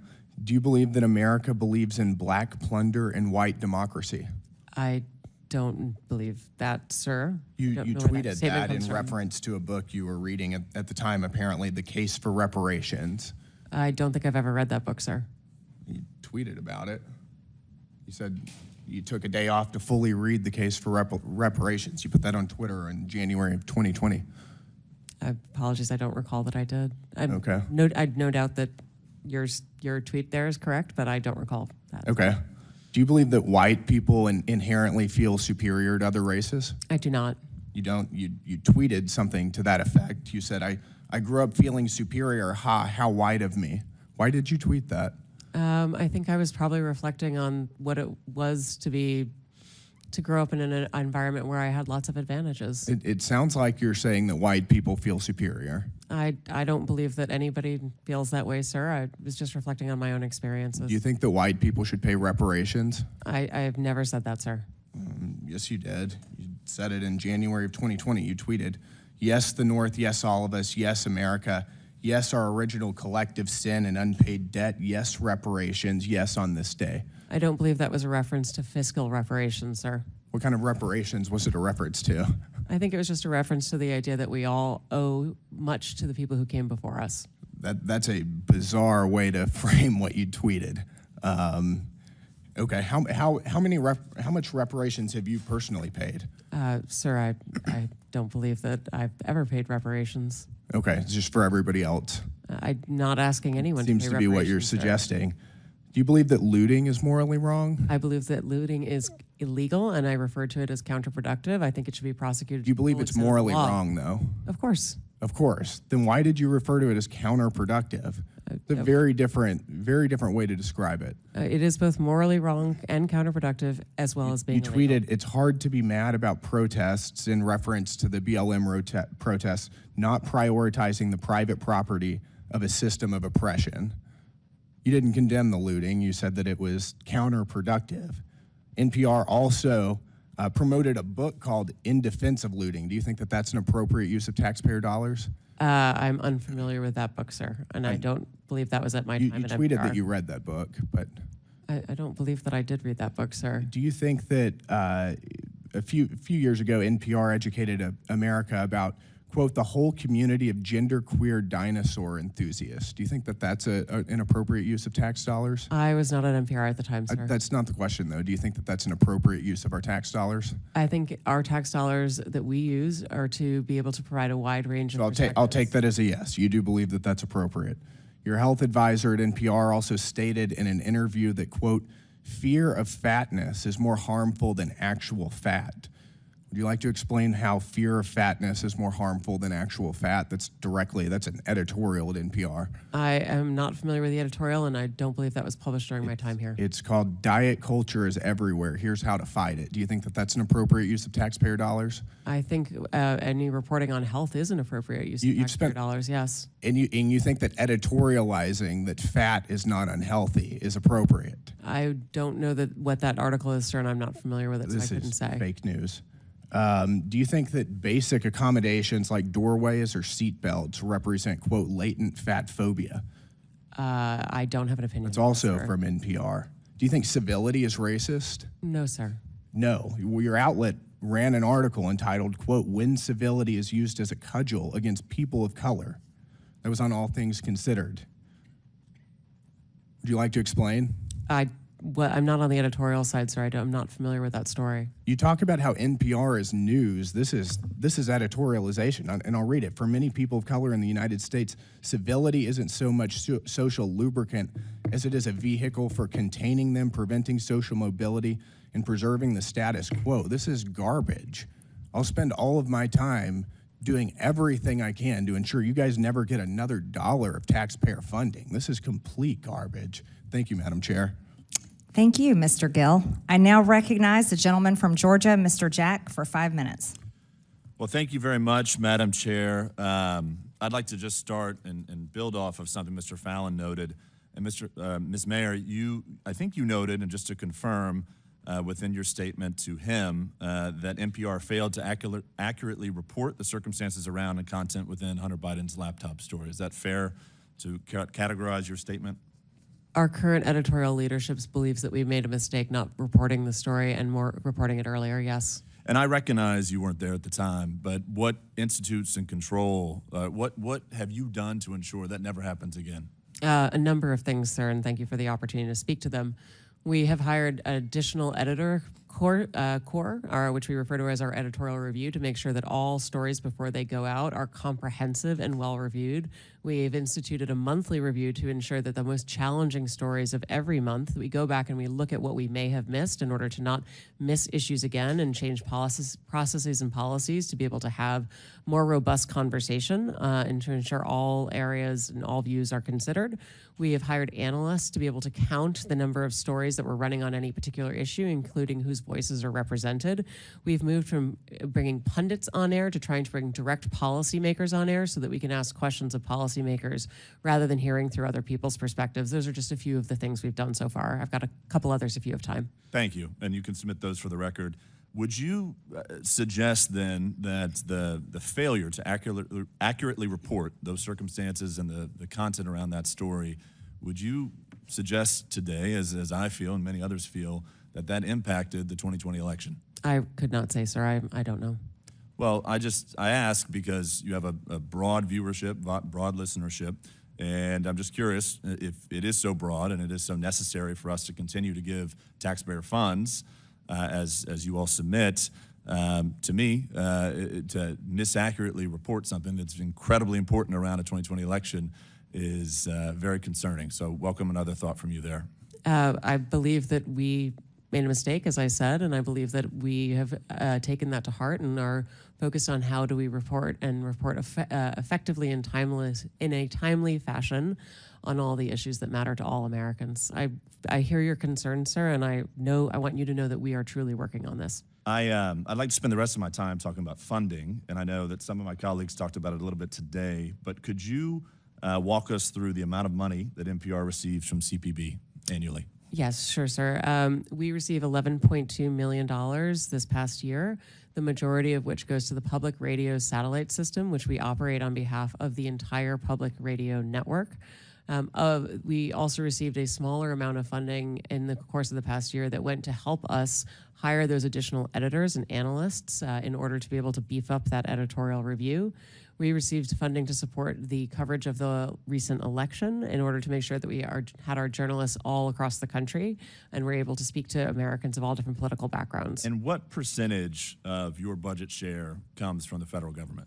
Do you believe that America believes in black plunder and white democracy? I don't believe that, sir. You tweeted that in reference to a book you were reading at the time, apparently, The Case for Reparations. I don't think I've ever read that book, sir. You tweeted about it. You said you took a day off to fully read The Case for Reparations. You put that on Twitter in January of 2020. Apologies, I don't recall that I did. Okay. I'd no doubt that your tweet there is correct, but I don't recall that. Okay. Do you believe that white people inherently feel superior to other races? I do not. You don't? You tweeted something to that effect. You said, I grew up feeling superior. How white of me. Why did you tweet that? I think I was probably reflecting on what it was to grow up in an environment where I had lots of advantages. It sounds like you're saying that white people feel superior. I don't believe that anybody feels that way, sir. I was just reflecting on my own experiences. Do you think that white people should pay reparations? I have never said that, sir. Yes, you did. You said it in January of 2020. You tweeted, yes, the North, yes, all of us, yes, America, Yes, our original collective sin and unpaid debt. Yes, reparations. Yes, on this day. I don't believe that was a reference to fiscal reparations, sir. What kind of reparations was it a reference to? I think it was just a reference to the idea that we all owe much to the people who came before us. That's a bizarre way to frame what you tweeted. Okay, how much reparations have you personally paid? Sir, I don't believe that I've ever paid reparations. Okay, it's just for everybody else. I'm not asking anyone Seems to to pay be what you're reparations, sir. suggesting. Do you believe that looting is morally wrong? I believe that looting is illegal, and I refer to it as counterproductive. I think it should be prosecuted. Do you believe it's morally wrong, though? Of course. Of course. Then why did you refer to it as counterproductive? It's a very different way to describe it. It is both morally wrong and counterproductive, as well as being You illegal. tweeted, "It's hard to be mad about protests," in reference to the BLM protests, not prioritizing the private property of a system of oppression. You didn't condemn the looting. You said that it was counterproductive. NPR also promoted a book called In Defense of Looting. Do you think that that's an appropriate use of taxpayer dollars? I'm unfamiliar with that book, sir, and I don't believe that was at my time You at tweeted NPR. that you read that book, but I don't believe that I did read that book, sir. do you think that a few years ago, NPR educated America about, quote, the whole community of genderqueer dinosaur enthusiasts? Do you think that that's an appropriate use of tax dollars? I was not at NPR at the time, sir. That's not the question, though. Do you think that that's an appropriate use of our tax dollars? I think our tax dollars that we use are to be able to provide a wide range of I'll take that as a yes. You do believe that that's appropriate. Your health advisor at NPR also stated in an interview that, quote, fear of fatness is more harmful than actual fat. Would you like to explain how fear of fatness is more harmful than actual fat? That's an editorial at NPR. I am not familiar with the editorial, and I don't believe that was published during my time here. It's called Diet Culture is Everywhere. Here's how to fight it. Do you think that that's an appropriate use of taxpayer dollars? I think any reporting on health is an appropriate use of taxpayer dollars, yes. And you think that editorializing that fat is not unhealthy is appropriate? I don't know what that article is, sir, and I'm not familiar with it, so I couldn't say. This is fake news. Do you think that basic accommodations like doorways or seat belts represent, quote, latent fat phobia? I don't have an opinion. It's also from NPR. Do you think civility is racist? No, sir. No. Your outlet ran an article entitled, quote, when civility is used as a cudgel against people of color. That was on All Things Considered. Would you like to explain? I'm not on the editorial side, sir. I'm not familiar with that story. You talk about how NPR is news. This is editorialization, and I'll read it. For many people of color in the United States, civility isn't so much social lubricant as it is a vehicle for containing them, preventing social mobility, and preserving the status quo. This is garbage. I'll spend all of my time doing everything I can to ensure you guys never get another dollar of taxpayer funding. This is complete garbage. Thank you, Madam Chair. Thank you, Mr. Gill. I now recognize the gentleman from Georgia, Mr. Jack, for 5 minutes. Well, thank you very much, Madam Chair. I'd like to just start and build off of something Mr. Fallon noted. And Ms. Mayor, I think you noted, and just to confirm within your statement to him, that NPR failed to accurately report the circumstances around and content within Hunter Biden's laptop story. Is that fair to categorize your statement? Our current editorial leadership believes that we made a mistake not reporting the story and more reporting it earlier, yes. And I recognize you weren't there at the time, but what institutes and control, what have you done to ensure that never happens again? A number of things, sir, and thank you for the opportunity to speak to them. We have hired an additional editor core, which we refer to as our editorial review, to make sure that all stories before they go out are comprehensive and well-reviewed. We've instituted a monthly review to ensure that the most challenging stories of every month, we go back and we look at what we may have missed in order to not miss issues again and change processes and policies to be able to have more robust conversation and to ensure all areas and all views are considered. We have hired analysts to be able to count the number of stories that we're running on any particular issue, including whose voices are represented. We've moved from bringing pundits on air to trying to bring direct policymakers on air so that we can ask questions of policymakers rather than hearing through other people's perspectives. Those are just a few of the things we've done so far. I've got a couple others if you have time. Thank you, and you can submit those for the record. Would you suggest then that the failure to accurately report those circumstances and the content around that story, would you suggest today, as I feel and many others feel, that impacted the 2020 election? I could not say, sir. I don't know. Well, I ask because you have a broad viewership, broad listenership, and I'm just curious if it is so broad and it is so necessary for us to continue to give taxpayer funds as you all submit to me to misaccurately report something that's incredibly important around a 2020 election is very concerning. So welcome another thought from you there. I believe that we made a mistake, as I said, and I believe that we have taken that to heart and are focused on how do we report effectively and in a timely fashion on all the issues that matter to all Americans. I hear your concern, sir, and I want you to know that we are truly working on this. I'd like to spend the rest of my time talking about funding, and I know that some of my colleagues talked about it a little bit today, but could you walk us through the amount of money that NPR receives from CPB annually? Yes, sure, sir. We receive $11.2 million this past year, the majority of which goes to the public radio satellite system, which we operate on behalf of the entire public radio network. We also received a smaller amount of funding in the course of the past year that went to help us hire those additional editors and analysts in order to be able to beef up that editorial review. We received funding to support the coverage of the recent election in order to make sure that we had our journalists all across the country and were able to speak to Americans of all different political backgrounds. And what percentage of your budget share comes from the federal government?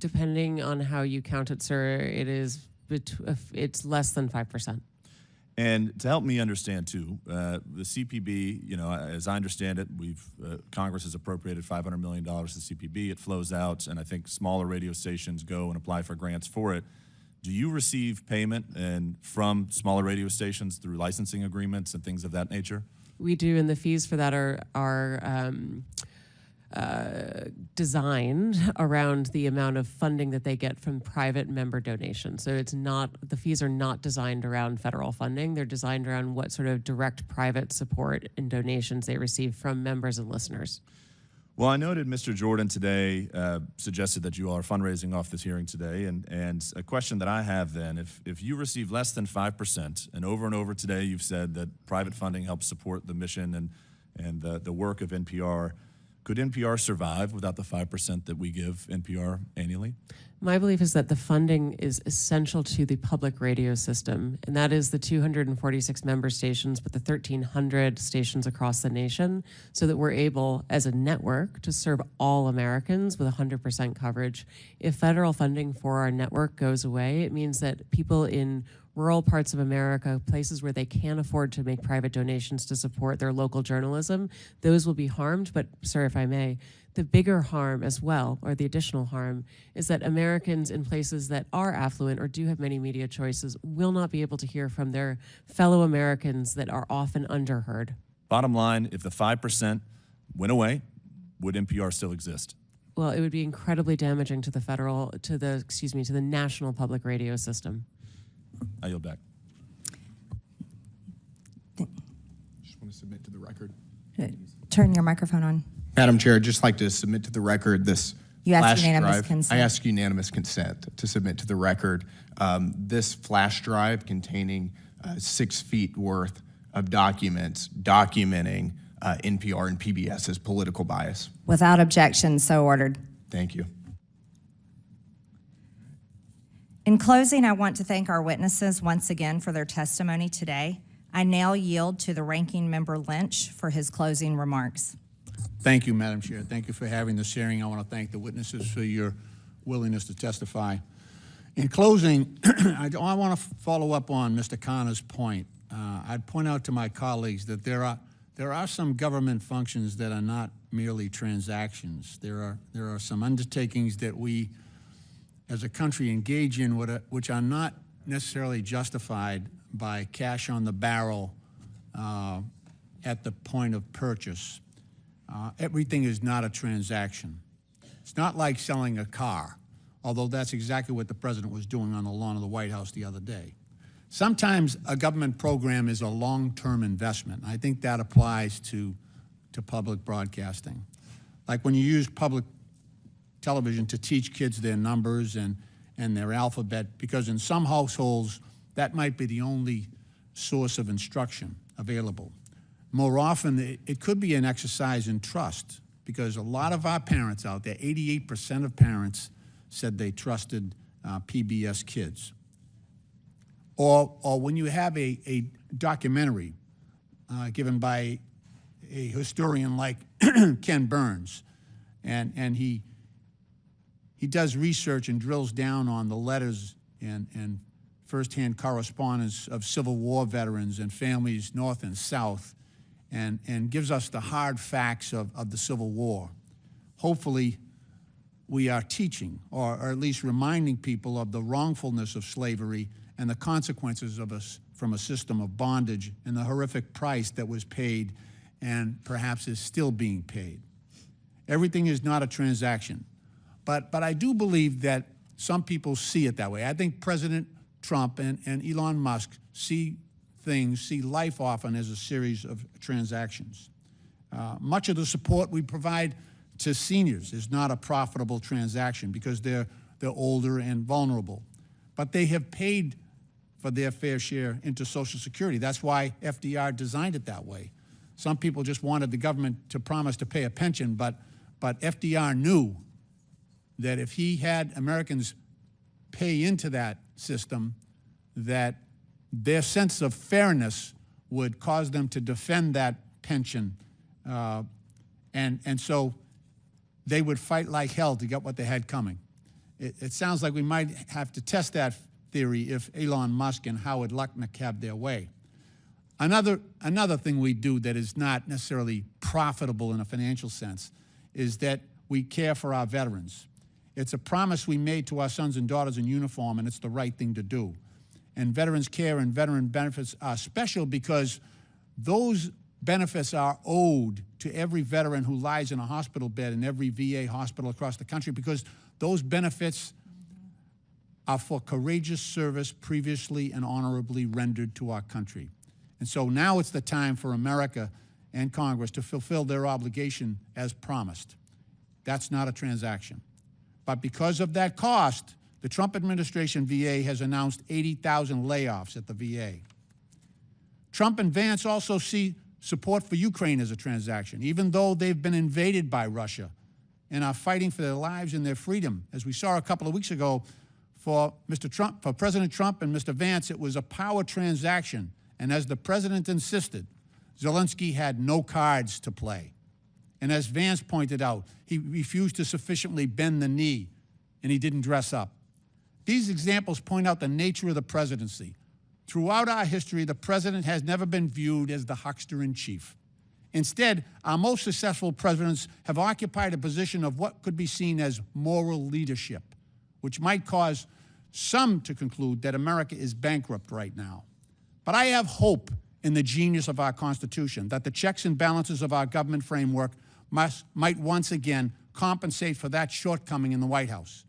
Depending on how you count it, sir, it's less than 5%. And to help me understand too, the CPB, as I understand it, Congress has appropriated $500 million to CPB. It flows out, and I think smaller radio stations go and apply for grants for it. Do you receive payment from smaller radio stations through licensing agreements and things of that nature? We do, and the fees for that are designed around the amount of funding that they get from private member donations. So the fees are not designed around federal funding. They're designed around what sort of direct private support and donations they receive from members and listeners. Well, I noted Mr. Jordan today suggested that you all are fundraising off this hearing today, and a question that I have then, if you receive less than 5%, and over today you've said that private funding helps support the mission and the work of NPR, could NPR survive without the 5% that we give NPR annually? My belief is that the funding is essential to the public radio system, and that is the 246 member stations, but the 1,300 stations across the nation, so that we're able, as a network, to serve all Americans with 100% coverage. If federal funding for our network goes away, it means that people in rural parts of America, places where they can't afford to make private donations to support their local journalism, those will be harmed. But, sir, if I may, the bigger harm as well, or the additional harm, is that Americans in places that are affluent or do have many media choices will not be able to hear from their fellow Americans that are often underheard. Bottom line, if the 5% went away, would NPR still exist? Well, it would be incredibly damaging to the national public radio system. I yield back. Just want to submit to the record. Turn your microphone on. Madam Chair, I'd just like to submit to the record this You asked flash unanimous drive. consent. I ask unanimous consent to submit to the record this flash drive containing 6 feet worth of documents documenting NPR and PBS's political bias. Without objection, so ordered. Thank you. In closing, I want to thank our witnesses once again for their testimony today. I now yield to the Ranking Member Lynch for his closing remarks. Thank you, Madam Chair. Thank you for having this hearing. I want to thank the witnesses for your willingness to testify. In closing, I want to follow up on Mr. Connor's point. I'd point out to my colleagues that there are some government functions that are not merely transactions. There are some undertakings that we as a country engage in which are not necessarily justified by cash on the barrel at the point of purchase. Everything is not a transaction. It's not like selling a car, although that's exactly what the president was doing on the lawn of the White House the other day. Sometimes a government program is a long-term investment. I think that applies to to public broadcasting. Like when you use public television to teach kids their numbers and their alphabet, because in some households, that might be the only source of instruction available. More often, it could be an exercise in trust, because a lot of our parents out there, 88% of parents said they trusted PBS Kids. Or when you have a documentary given by a historian like Ken Burns, and he does research and drills down on the letters and firsthand correspondence of Civil War veterans and families north and south, and gives us the hard facts of the Civil War. Hopefully, we are teaching, or at least reminding people of the wrongfulness of slavery and the consequences of us from a system of bondage and the horrific price that was paid and perhaps is still being paid. Everything is not a transaction. But I do believe that some people see it that way. I think President Trump and Elon Musk see life often as a series of transactions. Much of the support we provide to seniors is not a profitable transaction because they're older and vulnerable. But they have paid for their fair share into Social Security. That's why FDR designed it that way. Some people just wanted the government to promise to pay a pension, but FDR knew that if he had Americans pay into that system, that their sense of fairness would cause them to defend that pension. And so they would fight like hell to get what they had coming. It sounds like we might have to test that theory if Elon Musk and Howard Lutnick have their way. Another thing we do that is not necessarily profitable in a financial sense is that we care for our veterans. It's a promise we made to our sons and daughters in uniform, and it's the right thing to do. And veterans care and veteran benefits are special because those benefits are owed to every veteran who lies in a hospital bed in every VA hospital across the country, because those benefits are for courageous service previously and honorably rendered to our country. And so now it's the time for America and Congress to fulfill their obligation as promised. That's not a transaction. But because of that cost, the Trump administration VA has announced 80,000 layoffs at the VA. Trump and Vance also see support for Ukraine as a transaction, even though they've been invaded by Russia and are fighting for their lives and their freedom. As we saw a couple of weeks ago, for President Trump and Mr. Vance, it was a power transaction. And as the president insisted, Zelensky had no cards to play. And as Vance pointed out, he refused to sufficiently bend the knee, and he didn't dress up. These examples point out the nature of the presidency. Throughout our history, the president has never been viewed as the huckster-in-chief. Instead, our most successful presidents have occupied a position of what could be seen as moral leadership, which might cause some to conclude that America is bankrupt right now. But I have hope in the genius of our Constitution, that the checks and balances of our government framework might once again compensate for that shortcoming in the White House.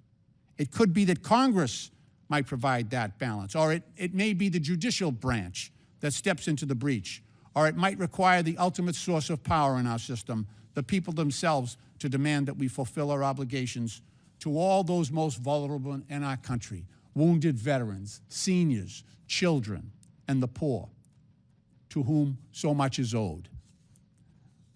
It could be that Congress might provide that balance, or it may be the judicial branch that steps into the breach, or it might require the ultimate source of power in our system, the people themselves, to demand that we fulfill our obligations to all those most vulnerable in our country: wounded veterans, seniors, children, and the poor, to whom so much is owed.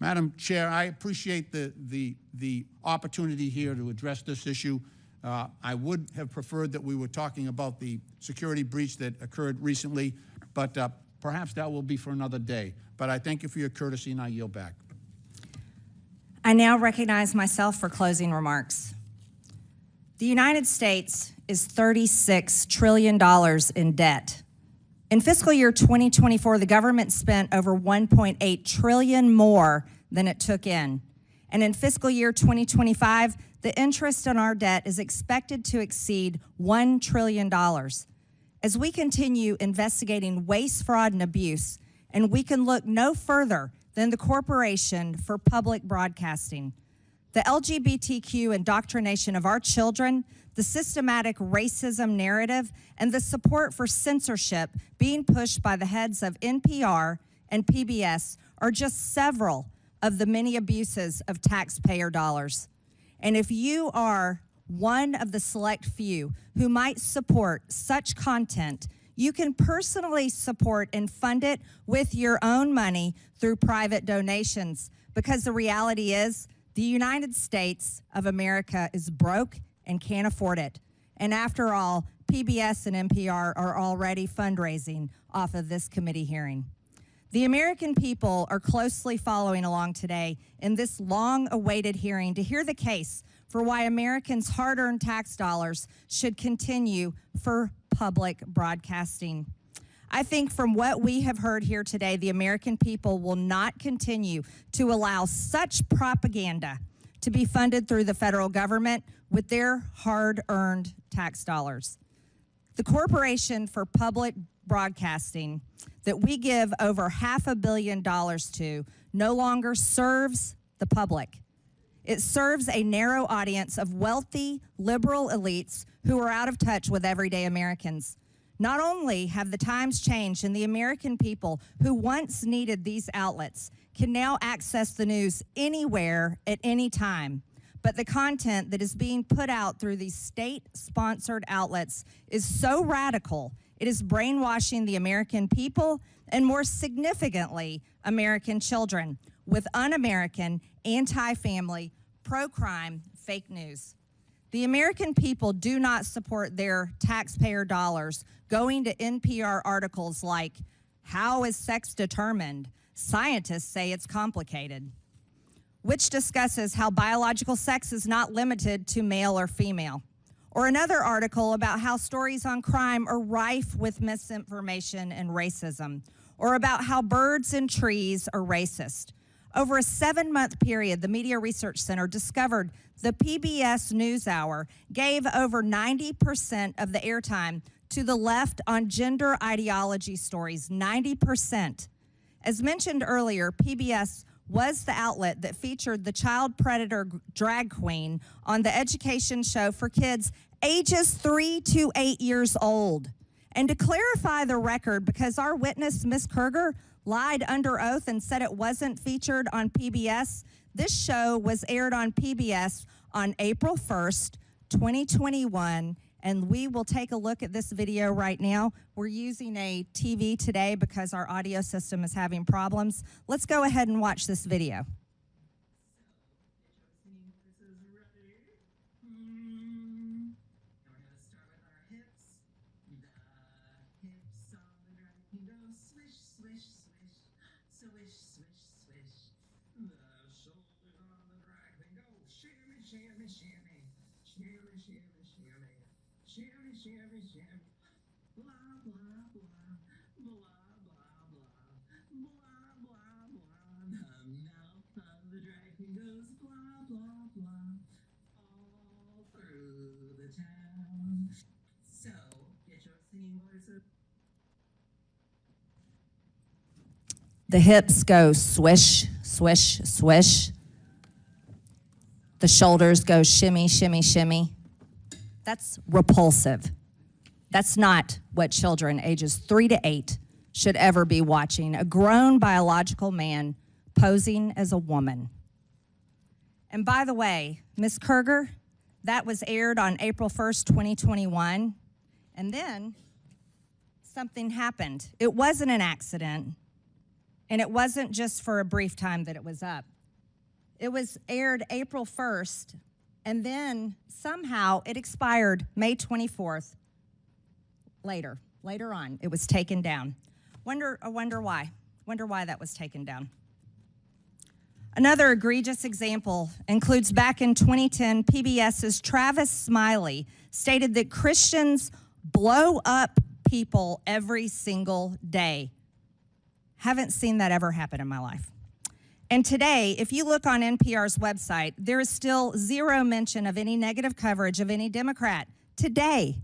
Madam Chair, I appreciate the opportunity here to address this issue. I would have preferred that we were talking about the security breach that occurred recently, but perhaps that will be for another day. But I thank you for your courtesy, and I yield back. I now recognize myself for closing remarks. The United States is $36 trillion in debt. In fiscal year 2024, the government spent over $1.8 trillion more than it took in. And in fiscal year 2025, the interest on our debt is expected to exceed $1 trillion. As we continue investigating waste, fraud, and abuse, and we can look no further than the Corporation for Public Broadcasting, the LGBTQ indoctrination of our children, the systematic racism narrative, and the support for censorship being pushed by the heads of NPR and PBS are just several of the many abuses of taxpayer dollars. And if you are one of the select few who might support such content, you can personally support and fund it with your own money through private donations, because the reality is the United States of America is broke and can't afford it. And after all, PBS and NPR are already fundraising off of this committee hearing. The American people are closely following along today in this long-awaited hearing to hear the case for why Americans' hard-earned tax dollars should continue for public broadcasting. I think from what we have heard here today, the American people will not continue to allow such propaganda to be funded through the federal government with their hard-earned tax dollars. The Corporation for Public Broadcasting that we give over $500 million to no longer serves the public. It serves a narrow audience of wealthy, liberal elites who are out of touch with everyday Americans. Not only have the times changed and the American people who once needed these outlets can now access the news anywhere at any time, but the content that is being put out through these state-sponsored outlets is so radical, it is brainwashing the American people and, more significantly, American children with un-American, anti-family, pro-crime fake news. The American people do not support their taxpayer dollars going to NPR articles like, "How is sex determined? Scientists say it's complicated," which discusses how biological sex is not limited to male or female. Or another article about how stories on crime are rife with misinformation and racism. Or about how birds and trees are racist. Over a 7-month period, the Media Research Center discovered the PBS NewsHour gave over 90% of the airtime to the left on gender ideology stories, 90%. As mentioned earlier, PBS was the outlet that featured the child predator drag queen on the education show for kids ages 3 to 8 years old. And to clarify the record, because our witness, Ms. Kerger, lied under oath and said it wasn't featured on PBS, this show was aired on PBS on April 1st, 2021, and we will take a look at this video right now. We're using a TV today because our audio system is having problems. Let's go ahead and watch this video. The hips go swish, swish, swish. The shoulders go shimmy, shimmy, shimmy. That's repulsive. That's not what children ages 3 to 8 should ever be watching. A grown biological man posing as a woman. And by the way, Ms. Kerger, that was aired on April 1st, 2021. And then something happened. It wasn't an accident. And it wasn't just for a brief time that it was up. It was aired April 1st, and then somehow it expired May 24th. Later on, it was taken down. I wonder why. Wonder why that was taken down. Another egregious example includes back in 2010, PBS's Travis Smiley stated that Christians blow up people every single day. Haven't seen that ever happen in my life. And today, if you look on NPR's website, there is still zero mention of any negative coverage of any Democrat today.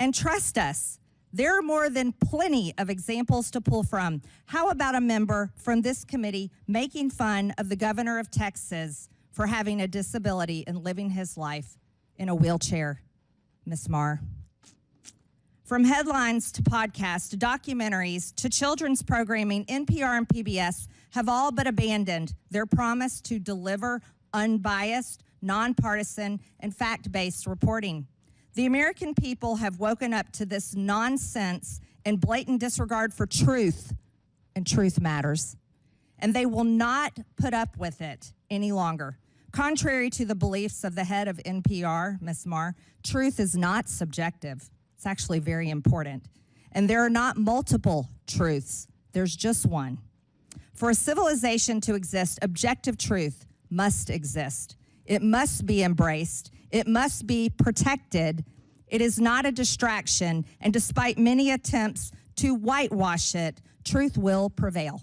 And trust us, there are more than plenty of examples to pull from. How about a member from this committee making fun of the governor of Texas for having a disability and living his life in a wheelchair? Ms. Marr. From headlines to podcasts to documentaries to children's programming, NPR and PBS have all but abandoned their promise to deliver unbiased, nonpartisan, and fact-based reporting. The American people have woken up to this nonsense and blatant disregard for truth, and truth matters. And they will not put up with it any longer. Contrary to the beliefs of the head of NPR, Ms. Marr, truth is not subjective. It's actually very important. And there are not multiple truths. There's just one. For a civilization to exist, objective truth must exist. It must be embraced. It must be protected. It is not a distraction, and despite many attempts to whitewash it, truth will prevail.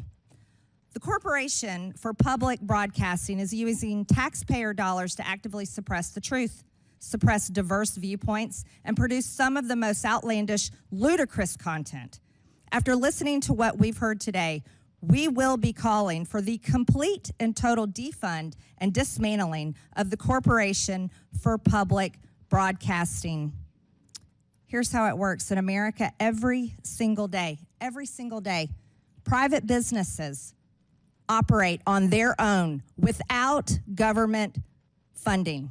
The Corporation for Public Broadcasting is using taxpayer dollars to actively suppress the truth, suppress diverse viewpoints, and produce some of the most outlandish, ludicrous content. After listening to what we've heard today, we will be calling for the complete and total defund and dismantling of the Corporation for Public Broadcasting. Here's how it works in America every single day, private businesses operate on their own without government funding.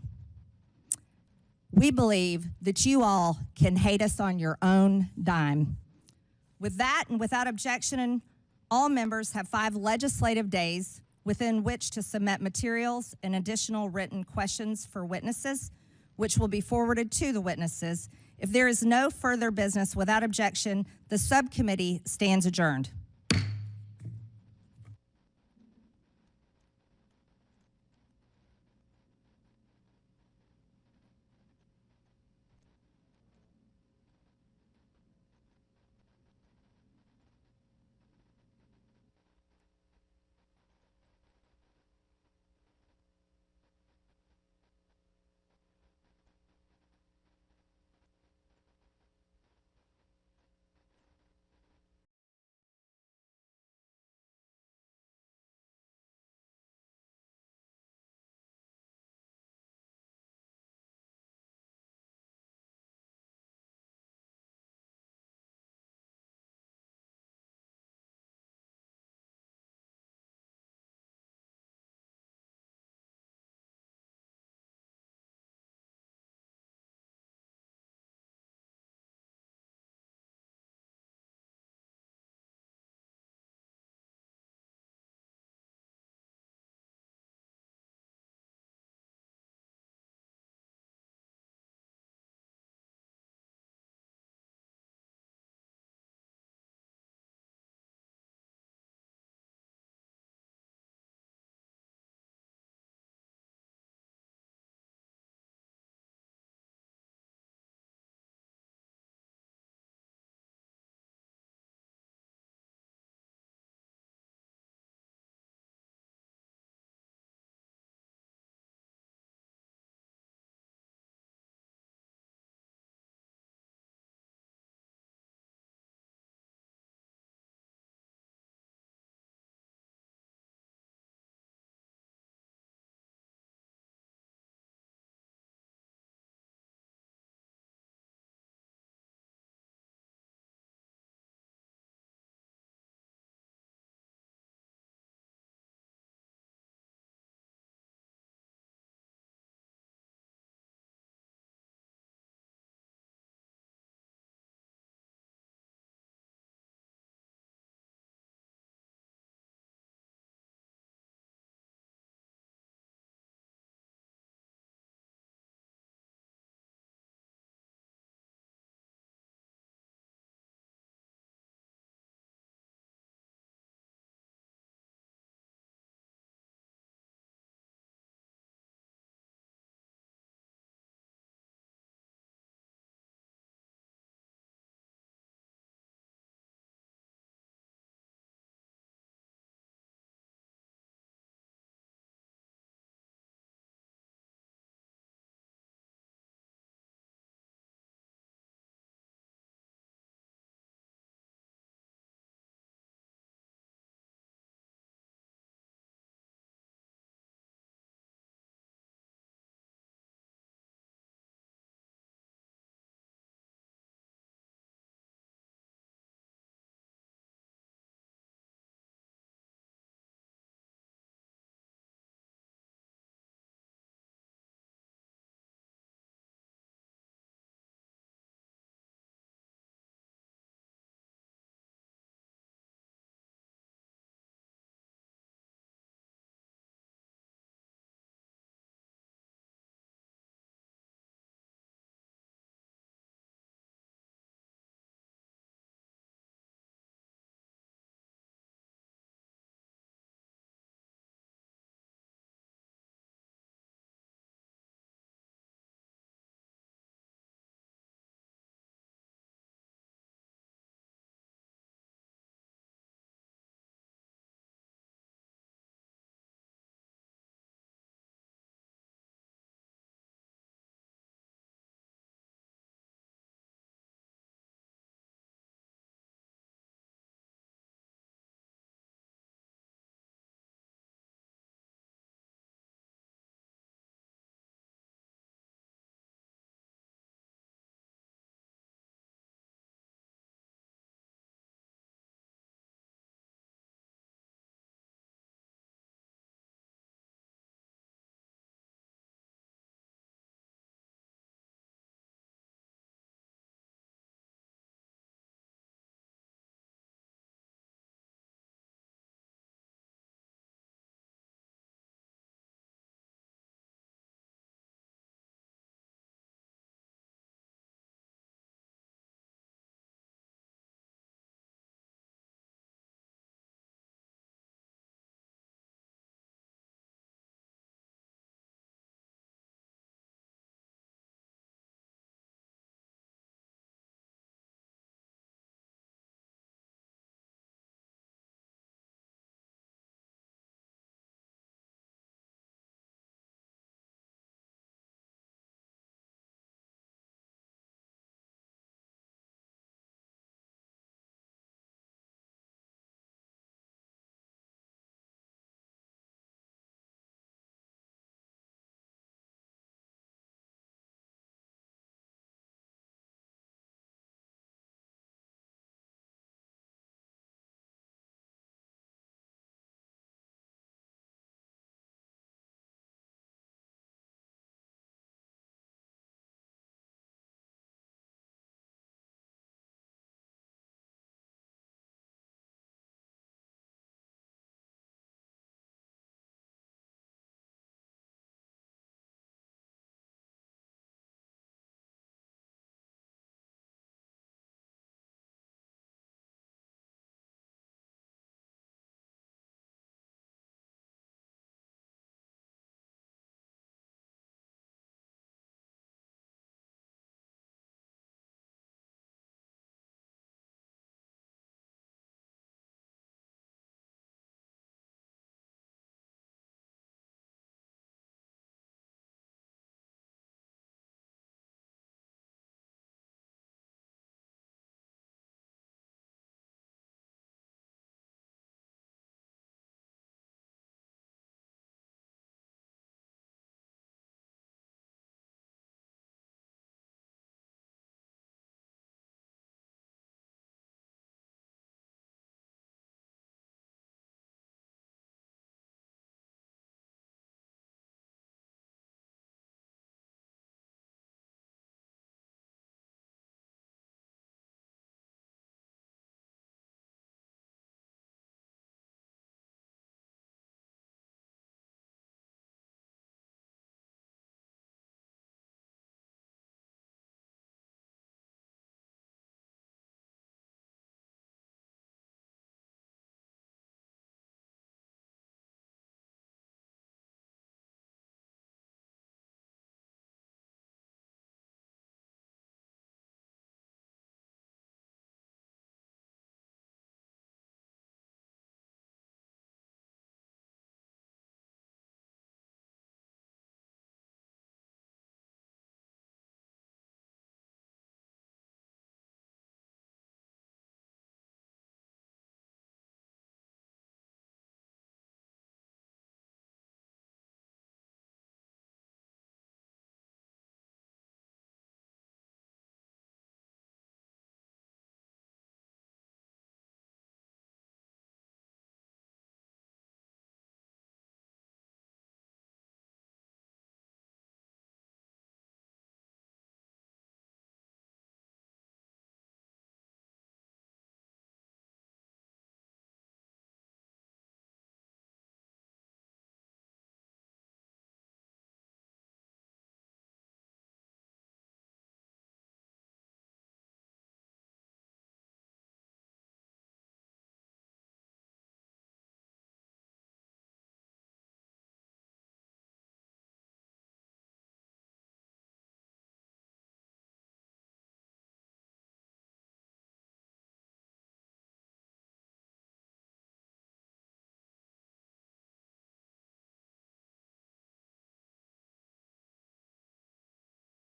We believe that you all can hate us on your own dime. With that and without objection, all members have 5 legislative days within which to submit materials and additional written questions for witnesses, which will be forwarded to the witnesses. If there is no further business without objection, the subcommittee stands adjourned.